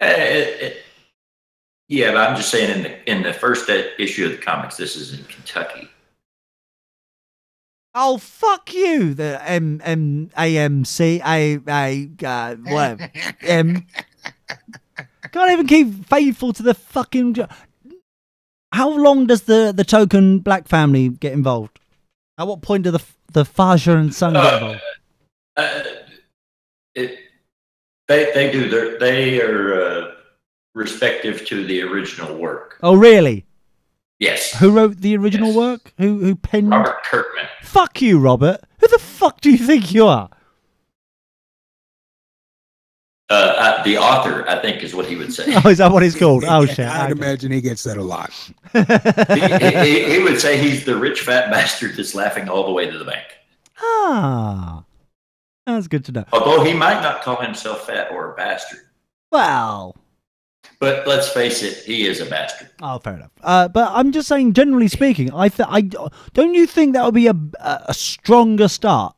it? Yeah, but I'm just saying in the first issue of the comics, this is in Kentucky. Oh, fuck you! The AMC whatever. Can't even keep faithful to the fucking. How long does the token black family get involved? At what point do the father and son get involved? They are respective to the original work. Oh, really? Yes. Who wrote the original work? Who penned? Robert Kirkman. Fuck you, Robert. Who the fuck do you think you are? The author, I think, is what he would say. Oh, is that what he's called? Oh, shit. I'd imagine he gets that a lot. he would say he's the rich fat bastard that's laughing all the way to the bank. Ah, that's good to know. Although he might not call himself fat or a bastard. Well, but let's face it, he is a bastard. Oh, fair enough. But I'm just saying, generally speaking, don't you think that would be a stronger start?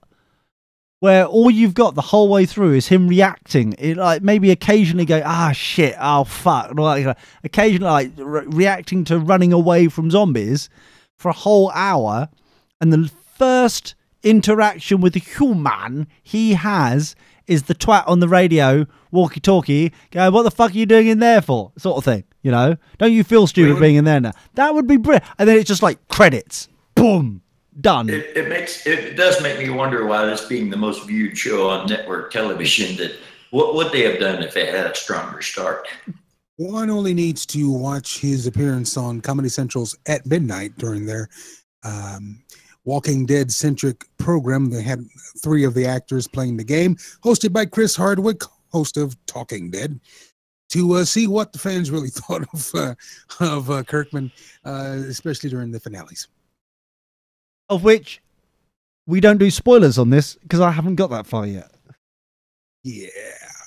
Where all you've got the whole way through is him reacting. It like maybe occasionally go, shit, oh fuck, like occasionally like reacting to running away from zombies for a whole hour, and the first interaction with a human he has is the twat on the radio, walkie-talkie, going, "What the fuck are you doing in there for?" Sort of thing, Don't you feel stupid being in there now? That would be brilliant. And then it's just like credits, boom. Done. It does make me wonder why this being the most viewed show on network television, that what would they have done if they had a stronger start? One only needs to watch his appearance on Comedy Central's At Midnight during their Walking Dead-centric program. They had 3 of the actors playing the game, hosted by Chris Hardwick, host of Talking Dead, to see what the fans really thought of Kirkman, especially during the finales. Of which we don't do spoilers on this because I haven't got that far yet. Yeah.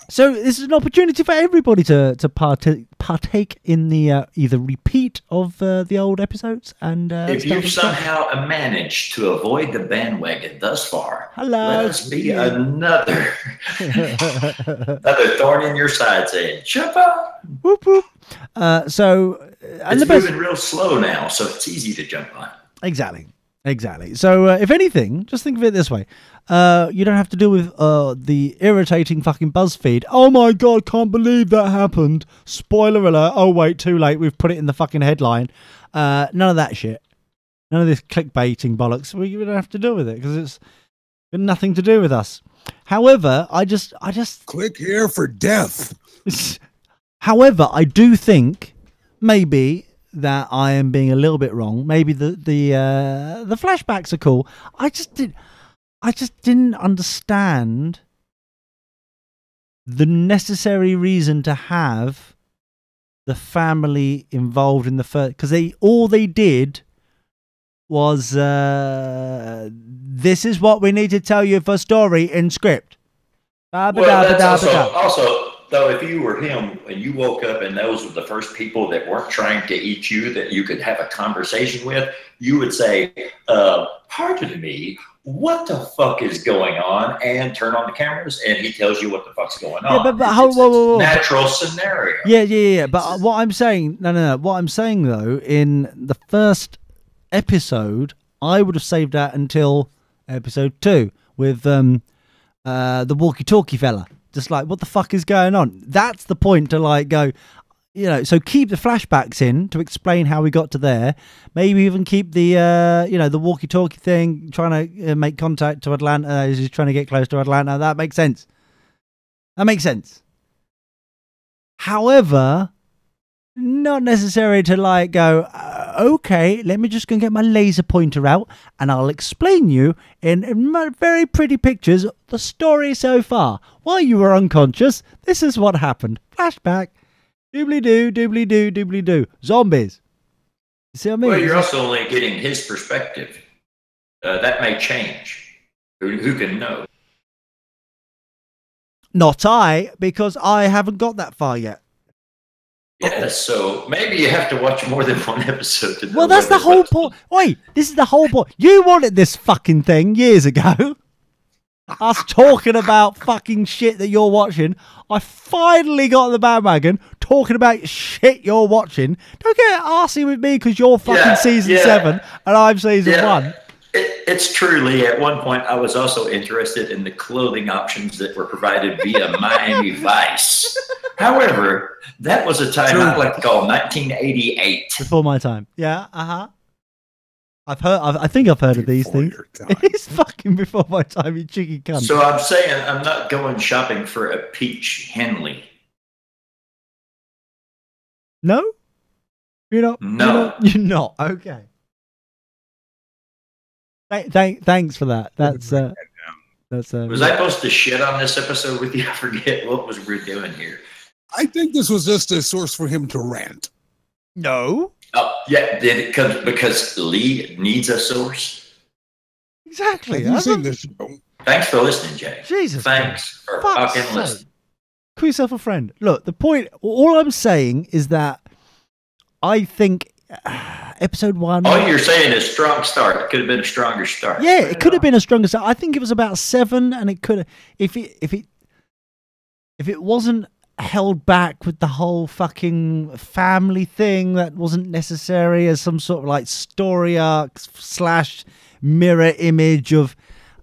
So this is an opportunity for everybody to partake in the either repeat of the old episodes and if you've somehow managed to avoid the bandwagon thus far, hello, let us be another thorn in your side saying, "Jump up!" Whoop whoop. So it's moving real slow now, so it's easy to jump on. Exactly. So if anything, just think of it this way. You don't have to deal with the irritating fucking BuzzFeed. Oh my God, can't believe that happened. Spoiler alert. Oh wait, too late. We've put it in the fucking headline. None of that shit. None of this clickbaiting bollocks. We don't have to deal with it because it's got nothing to do with us. However, I just click here for death. However, I do think maybe that I am being a little bit wrong. Maybe the flashbacks are cool. I just didn't understand the necessary reason to have the family involved in the first, because all they did was this is what we need to tell you for story in script. Also, though, if you were him and you woke up and those were the first people that weren't trying to eat you that you could have a conversation with, you would say, pardon me, what the fuck is going on? And turn on the cameras and he tells you what the fuck's going on. Yeah, but whoa. Natural scenario. Yeah. But what I'm saying, no. What I'm saying, though, in the first episode, I would have saved that until episode 2 with the walkie-talkie fella. Just like, what the fuck is going on? That's the point to like go, so keep the flashbacks in to explain how we got to there. Maybe even keep the, the walkie-talkie thing, trying to make contact to Atlanta as he's trying to get close to Atlanta. That makes sense. However, not necessary to like go, okay, let me just go and get my laser pointer out and I'll explain you in very pretty pictures the story so far. While you were unconscious, this is what happened. Flashback. Doobly-doo. Zombies. You see what I mean? Well, you're also only getting his perspective. That may change. Who can know? Not I, because I haven't got that far yet. Yeah, so maybe you have to watch more than one episode to know. Well, that's the whole point. Wait, this is the whole point. You wanted this fucking thing years ago. Us talking about fucking shit that you're watching. I finally got on the bandwagon talking about shit you're watching. Don't get arsey with me because you're fucking season 7 and I'm season 1. It's truly, at one point, I was also interested in the clothing options that were provided via Miami Vice. However, that was a time I like to call 1988. Before my time. Yeah, I think I've heard of these things. It's fucking before my time, you cheeky cunt. So I'm saying I'm not going shopping for a peach Henley. No? You're not? No. You're not. Okay. Thanks for that. That's was I supposed to shit on this episode with you? I forget what we're doing here. I think this was just a source for him to rant. No. Oh, yeah, because Lee needs a source. Exactly. Have you seen this show? Thanks for listening, Jay. Jesus. Thanks for fucking listening. Call yourself a friend. Look, the point, all I'm saying is that I think episode 1. All you're saying is strong start. It could have been a stronger start. Yeah, it could have been a stronger start. I think it was about 7, and it could have, if it wasn't held back with the whole fucking family thing that wasn't necessary as some sort of like story arc / mirror image of,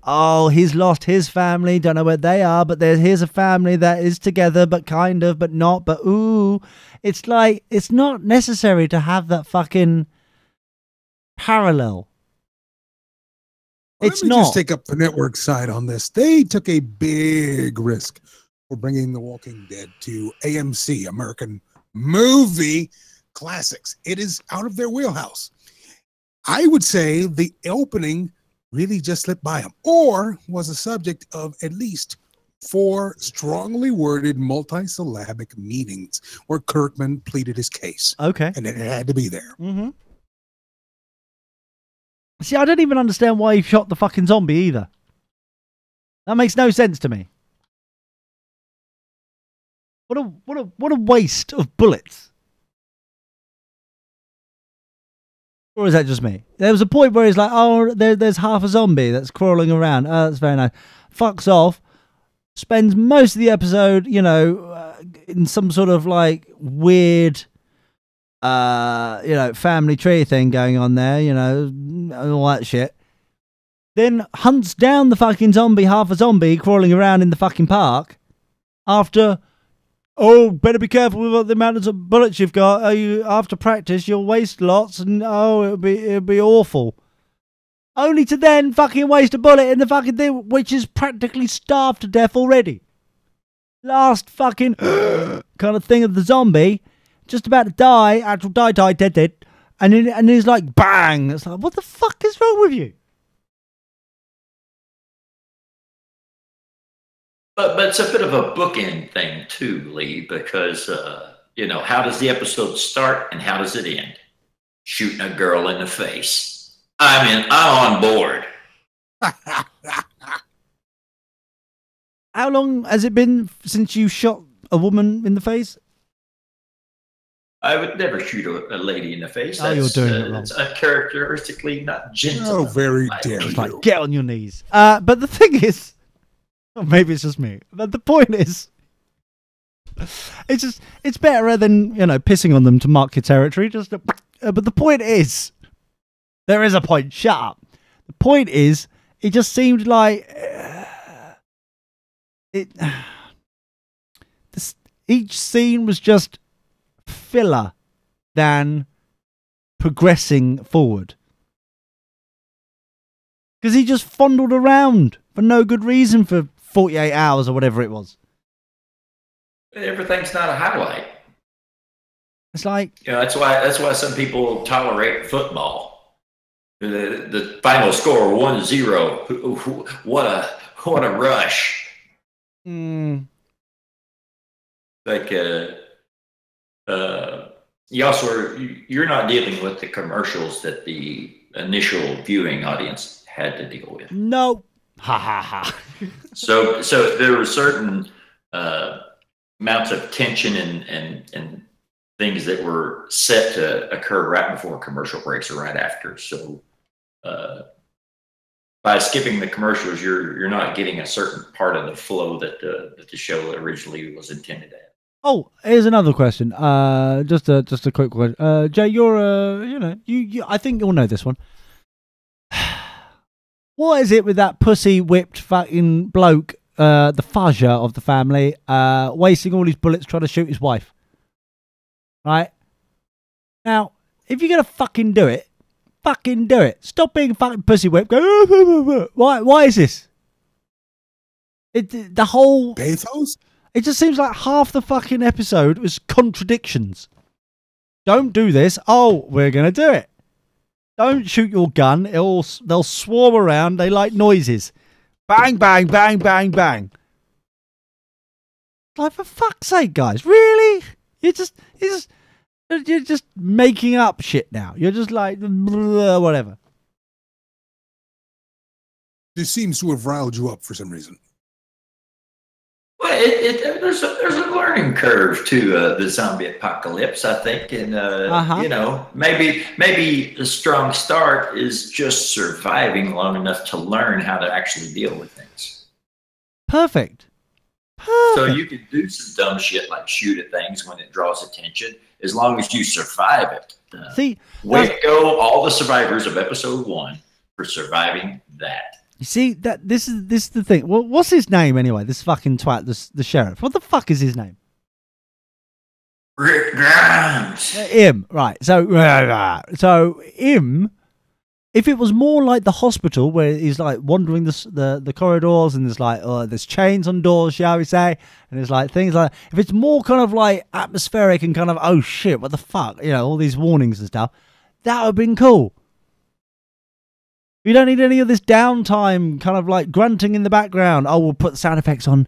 oh, he's lost his family, don't know where they are, but here's a family that is together, but kind of, but not, but ooh. It's like, it's not necessary to have that fucking parallel. Well, it's let me not. Just take up the network side on this. They took a big risk for bringing The Walking Dead to AMC, American Movie Classics. It is out of their wheelhouse. I would say the opening really just slipped by them, or was a subject of at least 4 strongly worded multisyllabic meanings where Kirkman pleaded his case. Okay. And it had to be there. Mm-hmm. See, I don't even understand why he shot the fucking zombie either. That makes no sense to me. What a waste of bullets. Or is that just me? There was a point where he's like, oh, there's half a zombie that's crawling around. Oh, that's very nice. Fucks off. Spends most of the episode, you know, in some sort of like weird, you know, family tree thing going on there, you know, and all that shit. Then hunts down the fucking zombie, half a zombie crawling around in the fucking park after, oh, better be careful with the amount of bullets you've got. After practice, you'll waste lots and, oh, it'll be awful. Only to then fucking waste a bullet in the fucking thing, which is practically starved to death already. Last fucking kind of thing of the zombie, just about to die, actual die, dead. And he's like, bang. It's like, what the fuck is wrong with you? But it's a bit of a bookend thing too, Lee, because, you know, how does the episode start and how does it end? Shooting a girl in the face. I'm on board. How long has it been since you shot a woman in the face? I would never shoot a lady in the face. Oh, you're doing it wrong. It's uncharacteristically not gentle. Oh, very dare you. Like, get on your knees. But the thing is, or maybe it's just me, but the point is, it's better than, you know, pissing on them to mark your territory. But the point is, there is a point. Shut up. The point is, it just seemed like each scene was just filler than progressing forward. Because he just fondled around for no good reason for 48 hours or whatever it was. Everything's not a highlight. It's like, you know, that's why some people tolerate football. The final score 1-0. What a rush. Like you're not dealing with the commercials that the initial viewing audience had to deal with. No. Ha ha ha. So there were certain amounts of tension and things that were set to occur right before commercial breaks or right after. So by skipping the commercials, you're not getting a certain part of the flow that the show originally was intended at. Oh, here's another question. Just a quick one. Jay, you're you know, you I think you'll know this one. What is it with that pussy whipped fucking bloke, the fudger of the family, wasting all his bullets trying to shoot his wife? Right? Now, if you're gonna fucking do it, fucking do it. Stop being fucking pussy whipped. Go, why is this? The whole pathos? It just seems like half the fucking episode was contradictions. Don't do this. Oh, we're gonna do it. Don't shoot your gun. They'll swarm around. They like noises. Bang, bang, bang, bang, bang. Like, for fuck's sake, guys, really? You're just making up shit now. You're just like whatever. This seems to have riled you up for some reason. Well, there's a learning curve to the zombie apocalypse, I think, and you know, maybe the strong start is just surviving long enough to learn how to actually deal with things. Perfect. So you could do some dumb shit like shoot at things when it draws attention, as long as you survive it. See, way to go, all the survivors of episode 1 for surviving that. You see, that this is the thing. Well, what's his name anyway? This fucking twat, the sheriff. What the fuck is his name? Rick Grimes. Him, right? So him. If it was more like the hospital where he's like wandering the corridors and there's like there's chains on doors, shall we say, and there's like things like, if it's more kind of like atmospheric and kind of, oh shit, what the fuck, you know, all these warnings and stuff, that would have been cool. We don't need any of this downtime, kind of like grunting in the background. Oh, we'll put sound effects on.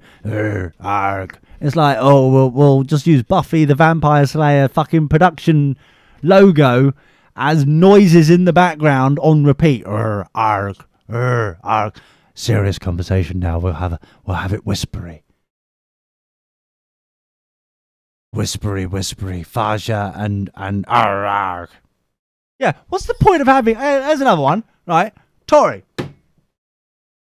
Arg. It's like, oh, we'll just use Buffy the Vampire Slayer fucking production logo as noises in the background on repeat. Arg, arg. Serious conversation now. We'll have it whispery. Whispery. Faja and arg. Yeah, what's the point of having... There's another one, right? Tori.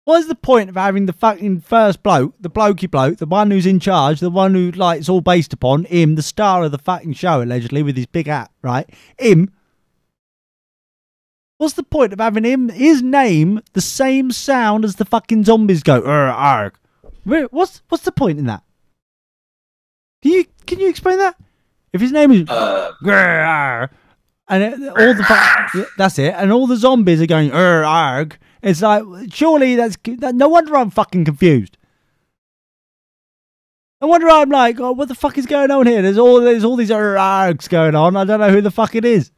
What is the point of having the fucking first bloke, the blokey bloke, the one who's in charge, the one who, like, it's all based upon, him, the star of the fucking show, allegedly, with his big hat, right? Him. What's the point of having him, his name, the same sound as the fucking zombies go, arg? What's the point in that? Can you explain that? If his name is... and all the that's it, and all the zombies are going arg. It's like, surely no wonder I'm fucking confused. No wonder I'm like, oh, what the fuck is going on here? There's all these args going on. I don't know who the fuck it is.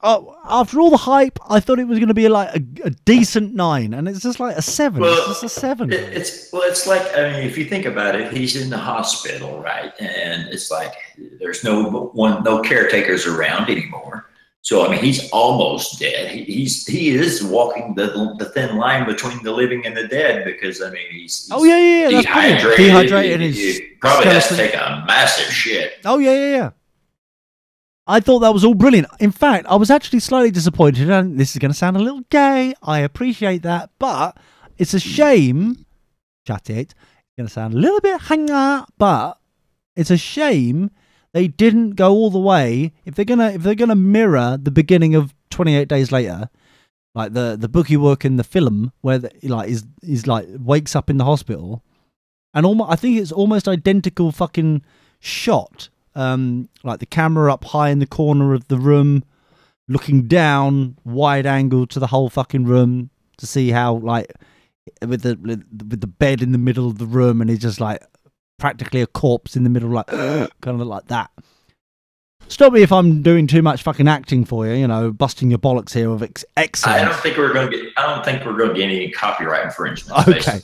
Oh, after all the hype, I thought it was going to be like a decent 9, and it's just like a 7. Well, it's just a 7. It's like, I mean, if you think about it, he's in the hospital, right? And it's like there's no caretakers around anymore. So I mean, he's almost dead. He is walking the thin line between the living and the dead, because I mean he's dehydrated. He probably has to take a massive shit. Oh yeah. I thought that was all brilliant. In fact, I was actually slightly disappointed. And this is going to sound a little gay. I appreciate that. But it's a shame. Chat it. It's going to sound a little bit hanger. But it's a shame they didn't go all the way. If they're gonna mirror the beginning of 28 Days Later, like the bookie work in the film where he's like wakes up in the hospital, and I think it's almost identical fucking shot. Like the camera up high in the corner of the room, looking down, wide angle to the whole fucking room to see how, like, with the bed in the middle of the room, and he's just like practically a corpse in the middle, like kind of like that. Stop me if I'm doing too much fucking acting for you, busting your bollocks here of excellence. I don't think we're going to get any copyright infringement. Okay,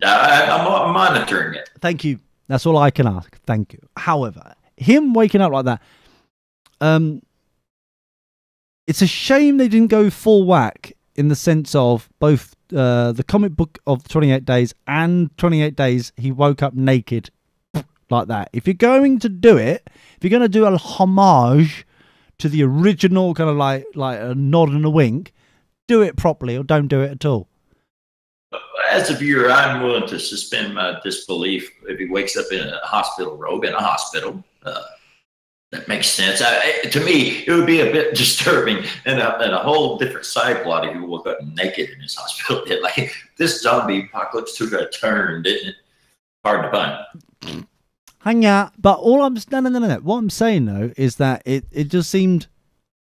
I'm monitoring it. Thank you. That's all I can ask. Thank you. However, him waking up like that, it's a shame they didn't go full whack in the sense of both the comic book of 28 Days and 28 Days, he woke up naked like that. If you're going to do it, if you're going to do a homage to the original, kind of like a nod and a wink, do it properly or don't do it at all. As a viewer, I'm willing to suspend my disbelief if he wakes up in a hospital robe in a hospital. That makes sense. To me, it would be a bit disturbing and a whole different side plot if he woke up naked in his hospital bed. Like, this zombie apocalypse took a turn, didn't it? Hard to find. Hang out. But all I'm... No. What I'm saying, though, is that it just seemed...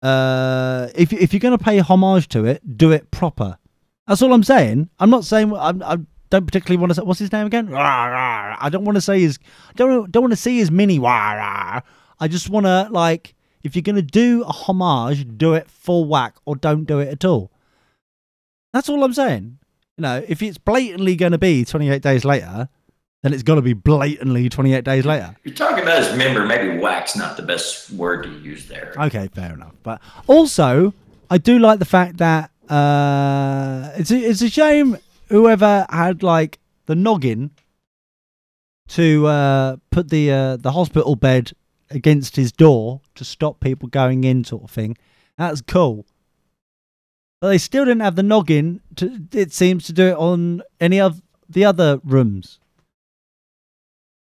if you're going to pay homage to it, do it proper. That's all I'm saying. I'm not saying I don't particularly want to say, what's his name again? I don't want to say his don't want to see his mini. I just want to, like, if you're going to do a homage, do it full whack or don't do it at all. That's all I'm saying. If it's blatantly going to be 28 Days Later, then it's got to be blatantly 28 Days Later. You're talking about his member, maybe whack's not the best word to use there. Okay, fair enough. But also, I do like the fact that it's a shame whoever had, like, the noggin to put the hospital bed against his door to stop people going in, sort of thing. That's cool. But they still didn't have the noggin it seems, to do it on any of the other rooms.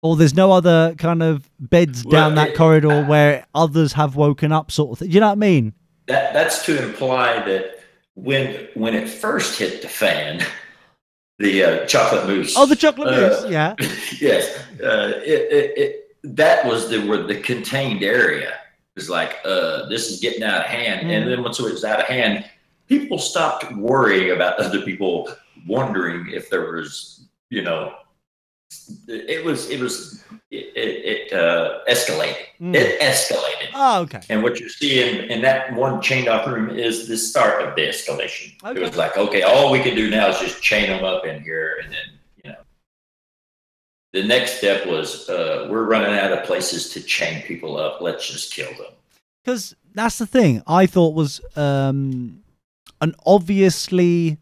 Or there's no other kind of beds down that corridor where others have woken up, sort of thing. You know what I mean? That's to imply that when it first hit the fan, the chocolate mousse. Oh, the chocolate mousse, yeah. Yes, that was the contained area. It was like, this is getting out of hand, and then once it was out of hand, people stopped worrying about other people wondering if there was, it escalated. It escalated. Oh, okay. And what you see in that one chained off room is the start of the escalation. Okay. It was like, okay, all we can do now is just chain them up in here, and then the next step was we're running out of places to chain people up. Let's just kill them. Because that's the thing I thought was an obviously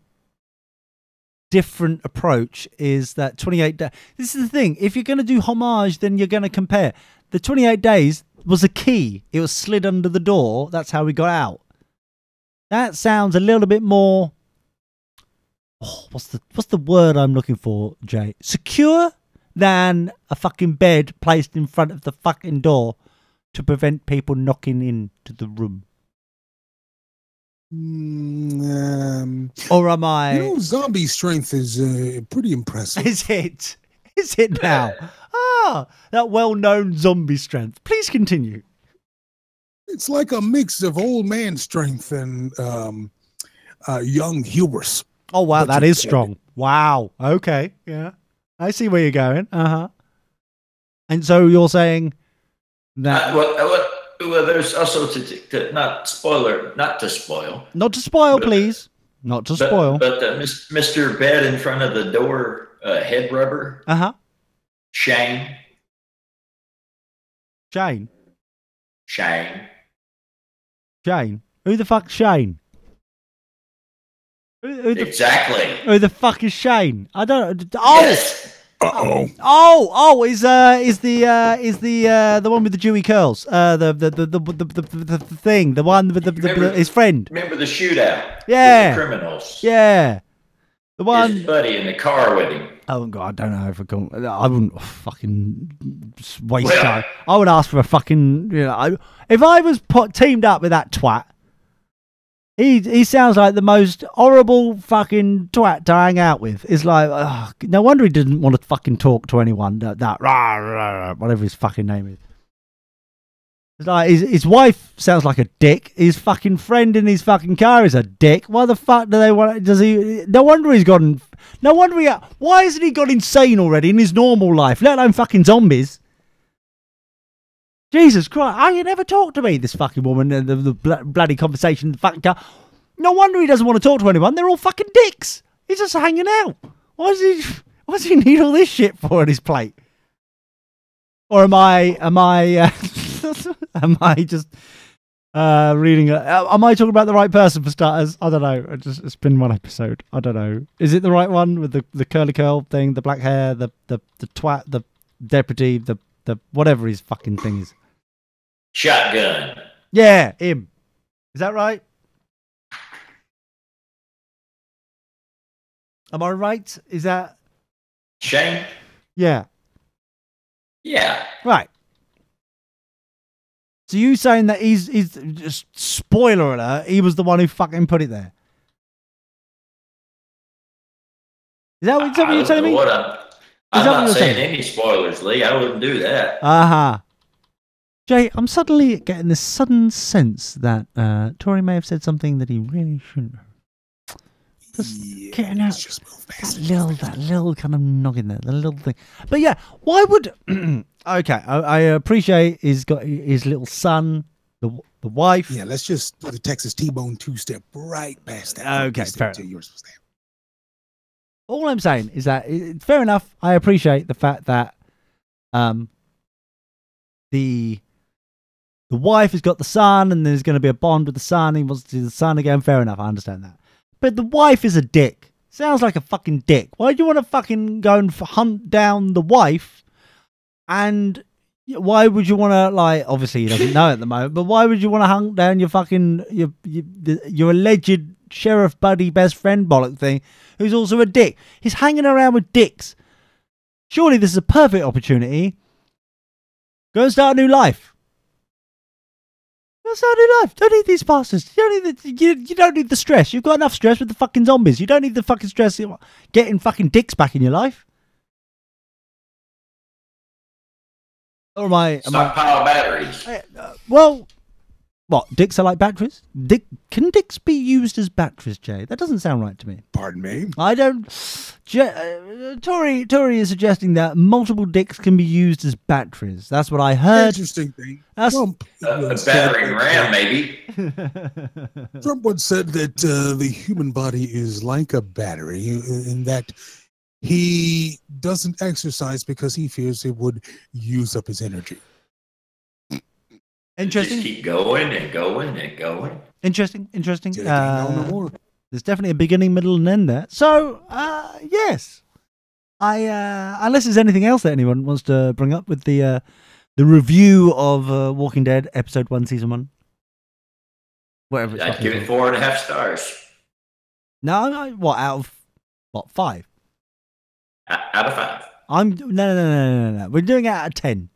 different approach is that 28 days. This is the thing. If you're going to do homage, then you're going to compare. The 28 days was a key. It was slid under the door. That's how we got out. That sounds a little bit more. Oh, what's the word I'm looking for, Jay? Secure than a fucking bed placed in front of the fucking door to prevent people knocking into the room. Or am I? Zombie strength is pretty impressive. Is it? Is it now? Ah, that well-known zombie strength. Please continue. It's like a mix of old man strength and young hubris. Oh wow, that is strong. Wow. Okay. Yeah. I see where you're going. And so you're saying that well, there's also not to spoil. Not to spoil, please. Not to spoil. But Mr. Bed in front of the door, head rubber. Shane. Shane. Who the fuck's Shane? Exactly. Who the fuck is Shane? I don't. Yes. Is the one with the dewy curls? The thing, the one with his friend. Remember the shootout? Yeah. With the criminals. Yeah. The one. His buddy in the car with him. Oh God, I don't know if I wouldn't fucking waste time. I would ask for a fucking. If I was teamed up with that twat. He sounds like the most horrible fucking twat to hang out with. It's like, no wonder he didn't want to fucking talk to anyone. Whatever his fucking name is. It's like his wife sounds like a dick. His fucking friend in his fucking car is a dick. Why the fuck do they want? Does he? No wonder he's gone. No wonder he. Why hasn't he got insane already in his normal life? Let alone fucking zombies. Jesus Christ, you never talk to me, this fucking woman, and the bloody conversation, the fucking car. No wonder he doesn't want to talk to anyone. They're all fucking dicks. He's just hanging out. Why does he need all this shit for on his plate? Or am I just reading am I talking about the right person for starters? I don't know. It's been one episode. I don't know. Is it the right one with the curly curl thing, the black hair, the twat, the deputy, the whatever his fucking thing is? Shotgun. Yeah, him. Is that right? Am I right? Is that Shane? Yeah. Yeah. Right. So you saying that he's just spoiler alert, he was the one who fucking put it there? Is that what you're telling me? I'm not saying any spoilers, Lee. I wouldn't do that. Jay, I'm suddenly getting this sudden sense that Tori may have said something that he really shouldn't have. Just getting out that little kind of noggin there, the little thing. But yeah, why would? Okay, I appreciate he's got his little son, the wife. Yeah, let's just do the Texas T-bone two-step right past that. Okay, fair enough. All I'm saying is that fair enough. I appreciate the fact that the wife has got the son, and there's going to be a bond with the son. He wants to see the son again. Fair enough. I understand that. But the wife is a dick. Sounds like a fucking dick. Why do you want to fucking go and hunt down the wife? And why would you want to, like, obviously he doesn't know at the moment, but why would you want to hunt down your fucking, your alleged sheriff buddy best friend bollock thing, who's also a dick? He's hanging around with dicks. Surely this is a perfect opportunity. Go and start a new life. Go start a new life. Don't need these bastards. You don't need the stress. You've got enough stress with the fucking zombies. You don't need the fucking stress getting fucking dicks back in your life. Or am I stockpile batteries? Well, What? Dicks are like batteries? Can dicks be used as batteries, Jay? That doesn't sound right to me. Pardon me? I don't... Tory is suggesting that multiple dicks can be used as batteries. That's what I heard. Interesting thing. That's... Trump A battering ram, maybe. Trump once said that the human body is like a battery in that he doesn't exercise because he fears it would use up his energy. Interesting. Just keep going and going and going. Interesting. No more. There's definitely a beginning, middle, and end there. So, yes. Unless there's anything else that anyone wants to bring up with the review of Walking Dead episode 1, season 1. Whatever. I'd give it 4.5 stars. No, what, out of, what, 5? Out of 5. No. We're doing it out of 10.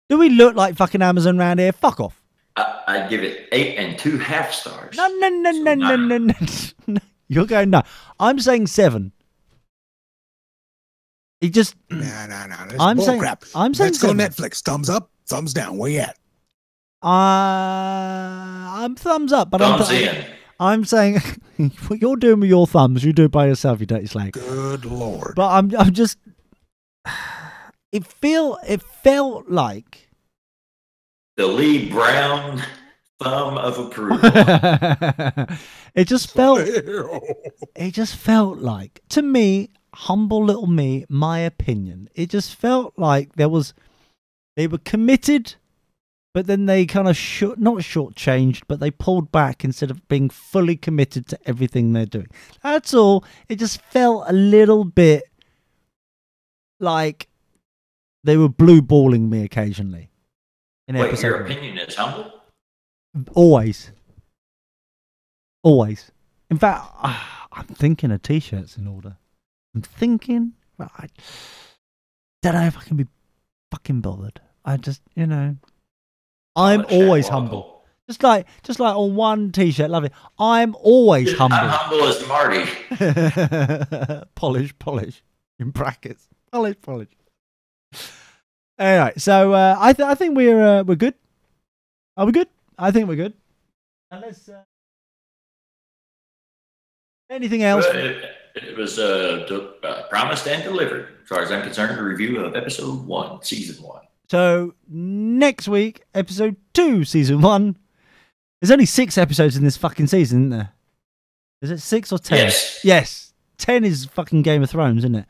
Do we look like fucking Amazon round here? Fuck off. I'd give it 8.5 stars. No. You're going no. I'm saying 7. He just. No. I'm saying crap. I'm saying. Let's go Netflix. Thumbs up, thumbs down. Where you at? I'm thumbs up, but thumbs in. I'm saying what you're doing with your thumbs, you do it by yourself, you dirty slag. Good lord. But I'm just. It felt like the Lee Brown thumb of approval. It just felt like, to me, humble little me, my opinion, it just felt like they were committed, but then they kind of not shortchanged, but they pulled back instead of being fully committed to everything they're doing. That's all. It just felt a little bit like they were blue balling me occasionally. Wait, your opinion is humble? Always. In fact, I'm thinking of t-shirts in order. I'm thinking, I don't know if I can be fucking bothered. I just, I'm always humble. Just like on one t-shirt, love it. I'm always humble. I'm humble as Marty. Polish, in brackets. Polish. Anyway, so I think we're good. Are we good? I think we're good. Unless anything else. It was promised and delivered, as far as I'm concerned. A review of episode 1, season 1. So next week, episode 2, season 1. There's only 6 episodes in this fucking season, isn't there? Is it 6 or 10? Yes. 10 is fucking Game of Thrones, isn't it?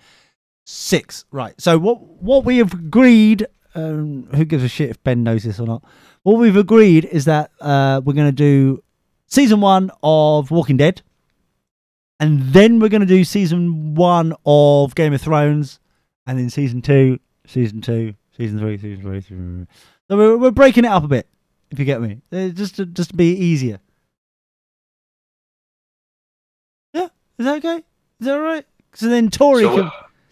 6, right. So what we have agreed, who gives a shit if Ben knows this or not, what we've agreed is that we're going to do season 1 of Walking Dead, and then we're going to do season 1 of Game of Thrones, and then season 2, season 3. So we're breaking it up a bit, if you get me, just to be easier. Yeah, is that okay? Is that all right? So then Tory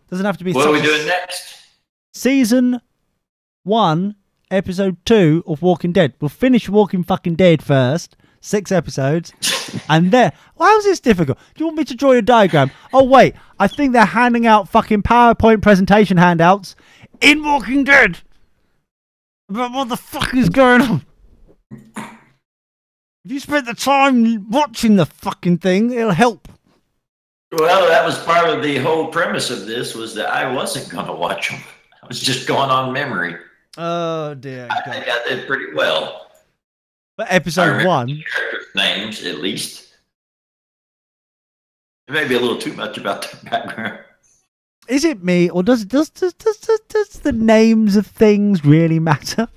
doesn't have to be. What are we doing next? Season 1, episode 2 of Walking Dead. We'll finish Walking fucking Dead first. 6 episodes. And there. How is this difficult? Do you want me to draw a diagram? Oh, wait. I think they're handing out fucking PowerPoint presentation handouts in Walking Dead. But what the fuck is going on? If you spent the time watching the fucking thing, it'll help. Well, that was part of the whole premise of this, was that I wasn't going to watch them. I was just going on memory. Oh, dear God. I got that pretty well. But episode 1... characters' names, at least. It may be a little too much about their background. Is it me, or does the names of things really matter?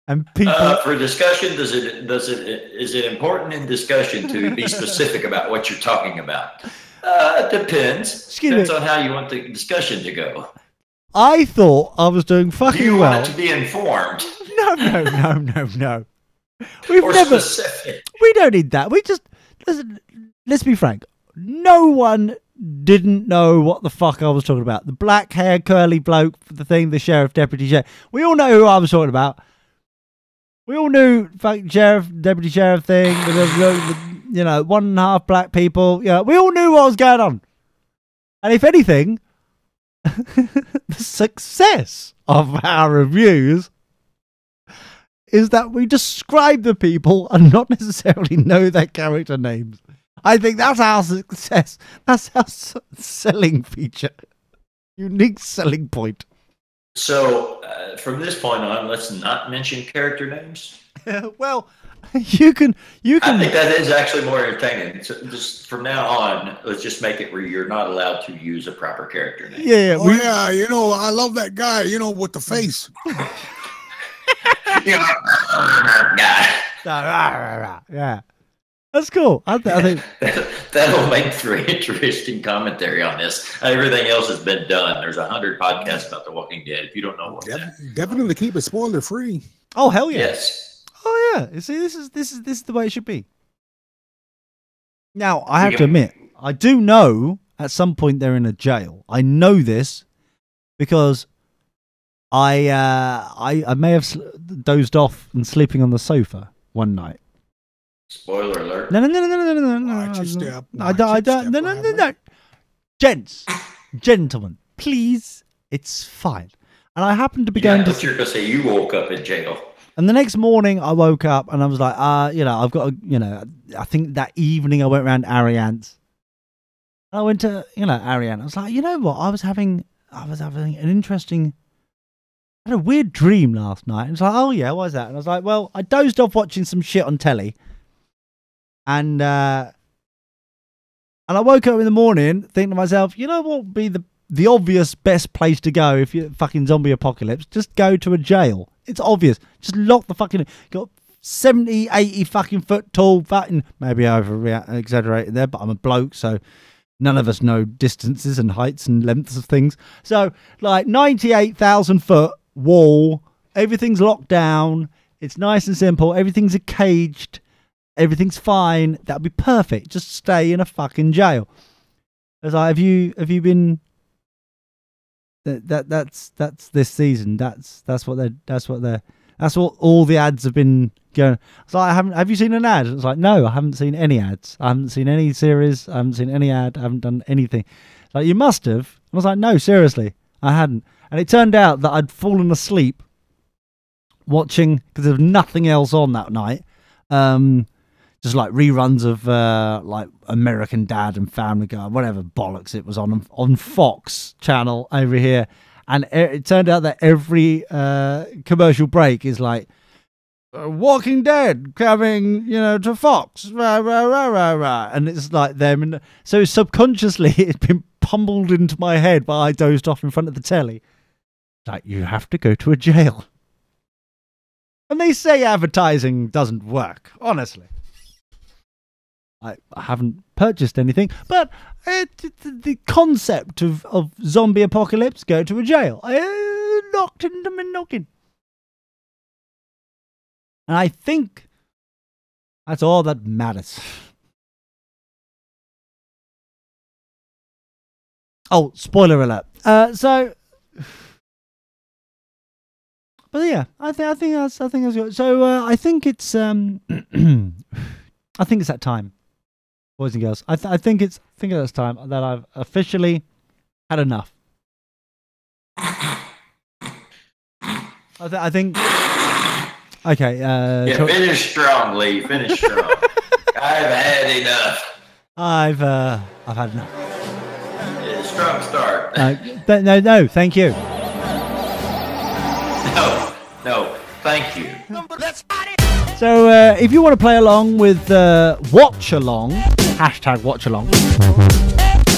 And people for discussion, is it important in discussion to be specific about what you're talking about? Depends. Depends on how you want the discussion to go. I thought I was doing fucking well. You well. want it to be informed. No. Specific. We don't need that. We just let's be frank. No one didn't know what the fuck I was talking about. The black hair curly bloke, the thing, the sheriff, deputy sheriff. We all know who I was talking about. We all knew fucking sheriff, deputy sheriff thing. The 1.5 black people. Yeah, we all knew what was going on. And if anything, the success of our reviews is that we describe the people and not necessarily know their character names. I think that's our success. That's our selling feature. Unique selling point. So, from this point on, let's not mention character names. Well, you can. I think that is actually more entertaining. So just from now on, let's just make it where you're not allowed to use a proper character name. Yeah. Oh, yeah, you know, I love that guy, you know, with the face. Yeah. That's cool. I think that'll make for interesting commentary on this. Everything else has been done. There's 100 podcasts about The Walking Dead. If you don't know what Definitely keep it spoiler free. Oh hell yeah. Yes. Oh yeah. You see, this is the way it should be. Now I have to admit, I do know at some point they're in a jail. I know this because I may have dozed off and sleeping on the sofa one night. Spoiler alert. No. Watch your step. I don't. No. Gentlemen, please. It's fine. And I happened to be going to. You're gonna say you woke up in jail. And the next morning, I woke up and I was like, I've got to, I think that evening I went around Ariane's. I went to, Ariane. I was like, you know what? I was having an interesting. I had a weird dream last night. And it's like, oh yeah, what is that? And I was like, well, I dozed off watching some shit on telly. And I woke up in the morning thinking to myself, you know what would be the obvious best place to go if you're fucking zombie apocalypse? Just go to a jail. It's obvious. Just lock the fucking... Got 70, 80 fucking foot tall fucking... Maybe I exaggerated there, but I'm a bloke, so none of us know distances and heights and lengths of things. So, like, 98,000 foot wall. Everything's locked down. It's nice and simple. Everything's caged. Everything's fine. That'd be perfect. Just stay in a fucking jail. It's like, have you been? That's this season. That's what all the ads have been going. It's like, have you seen an ad? It's like, no, I haven't seen any ads. I haven't seen any series. I haven't seen any ad. I haven't done anything. Like, you must have. I was like, no, seriously, I hadn't. And it turned out that I'd fallen asleep watching, because there was nothing else on that night. Just like reruns of like American Dad and Family Guy, whatever bollocks it was on Fox channel over here. And it turned out that every commercial break is like, Walking Dead coming, to Fox, rah, rah, rah, rah, rah. And it's like them. And so subconsciously it's been pummeled into my head while I dozed off in front of the telly. Like, you have to go to a jail. And they say advertising doesn't work, honestly. I haven't purchased anything, but the concept of zombie apocalypse, go to a jail. I knocked into me knocking. And I think that's all that matters. Oh, spoiler alert. But yeah, I think that's good. So I think it's I think it's that time, boys and girls. I think it's time that I've officially had enough. I think. Okay. Finish strong, Lee. Finish strong. I've had enough. I've had enough. Strong start. No, thank you. No, thank you. So if you want to play along with Watch Along, #Watch Along,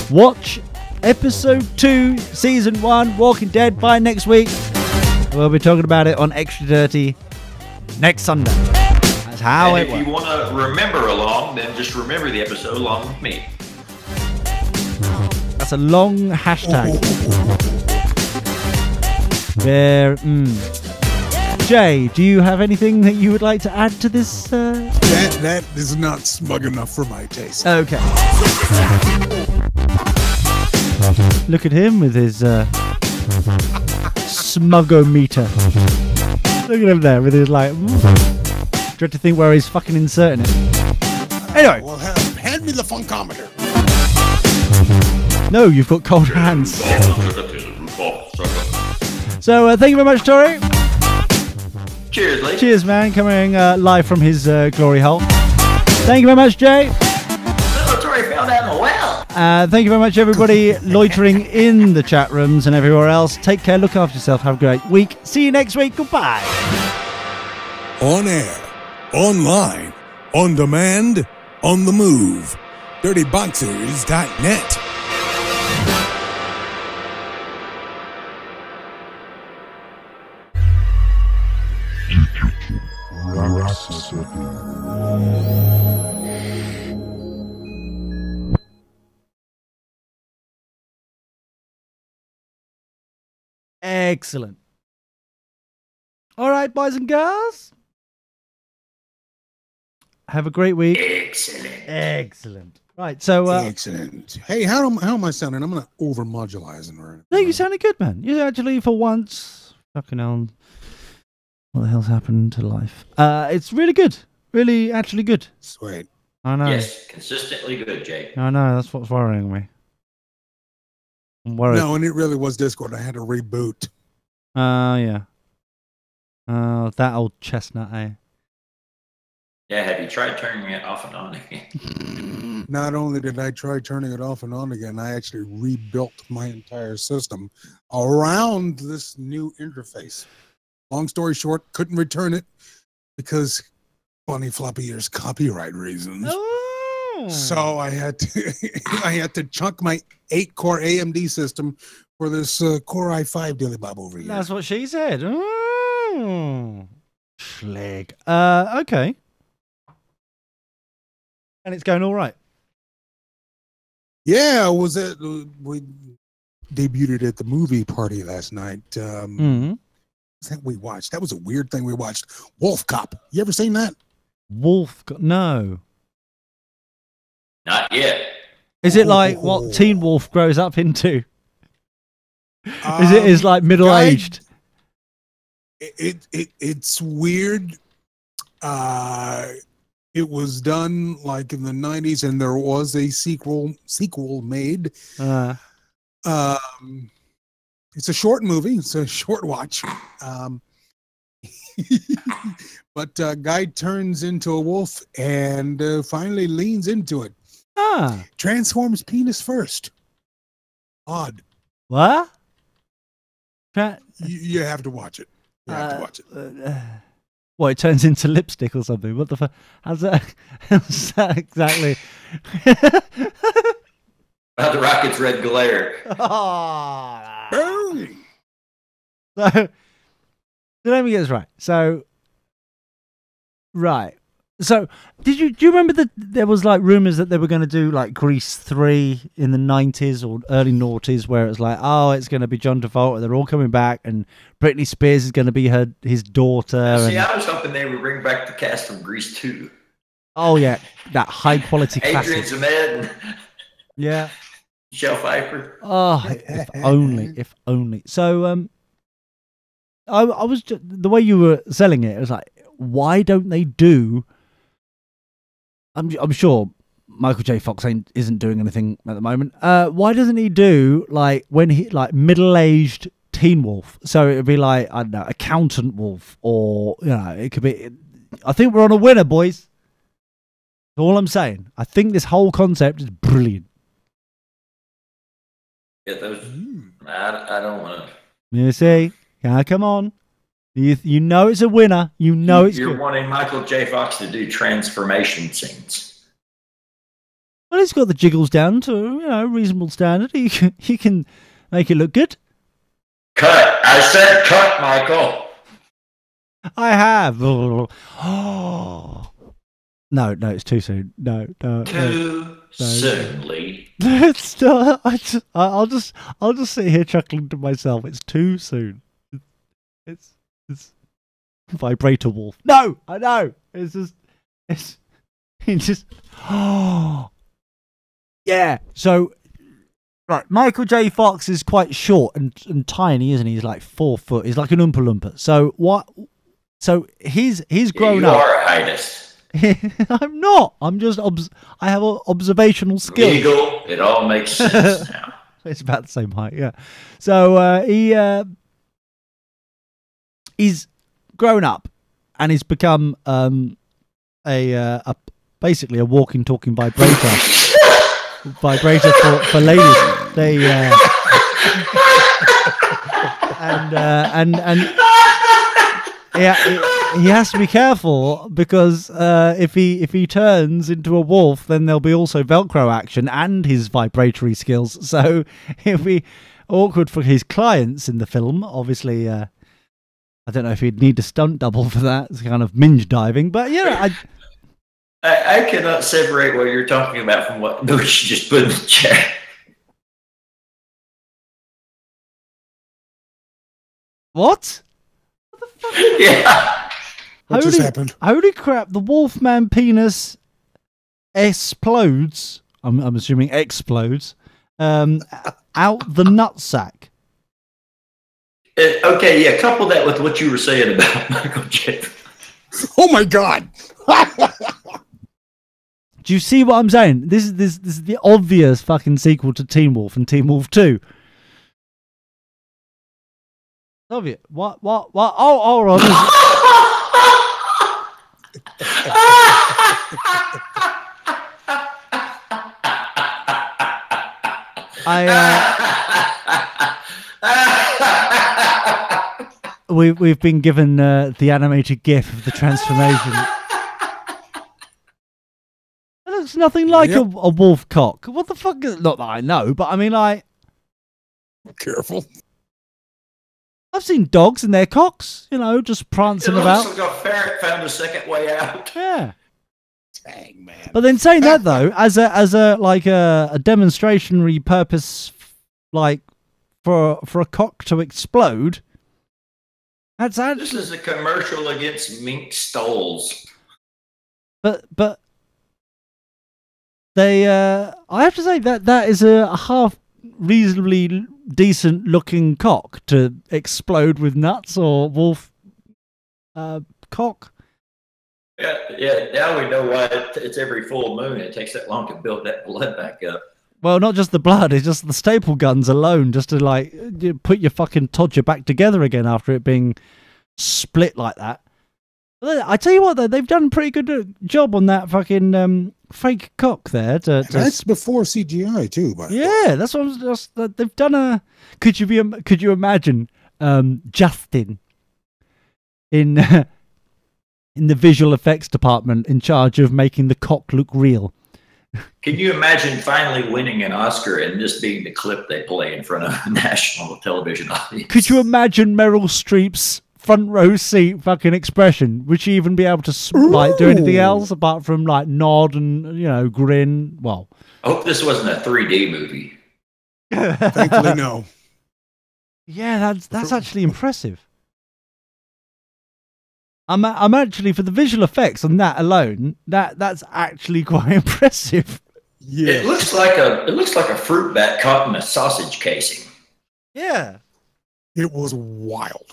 watch episode 2, season 1, Walking Dead by next week. We'll be talking about it on Extra Dirty next Sunday. That's how it works. If you want to remember along, then just remember the episode along with me. That's a long hashtag. Jay, do you have anything that you would like to add to this? That is not smug enough for my taste. Okay. Look at him with his smugometer. Look at him there with his like. Dread to think where he's fucking inserting it. Anyway. Well, hand me the funkometer. No, you've got cold hands. So thank you very much, Tori. Cheers, Lee. Cheers, man. Coming live from his glory hole. Thank you very much, Jay. Little Tori fell down the well. Thank you very much, everybody loitering in the chat rooms and everywhere else. Take care. Look after yourself. Have a great week. See you next week. Goodbye. On air, online, on demand, on the move. DirtyBoxers.net. Excellent. All right, boys and girls. Have a great week. Excellent. Right, so Excellent. Hey, how am I sounding? I'm gonna over-modulizing right no, you sounded good, man. You actually, for once, fucking hell, what the hell's happened to life? It's really good. Really, actually good. Sweet. I know. Yes, consistently good, Jay. I know. That's what's worrying me. I'm worried. No, and it really was Discord. I had to reboot. Yeah. That old chestnut, eh? Yeah, have you tried turning it off and on again? Not only did I try turning it off and on again, I actually rebuilt my entire system around this new interface. Long story short, couldn't return it because funny floppy ears copyright reasons. Oh. So I had to chunk my 8-core AMD system for this Core i5 dilly bob over here. That's what she said. Oh. Schleg. Okay. And it's going all right. Yeah, we debuted at the movie party last night. That we watched. That was a weird thing we watched. Wolf Cop. You ever seen that? No. Not yet. Is it like what Teen Wolf grows up into? Is like middle aged? It's weird. It was done like in the 90s, and there was a sequel made. It's a short movie. It's a short watch. But guy turns into a wolf and finally leans into it. Transforms penis first. Odd. What? You have to watch it. You have to watch it. What, it turns into lipstick or something? What the fuck? How's that exactly? About the rocket's red glare. So let me get this right. So, right. So, do you remember that there was like rumors that they were going to do like Grease 3 in the 90s or early noughties, where it was like, oh, it's going to be John Travolta. They're all coming back, and Britney Spears is going to be his daughter. See, I was hoping they would bring back the cast from Grease 2. Oh yeah, that high quality Adrian classic. Zmed. Yeah. Michelle Pfeiffer. Oh, if only, if only. So, I was just, the way you were selling it was like, why don't they do? I'm sure Michael J. Fox isn't doing anything at the moment. Why doesn't he do like when he like middle-aged teen wolf? So it'd be like, I don't know, accountant wolf, or it could be. I think we're on a winner, boys. That's all I'm saying. I think this whole concept is brilliant. Yeah, those. I don't want to. You see? Yeah, come on. You know it's a winner. You know it's You're good. wanting Michael J. Fox to do transformation scenes. Well, he's got the jiggles down to a reasonable standard. He can make it look good. Cut! I said cut, Michael. I have. Oh. No, it's too soon. No. Too soon, Lee. I'll just sit here chuckling to myself. It's too soon. It's vibrator wolf. No, I know. Oh, yeah. So, right, Michael J. Fox is quite short and tiny, isn't he? He's like 4 foot. He's like an Oompa Loompa. So what? So he's grown up. You are a highness. I'm not. I'm just. I have observational skills. Legal. It all makes sense now. It's about the same height, yeah. So he's grown up, and he's become basically a walking, talking vibrator for ladies. They and yeah, he has to be careful because if he turns into a wolf, then there'll be also Velcro action and his vibratory skills. So it'll be awkward for his clients in the film. Obviously, I don't know if he'd need a stunt double for that. It's kind of minge diving, but yeah, I cannot separate what you're talking about from what you just put in the chat. What? Yeah. What just happened? Holy crap, the Wolfman penis explodes. I'm assuming explodes out the nutsack. Okay, yeah, couple that with what you were saying about Michael J. Oh my God. Do you see what I'm saying? This is the obvious fucking sequel to Teen Wolf and Teen Wolf 2. Obvious. What? Oh, hold on. We've been given the animated GIF of the transformation. It looks nothing like a wolf cock. What the fuck? Not that I know, but I mean, like, careful. I've seen dogs and their cocks, you know, just prancing about. It looks like a ferret found a second way out. Yeah. Dang, man. But then saying that though, as a demonstrationary purpose, like for a cock to explode, that's actually... This is a commercial against mink stoles. But they, I have to say that is a half reasonably decent looking cock to explode with nuts or wolf cock. Yeah. Now we know why it's every full moon. It takes that long to build that blood back up. Well, not just the blood; it's just the staple guns alone, just to like put your fucking todger back together again after it being split like that. I tell you what, though, they've done a pretty good job on that fucking fake cock there. That's before CGI too, by yeah, that's what I was just. They've done a. Could you imagine Justin in the visual effects department in charge of making the cock look real? Can you imagine finally winning an Oscar and this being the clip they play in front of a national television audience? Could you imagine Meryl Streep's front row seat fucking expression? Would she even be able to like do anything else apart from like nod and, you know, grin? Well, I hope this wasn't a 3D movie. Thankfully, no. Yeah, that's actually impressive. I'm actually, for the visual effects on that alone, that's actually quite impressive. Yeah, it looks like a fruit bat caught in a sausage casing. Yeah, it was wild.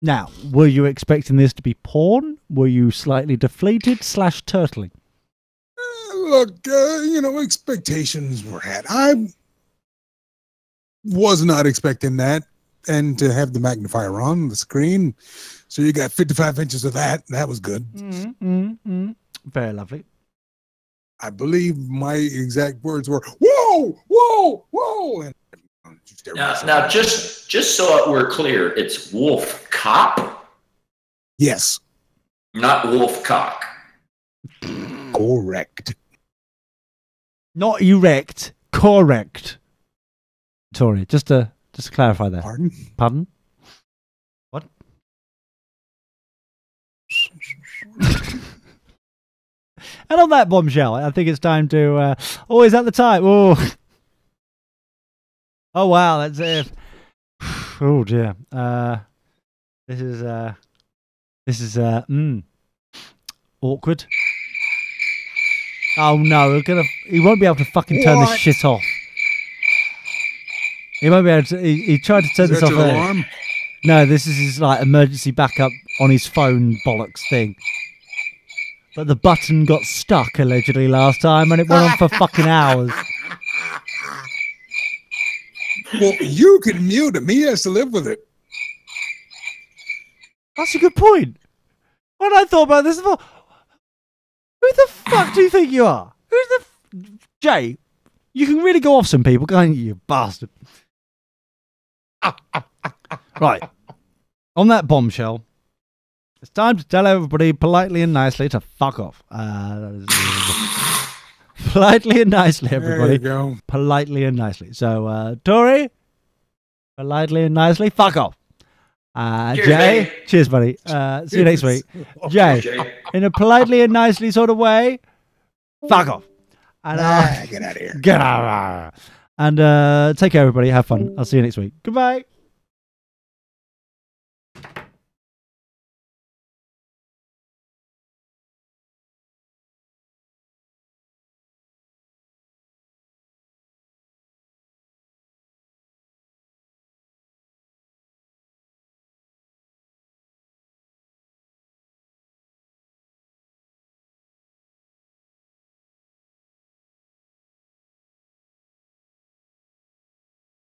Now, were you expecting this to be porn? Were you slightly deflated / turtling? Look, expectations were had. I was not expecting that, and to have the magnifier on the screen. So you got 55 inches of that. That was good. Very lovely. I believe my exact words were, "Whoa, whoa, whoa!" And now, just so we're clear, it's wolf cop. Yes. Not wolf cock. Correct. Not erect. Correct. Sorry, just to clarify that. Pardon? What? And on that bombshell, I think it's time to... is that the time? Oh, wow, that's it. Oh, dear. This is awkward. Oh, no, he won't be able to fucking turn this shit off. He won't be able to... He tried to turn this off earlier. No, this is his like emergency backup on his phone bollocks thing. But the button got stuck allegedly last time, and it went on for fucking hours. Well, you can mute him. He has to live with it. That's a good point. When I thought about this before, who the fuck do you think you are? Who's the Jay? You can really go off some people, can't you, you bastard? Right. On that bombshell, it's time to tell everybody politely and nicely to fuck off. Politely and nicely, everybody. There you go. Politely and nicely. So, Tori, politely and nicely, fuck off. Cheers, Jay, buddy. cheers, buddy. See you next week. Jay, Jay. in a politely and nicely sort of way, fuck off. And Get out of here. get out. And take care, everybody. Have fun. I'll see you next week. Goodbye.